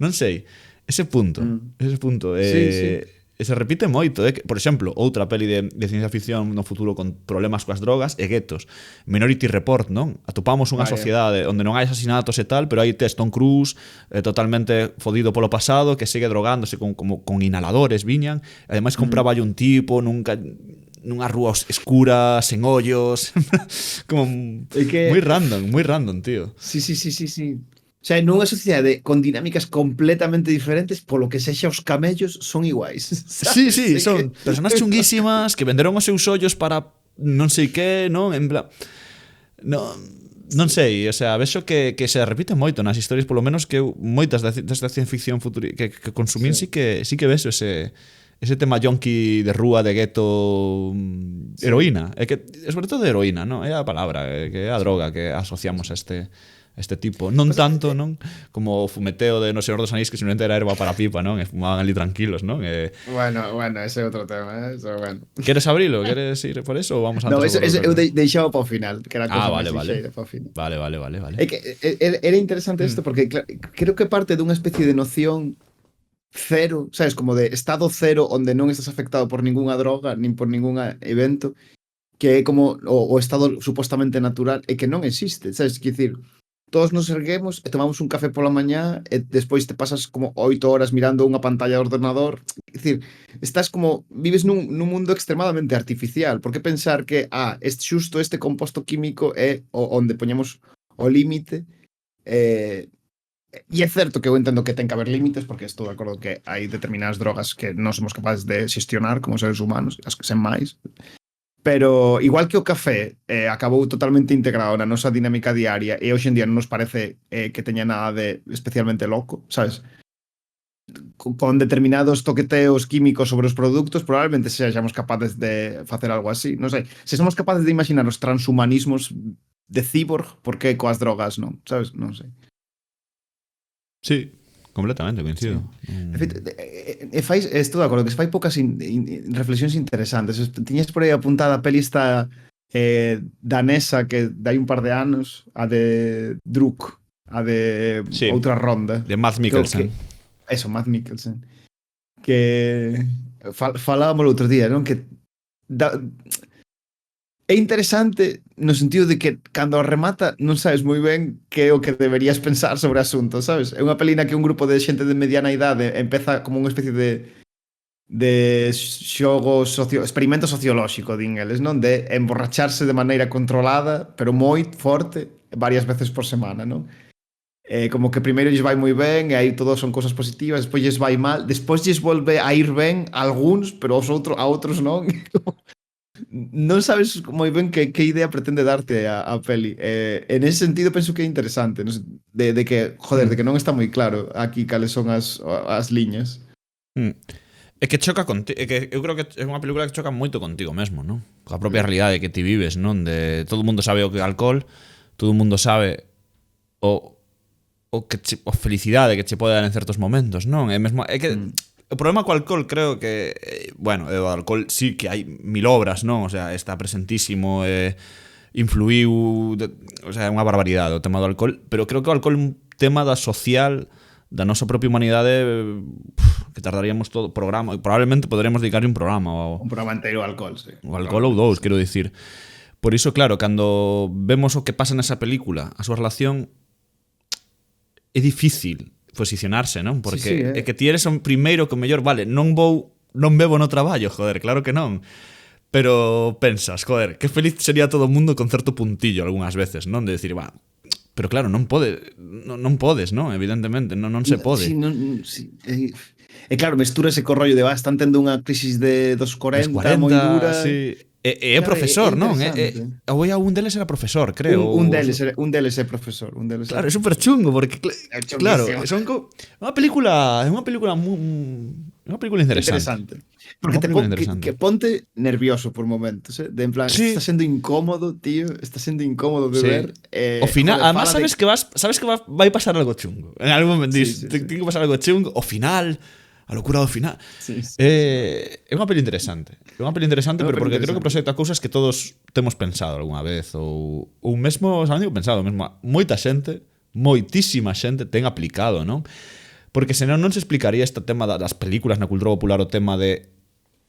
Non sei. Ese punto. Sí. E se repite moito, por exemplo, outra peli de ciencia ficción no futuro con problemas coas drogas e guetos. Minority Report, non? Atopamos unha sociedade onde non hai asasinatos e tal, pero hai Tom Cruise totalmente fodido polo pasado, que segue drogándose con inhaladores, viñan. Ademais compraba un tipo nunha rúa escura, sen ollos, como moi random, tío. Sí. O sea, nunha sociedade con dinámicas completamente diferentes, polo que sexa os camellos son iguais. Sí, son personas chunguísimas que venderon os seus ollos para non sei que, non? En plan... Non sei, o sea, vexo que se repite moito nas historias, polo menos que moitas desta ciencia ficción que consumín sí que vexo ese tema yonki de rúa, de gueto, heroína. É que, sobre todo heroína, non? É a palabra, que é a droga que asociamos a este tipo, non tanto, non? Como o fumeteo de No Señor dos Anéis, que simplemente era erva para pipa, non? E fumaban ali tranquilos, non? Bueno, ese é outro tema, eso, bueno. Queres abrilo? Queres ir por eso ou vamos antes? No, eso eu deixaba para o final, que era cosa vale. para o final. Vale. É que era interesante isto porque creo que parte dunha especie de noción cero, sabes, como de estado cero onde non estás afectado por ningunha droga, nin por ningún evento, que é como o estado supostamente natural e que non existe, sabes, que dicir, todos nos erguemos e tomamos un café pola mañá e despois te pasas como 8 horas mirando unha pantalla de ordenador. É dicir, estás como... Vives nun mundo extremadamente artificial. Por que pensar que xusto este composto químico é onde poñemos o límite? E é certo que eu entendo que ten que haber límites, porque estou de acordo que hai determinadas drogas que non somos capaces de xestionar como seres humanos, as que sen máis. Pero igual que o café acabou totalmente integrado na nosa dinámica diaria e hoxe en día non nos parece que teña nada de especialmente loco, sabes? Con determinados toqueteos químicos sobre os produtos, probablemente sexamos capaces de facer algo así. Non sei, se somos capaces de imaginar os transhumanismos de cyborg, por que coas drogas non? Sabes? Non sei. Sí, completamente, coincido. De feito, estou de acordo que se fai poucas reflexións interesantes. Tiñes por aí apuntada a peli esta danesa que dai un par de anos, a de Druk, a de Sí. outra ronda. De Mads Mikkelsen. Eso, Matt Mikkelsen. Que falábamos o outro día, non? Que é interesante no sentido de que cando remata non sabes moi ben que é o que deberías pensar sobre o asunto, sabes? É unha pelina que un grupo de xente de mediana idade empeza como unha especie de xogo experimento sociolóxico, din eles, non? De emborracharse de maneira controlada, pero moi forte, varias veces por semana, non? Como que primeiro lles vai moi ben e aí todo son cousas positivas, despois lles vai mal, despois lles volve a ir ben a algúns, pero a outros non. Non sabes moi ben que idea pretende darte a peli. En ese sentido penso que é interesante, non? De que, joder, de que non está moi claro aquí cales son as liñas. É que choca contigo, é que eu creo que é unha película que choca moito contigo mesmo, non? Coa propia realidade que ti vives, non? De todo o mundo sabe o que é alcohol, todo o mundo sabe o felicidade que che pode dar en certos momentos, non? É que o problema co alcohol creo que bueno, o alcohol sí que hai mil obras, non? O sea, está presentísimo, influiu, o sea, é unha barbaridade o tema do alcohol, pero creo que o alcohol é un tema da social da nosa propia humanidade que tardaríamos todo programa, probablemente poderemos dedicarle un programa un programa inteiro ao alcohol, sí. O alcohol ou dous, quero dicir. Por iso, claro, cando vemos o que pasa nesa película, a súa relación é difícil posicionarse, non? Porque é que ti eres un primeiro que mellor, vale, non bebo no traballo, joder, claro que non. Pero pensas, joder, que feliz sería todo o mundo con certo puntillo algunhas veces, non? De decir, va, pero claro, non podes, non? Evidentemente, non se pode. Sí, sí. E claro, mestúrase co rollo de están tendo unha crisis dos 40 moi dura. Sí. É profesor, non? Un deles era profesor, creo. Un deles é profesor. Claro, é super chungo, porque claro, é unha película interesante. Porque que ponte nervioso por momentos, de en plan, sí. Está sendo incómodo, tío, está sendo incómodo de ver. O final, además sabes que vai pasar algo chungo. En algún momento ten que pasar algo chungo, o final, a locura do final. Sí. É unha peli interesante. É unha peli interesante, pero porque creo que proxecta cousas que todos temos pensado algunha vez ou mesmo, xa non digo pensado, mesmo moita xente, moitísima xente ten aplicado, non? Porque senón non se explicaría este tema das películas na cultura popular, o tema de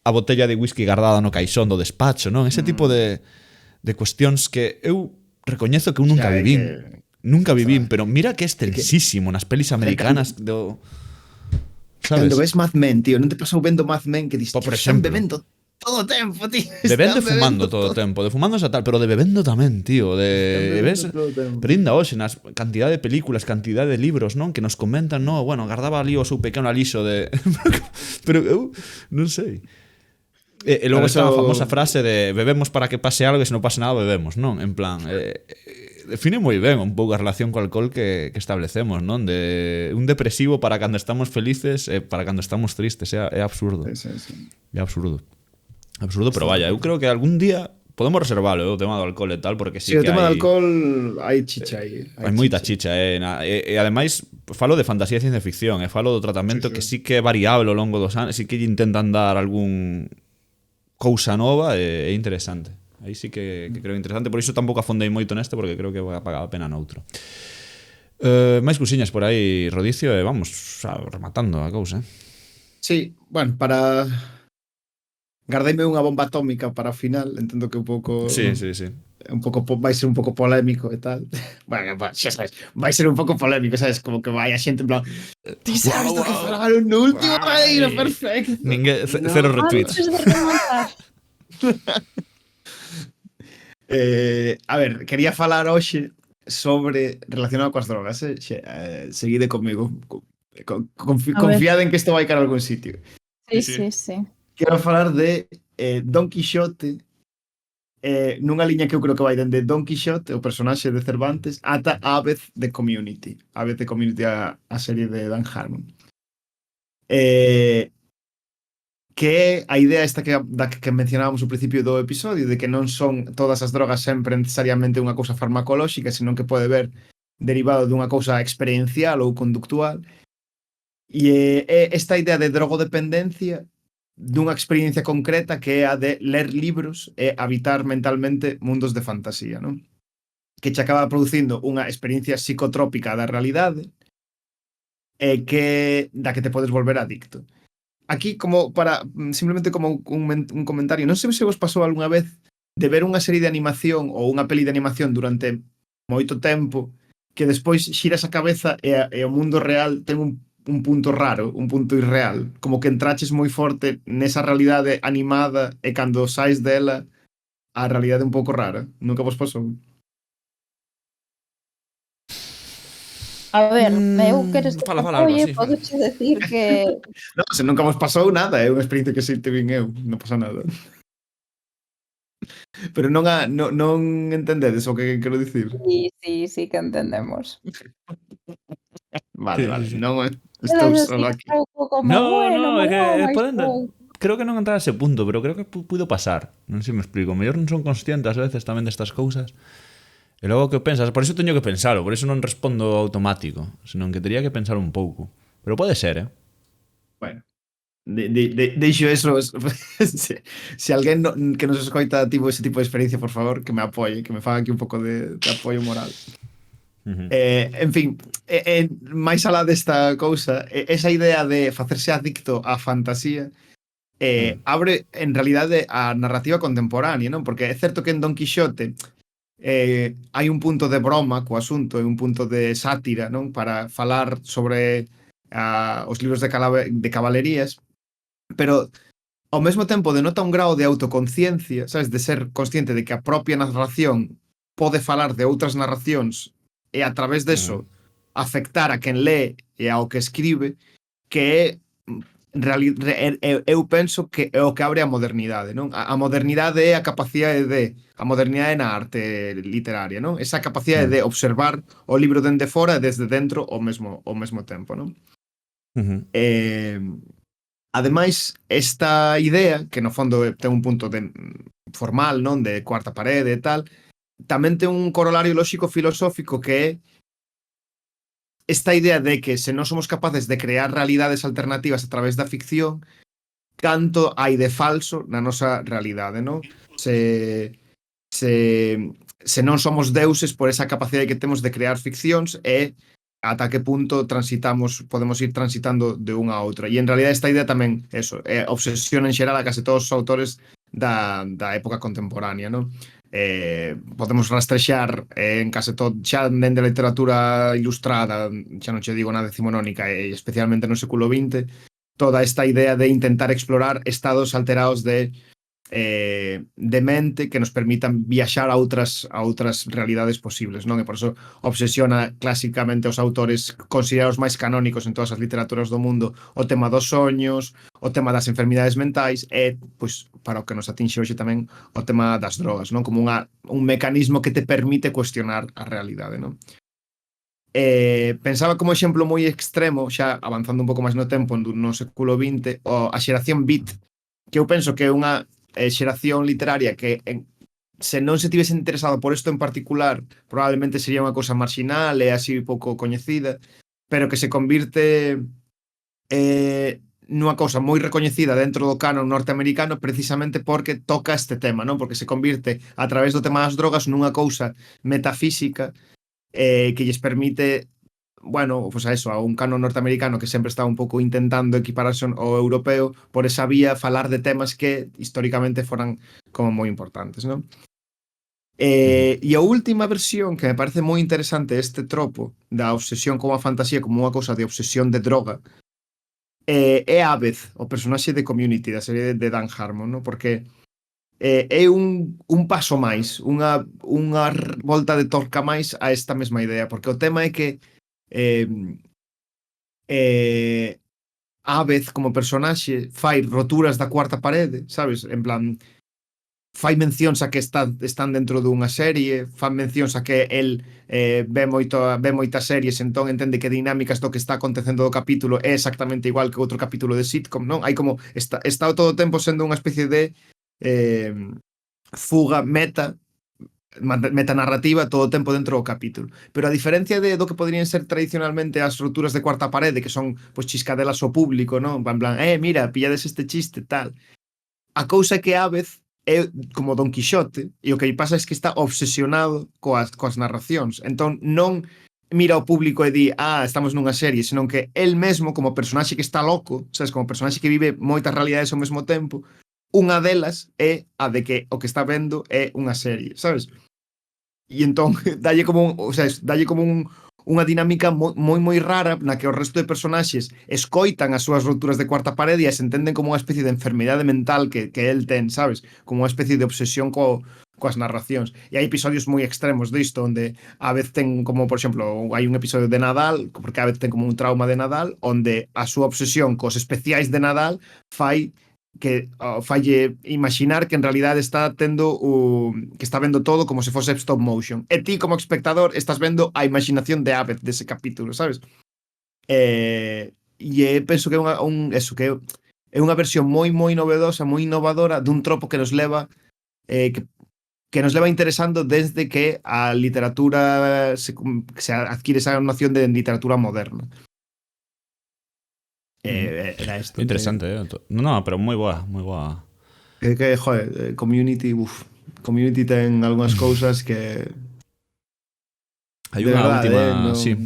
a botella de whisky guardada no caixón do despacho, non? Ese tipo de cuestións que eu recoñezo que eu nunca vivín. Nunca vivín, pero mira que é extensísimo nas pelis americanas do... ¿sabes? Cando ves Mad Men, tío, non te pasou vendo Mad Men que diste, por exemplo, están bebendo todo o tempo, tío. Bebendo e fumando todo o tempo. De fumando xa tal, pero de bebendo tamén, tío. Ves? Pero ainda hoxe, nas cantidade de películas, cantidade de libros, non? Que nos comentan, no, bueno, guardaba ali o seu pequeno alixo de... pero eu non sei. E logo está a famosa frase de bebemos para que pase algo e se non pase nada bebemos, non? En plan... define moi ben un pouco a relación co alcohol que establecemos, non? De un depresivo para cando estamos felices e para cando estamos tristes, é absurdo. Sí. É absurdo. Absurdo, pero vaya, eu creo que algún día podemos reservalo, o tema do alcohol e tal, porque sí que o tema do alcohol hai chicha aí. Hai moita chicha, e ademais falo de fantasía e ciencia ficción, e falo do tratamento que sí que é variable ao longo dos anos, sí que intentan dar algún cousa nova e é interesante. Aí sí que creo interesante, por iso tampouco afondei moito neste, porque creo que vai a pagar a pena noutro. Máis cousiñas por aí, Rodicio, e vamos rematando a cousa. Sí, bueno, para... Gardeime unha bomba atómica para o final, entendo que un pouco... Sí. Un pouco vai ser un pouco polémico e tal. Bueno, xa sabes, vai ser un pouco polémico, sabes, como que vai a xente en plan, ti sabes do que falaron no último Baleiro Perfecto. Cero retweets. Antes de rematar. A ver, quería falar hoxe sobre relacionado coas drogas, seguide comigo. Confiade en que isto vai cara a algún sitio. Sí. Quero falar de Don Quixote nunha liña que eu creo que vai dende Don Quixote, o personaxe de Cervantes, ata Abbott de Community. Abbott de Community, a serie de Dan Harmon. Que é a idea esta que mencionábamos ao principio do episodio, de que non son todas as drogas sempre necesariamente unha cousa farmacolóxica, senón que pode ver derivado dunha cousa experiencial ou conductual. E esta idea de drogodependencia dunha experiencia concreta que é a de ler libros e habitar mentalmente mundos de fantasía, non? Que che acaba producindo unha experiencia psicotrópica da realidade e da que te podes volver adicto. Aquí, como para simplemente como un comentario, non sei se vos pasou algunha vez de ver unha serie de animación ou unha peli de animación durante moito tempo que despois xiras a cabeza e o mundo real ten un punto raro, un punto irreal, como que entraches moi forte nesa realidade animada e cando sais dela a realidade un pouco rara. Nunca vos pasou? A ver, eu queres que Fala, te Alba, apoie, sí, fala. podes decir que Non, se nunca vos pasou nada, é unha experiencia que sinto vin eu, non pasa nada. Pero non entendedes o que quero dicir. sí que entendemos. Vale, Sí. non estou Quedas así solo aquí. un pouco como, No, bueno, é que mais creo que non entrar a ese punto, pero creo que puido pasar. Non sei se me explico. Mellor non son conscientes a veces tamén destas cousas. E logo que pensas, por iso teño que pensalo, por iso non respondo automático, senón que tería que pensar un pouco. Pero pode ser, Bueno, deixo eso. Se alguén que nos escoita tivo ese tipo de experiencia, por favor, que me apoie, que me faga aquí un pouco de apoio moral. En fin, máis alá desta cousa, esa idea de facerse adicto á fantasía abre en realidade a narrativa contemporánea, non? Porque é certo que en Don Quixote hai un punto de broma co asunto e un punto de sátira, non? Para falar sobre os libros de cabalerías, pero ao mesmo tempo denota un grao de autoconciencia, sabes, de ser consciente de que a propia narración pode falar de outras narracións e a través deso afectar a quen lee e ao que escribe, que é eu penso que é o que abre a modernidade, non? A modernidade é a capacidade a modernidade na arte literaria, non? Esa capacidade de observar o libro dende fora e desde dentro ao mesmo tempo, non? Ademais, esta idea, que no fondo ten un punto formal, non? De cuarta parede e tal, tamén ten un corolario lóxico filosófico que é esta idea de que se non somos capaces de crear realidades alternativas a través da ficción, canto hai de falso na nosa realidade, non? Se non somos deuses por esa capacidade que temos de crear ficcións e ata que punto podemos ir transitando de unha a outra. E en realidad esta idea tamén, é obsesión en xeral a case todos os autores da época contemporánea, non? Podemos rastrexar en case todo, xa dende a literatura ilustrada, xa non che digo na decimonónica, e especialmente no século XX, toda esta idea de intentar explorar estados alterados de mente que nos permitan viaxar a outras realidades posibles, non? E por eso obsesiona clásicamente os autores considerados máis canónicos en todas as literaturas do mundo o tema dos soños, o tema das enfermidades mentais e, pois, para o que nos atinxe hoxe tamén o tema das drogas, non? Como un mecanismo que te permite cuestionar a realidade, non? Pensaba como exemplo moi extremo, xa avanzando un pouco máis no tempo no século XX, a xeración beat, que eu penso que é unha xeración literaria que se non se tivese interesado por isto en particular probablemente sería unha cousa marxinal e así pouco coñecida, pero que se convirte nunha cousa moi recoñecida dentro do canon norteamericano precisamente porque toca este tema, non? Porque se convirte a través do tema das drogas nunha cousa metafísica que lles permite, bueno, pues a eso, a un canon norteamericano que sempre está un pouco intentando equipararse ao europeo, por esa vía falar de temas que históricamente foran como moi importantes, non? E a última versión que me parece moi interesante este tropo da obsesión como a fantasía como unha cousa de obsesión de droga é Abbott, o personaxe de Community da serie de Dan Harmon, non? Porque é un paso máis, unha volta de torca máis a esta mesma idea, porque o tema é que Abbott como personaxe fai roturas da cuarta parede, sabes? En plan, fai mencións a que están dentro dunha serie, fan mencións a que el ve moitas series, entón entende que dinámicas do que está acontecendo do capítulo é exactamente igual que outro capítulo de sitcom, non? Hai como, está todo o tempo sendo unha especie de fuga metanarrativa todo o tempo dentro do capítulo. Pero a diferencia do que poderían ser tradicionalmente as rupturas de cuarta parede, que son pois chiscadelas ao público, non? En plan, mira, pillades este chiste, tal. A cousa é que a vez é como Don Quixote, e o que pasa é que está obsesionado coas narracións. Entón non mira ao público e di, estamos nunha serie, senón que el mesmo, como personaxe que está loco, sabes, como personaxe que vive moitas realidades ao mesmo tempo, unha delas é a de que o que está vendo é unha serie, sabes? E entón dalle como unha dinámica moi rara na que o resto de personaxes escoitan as súas rupturas de cuarta parede e se entenden como unha especie de enfermidade mental que el ten, sabes? Como unha especie de obsesión coas narracións. E hai episodios moi extremos disto, onde a vez ten como, por exemplo, hai un episodio de Nadal, porque a vez ten como un trauma de Nadal, onde a súa obsesión cos especiais de Nadal falle imaginar que en realidad está que está vendo todo como se fose stop motion. E ti como espectador estás vendo a imaginación de Abed dese capítulo, sabes? Penso que é unha versión moi novedosa, moi innovadora dun tropo que nos leva que nos leva interesando desde que a literatura se adquire esa noción de literatura moderna. Era esto. Interesante, No, pero moi boa. Que, joder, Community, Community ten algunhas cousas que... Hai unha última... Sí.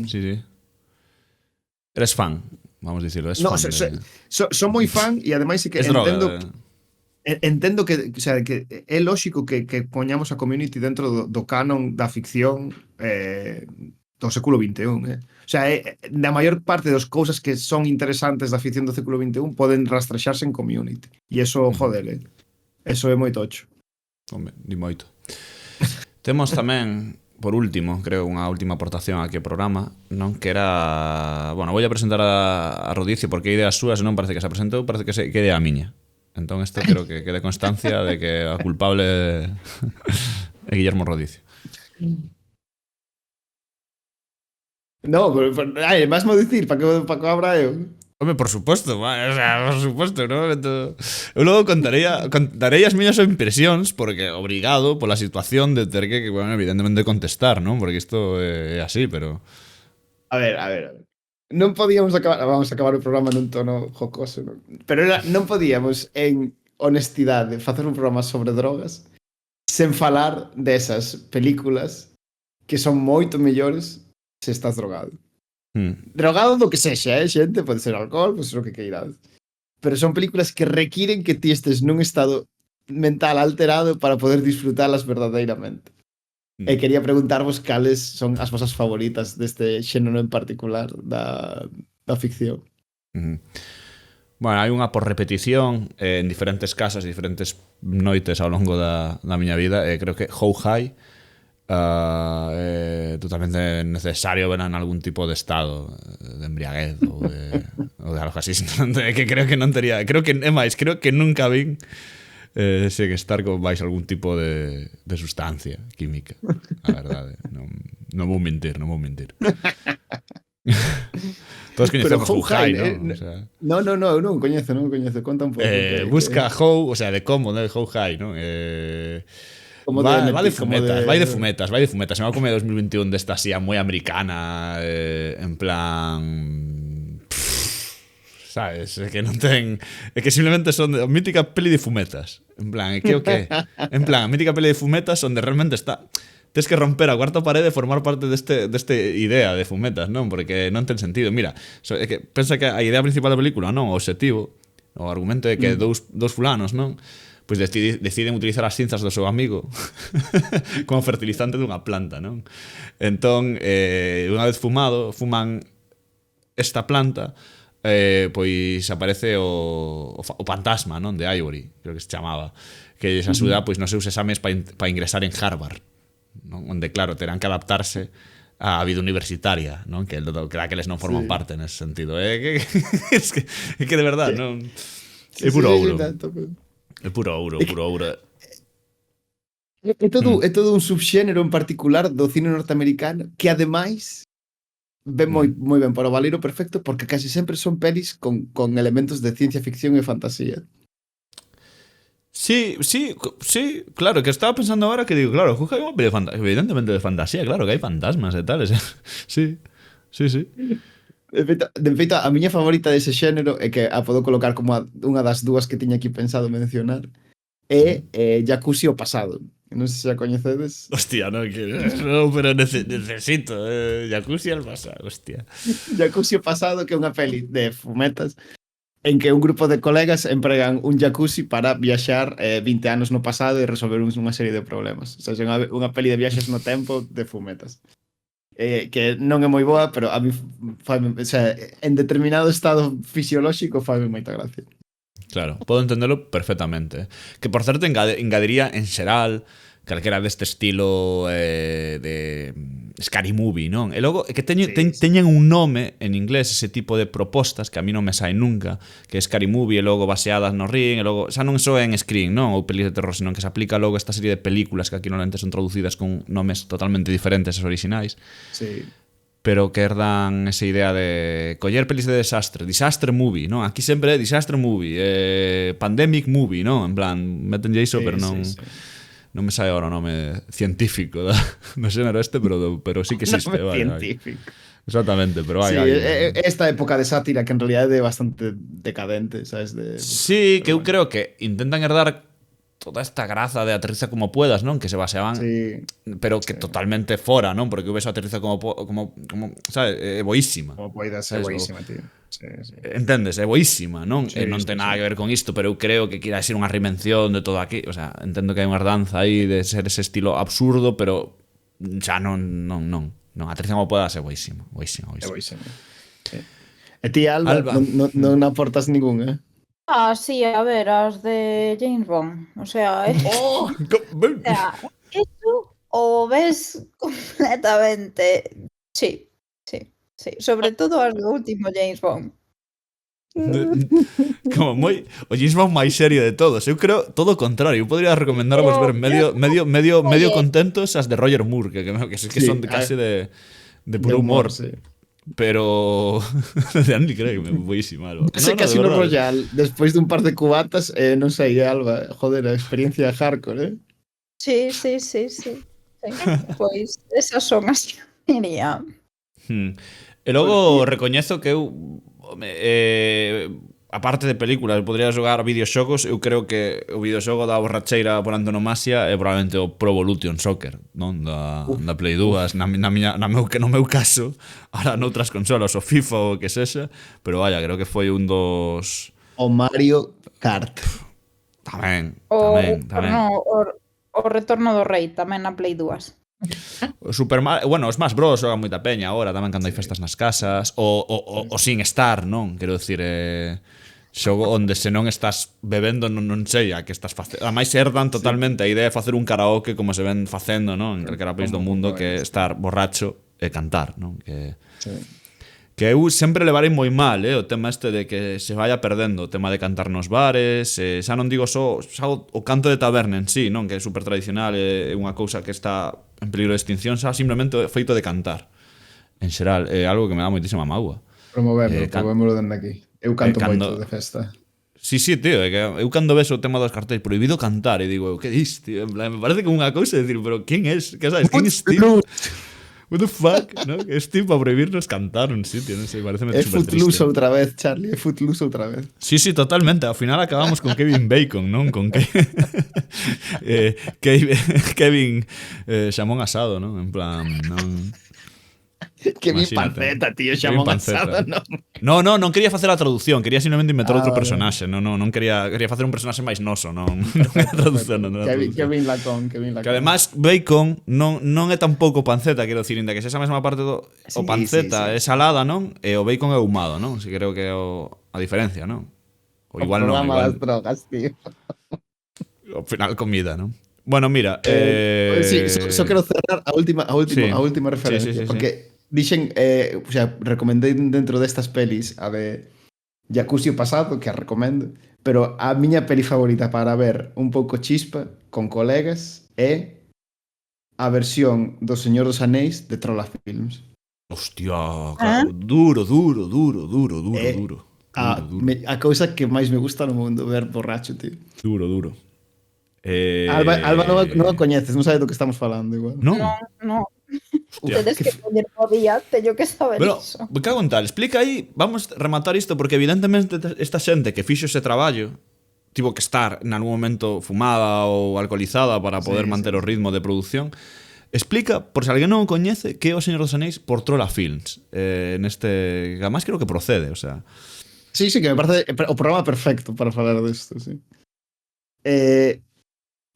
Eres fan, vamos a dicirlo. Son moi fan e ademais é que entendo que, o sea, que é lógico que poñamos a Community dentro do canon da ficción do século XXI. O sea, na maior parte das cousas que son interesantes da ficción do século XXI poden rastrexarse en Community. E eso, joder, eso é moi tocho. Home, di moito. Temos tamén, por último, creo, unha última aportación aquí ao programa, non? Que era... Bueno, vou a presentar a Rodicio porque a idea súa, se non parece que se presentou, parece que é a miña. Entón, isto creo que quede constancia de que a culpable é Guillermo Rodicio. No, pero vas a dicir, para que abra eu? Home, por suposto, por suposto, ¿no? Eu logo contarei as miñas impresións, porque obrigado pola situación de ter que, bueno, evidentemente contestar, ¿no? Porque isto é así, pero... A ver. Non podíamos vamos a acabar o programa nun tono jocoso, ¿no? Pero non podíamos, en honestidade, facer un programa sobre drogas sen falar desas películas que son moito mellores se estás drogado. Drogado do que sexa, xente, pode ser alcohol, pode ser o que queirades. Pero son películas que requiren que ti estes nun estado mental alterado para poder disfrutalas verdadeiramente. E quería preguntarvos cales son as vosas favoritas deste xénero en particular da ficción. Bueno, hai unha por repetición en diferentes casas, diferentes noites ao longo da miña vida, creo que How High totalmente necesario ver en algún tipo de estado de embriaguez ou de algo así, que creo que non tería, creo que nunca vin sen estar con máis algún tipo de sustancia química, a verdade, non vou mentir. Todos coñecemos How High, ¿no? No, non coñezo, conta un pouco. Busca How, o sea, de como, de How High, ¿no? Vai de fumetas. Se me va a comer 2021 desta así moi americana, en plan... sabes? É que non ten... É que simplemente son de mítica peli de fumetas. En plan, é que o que? En plan, a mítica peli de fumetas onde realmente está... Tens que romper a cuarta parede e formar parte deste idea de fumetas, non? Porque non ten sentido. Mira, é que pensa que a idea principal da película, non? O objetivo, o argumento é que dous fulanos, non? Pois deciden utilizar as cinzas do seu amigo como fertilizante dunha planta, non? Entón, unha vez fuman esta planta, pois aparece o fantasma, non? De Ivory, creo que se chamaba, que lles axuda pois nos seus exames para ingresar en Harvard, non? Onde, claro, terán que adaptarse a vida universitaria, non? Que daqueles non forman parte nese sentido. É que de verdad, non? É puro ouro. É puro ouro. É todo un subxénero en particular do cine norteamericano que ademais ven moi ben para o Valeiro Perfecto porque casi sempre son pelis con elementos de ciencia ficción e fantasía. Sí, claro, que estaba pensando ahora que digo, claro, Juja é unha peli evidentemente de fantasía, claro, que hai fantasmas e tal, sí. De feito, a miña favorita dese xénero é que a podo colocar como unha das dúas que tiña aquí pensado mencionar é Jacuzzi o pasado. Non sei se a coñecedes. Hostia, no, pero necesito Jacuzzi al pasado, hostia. Jacuzzi o pasado, que é unha peli de fumetas en que un grupo de colegas empregan un jacuzzi para viaxar 20 anos no pasado e resolver unha serie de problemas. O sea, é unha peli de viaxes no tempo de fumetas. Que non é moi boa, pero a mí o sea, en determinado estado fisiolóxico fai moita gracia. Claro, podo entenderlo perfectamente. Que, por certo, engadiría en xeral calquera deste estilo de Scary Movie, non? E logo, que teñen un nome en inglés ese tipo de propostas que a mí non me saen nunca, que é Scary Movie e logo baseadas no Ring, e logo, xa non só en Scream, non? Ou pelis de terror, senón que se aplica logo esta serie de películas que aquí normalmente son traducidas con nomes totalmente diferentes aos orixinais. Sí. Pero que herdan esa idea de coller pelis de desastre, disaster movie, non? Aquí sempre é disaster movie, pandemic movie, non? En plan, métenlle iso, pero non non me sae agora o nome científico do xénero este, pero sí que existe, vale. Científico. Exactamente, pero hai. Esta época de sátira que en realidad é bastante decadente, sabes? Sí, que eu creo que intentan herdar toda esta graza de aterriza como puedas, non? Que se baseaban, pero que totalmente fora, non? Porque ves aterriza como sabes, é boísima. Como poidas, é boísima, tío. Sí. Entendes, é boísima, non? E non ten nada que ver con isto, pero eu creo que quira ser unha reinvención de todo aquí. O sea, entendo que hai unha herdanza aí de ser ese estilo absurdo, pero xa non, aterriza como puedas é boísima. É boísima. E ti, Alba, non aportas ningún, Sí, a ver, as de James Bond. O sea, eso o ves completamente. Sí. Sobre todo as do último James Bond. Como moi o James Bond máis serio de todos. Eu creo todo o contrario. Eu podría recomendarvos ver medio contentos as de Roger Moore, que son casi de puro humor. Pero de Andy Craig, boísima, Alba. Ese Casino Royale, despois dun par de cubatas, non sei, Alba, joder, a experiencia hardcore, Sí. Pois esas son as que diría. E logo recoñezo que eu aparte de películas, podría xogar videoxogos. Eu creo que o videoxogo da borracheira por antonomasia é probablemente o Pro Evolution Soccer, non? Da Play 2, no meu caso, ahora noutras consolas, o FIFA ou o que sexa, pero vaya, creo que foi un dos... O Mario Kart. Tamén. O Retorno do Rei, tamén na Play 2. Bueno, os Smash Bros xogan moita peña agora tamén cando hai festas nas casas, o Sin Star, non? Quero dicir, xogo onde se non estás bebendo non sei a que estás facendo. Ademais herdan totalmente a idea de facer un karaoke como se ven facendo, non? En calquera país do mundo, que estar borracho e cantar, non? Que eu sempre levarei moi mal, o tema este de que se vaya perdendo, o tema de cantar nos bares, xa non digo só o canto de taberna en sí, non? Que é super tradicional, é unha cousa que está en peligro de extinción, xa simplemente o feito de cantar. En xeral, é algo que me dá moitísima mágoa. Promovémoslo dende aquí. Eu canto moito de festa. Sí, tío, é que eu cando ves o tema dos cartéis prohibido cantar e digo, que dis, tío? En plan, me parece como unha cousa de decir, pero quen es? Que sabes, quen es Steve? What the fuck, ¿no? Que es Steve para prohibirnos cantar un sitio, non sei, parece super triste. É Footloose outra vez, Charlie, é Footloose outra vez. Sí, totalmente, ao final acabamos con Kevin Bacon, non? Con Kevin xamón asado, non? En plan, non... Kevin Panceta, tío, xamón asado, non? Non quería facer a traducción, quería simplemente inventar outro personaxe, non quería facer un personaxe máis noso, non era traducción, Kevin Lacón. Que además Bacon non é tampouco panceta, quero dicir, inda que esa mesma parte do o panceta é salada, non? E o bacon é ahumado, non? Si creo que é a diferencia, non? O igual non, igual. As drogas, tío. Ao final comida, non? Bueno, mira, só quero cerrar a última referencia, porque dixen, o sea, recomendei dentro destas pelis a de Jacuzzi o pasado, que a recomendo, pero a miña peli favorita para ver un pouco chispa con colegas é a versión do Señor dos Anéis de Trolla Films. Hostia, claro, duro. A cousa que máis me gusta no mundo, ver borracho, tío. Duro. Alba non a coñeces, non sabe do que estamos falando igual. Non. No. Hostia. Tedes que poñer no día, teño que saber Pero, iso. me cago en tal, explica aí, vamos a rematar isto, porque evidentemente esta xente que fixo ese traballo tivo que estar en algún momento fumada ou alcoholizada para poder manter o ritmo de produción. Explica, por se alguén non o coñece, que é o Señor dos Anéis por Trolla Films. Neste, además creo que procede, o sea... Sí, que me parece o programa perfecto para falar disto, sí.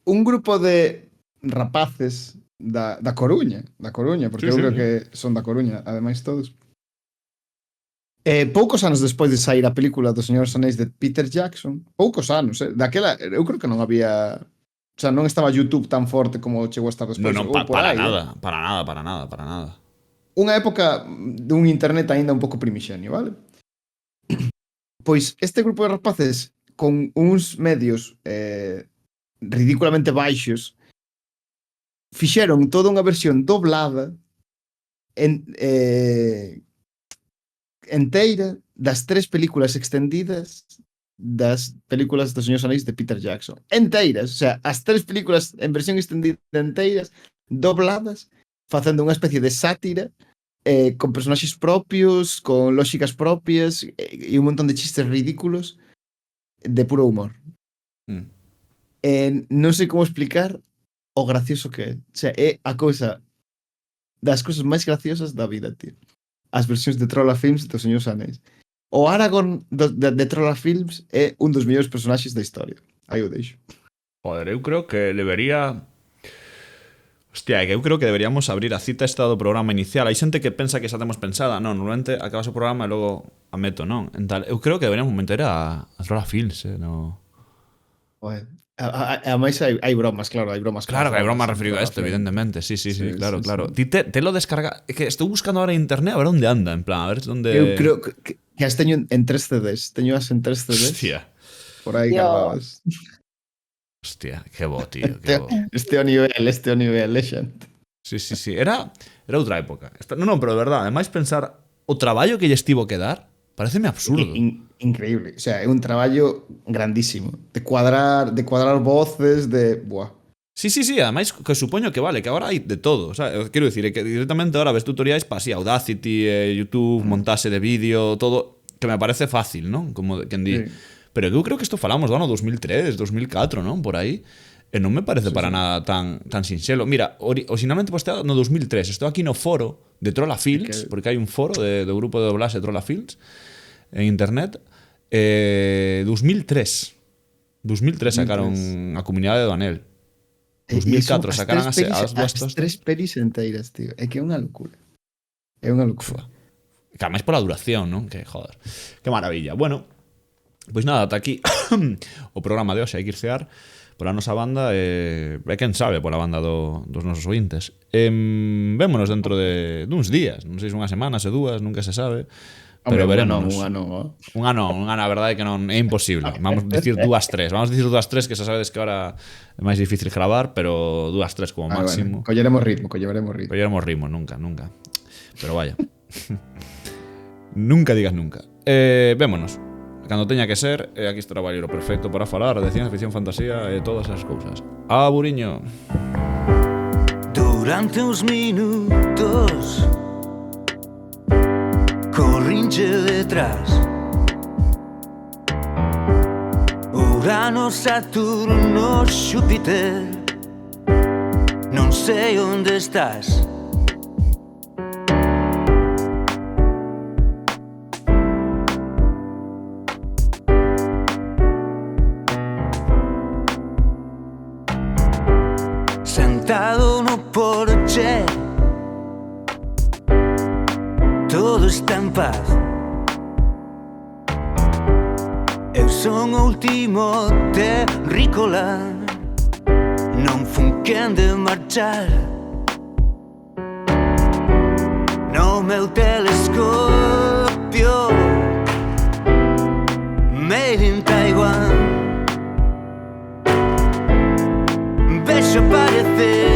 Un grupo de rapaces da Coruña, porque eu creo que son da Coruña, ademais todos. Poucos anos despois de sair a película do Señor dos Anéis de Peter Jackson, poucos anos, daquela, eu creo que non había... O sea, non estaba YouTube tan forte como chegou a estar despois. Para nada. Unha época dun internet aínda un pouco primixenio, vale? Pois este grupo de rapaces con uns medios ridículamente baixos fixeron toda unha versión doblada enteira das 3 películas extendidas das películas dos Señores Anéis de Peter Jackson. Enteiras, o sea, as 3 películas en versión extendida enteiras, dobladas, facendo unha especie de sátira con personaxes propios, con lóxicas propias e un montón de chistes ridículos de puro humor. Non sei como explicar o gracioso que é. O sea, é a cousa das cousas máis graciosas da vida, tío. As versións de Trolla Films dos Señores Anéis. O Aragorn de Trolla Films é un dos mellores personaxes da historia. Aí o deixo. Joder, eu creo que debería... Hostia, que eu creo que deberíamos abrir a cita esta do programa inicial. Hai xente que pensa que xa temos pensada. Non, normalmente acabas o programa e logo a meto, non? En tal, eu creo que deberíamos meter a Trolla Films, no... Joder. Ademais hai bromas, claro, hai bromas. Claro que hai bromas referido a isto, evidentemente. Sí, claro. Ti te lo descarga... É que estou buscando ahora en internet a ver onde anda, en plan, a ver onde... Eu creo que as teño en 3 CDs. Teño as en 3 CDs. Hostia. Por aí cargadas. Hostia, que bo, tío, que bo. Este o nivel, xente. Sí. Era outra época. Non, pero de verdade, ademais pensar o traballo que lle estivo que dar, pareceme absurdo. Increíble. O sea, é un traballo grandísimo. De cuadrar voces, de... Buah. Sí, ademais que supoño que vale, que agora hai de todo. O sea, quero dicir, que directamente ahora ves tutoriais para así, Audacity, YouTube, montaxe de vídeo, todo, que me parece fácil, non? Como quen di. Sí. Pero eu creo que isto falamos do ano 2003, 2004, non? Por aí. E non me parece para nada tan sinxelo. Mira, originalmente posteado no 2003. Estou aquí no foro de Trolla Films, porque hai un foro do grupo de doblaxe Trolla Films en internet. 2003 sacaron a comunidade do Anel. 2004 sacaron as dúas 3 pelis enteiras, tío. É que é unha locura. É unha locura. Que ademais pola duración, non? Que joder. Que maravilla. Bueno, pois nada, ata aquí o programa de hoxe. Hai que ircear pola nosa banda e quen sabe pola banda dos nosos ointes. Vémonos dentro duns días. Non sei se unha semana, se dúas, nunca se sabe. Pero veremos. Unha non, a verdade é que non é imposible. Vamos a dicir 2-3. Vamos a dicir 2-3, que xa sabedes que ahora é máis difícil gravar, pero 2-3 como máximo. Bueno, colleremos ritmo, nunca. Pero vaya. Nunca digas nunca. Vémonos. Cando teña que ser, aquí está o traballo perfecto para falar de ciencia ficción, fantasía e todas as cousas. Buriño. Durante uns minutos corrinche detrás Urano, Saturno, Xúpiter Non sei onde estás Sentado no porche todo está en paz Eu son o último terrícola Non fun quen de marchar No meu telescopio Made in Taiwan Ves desaparecer.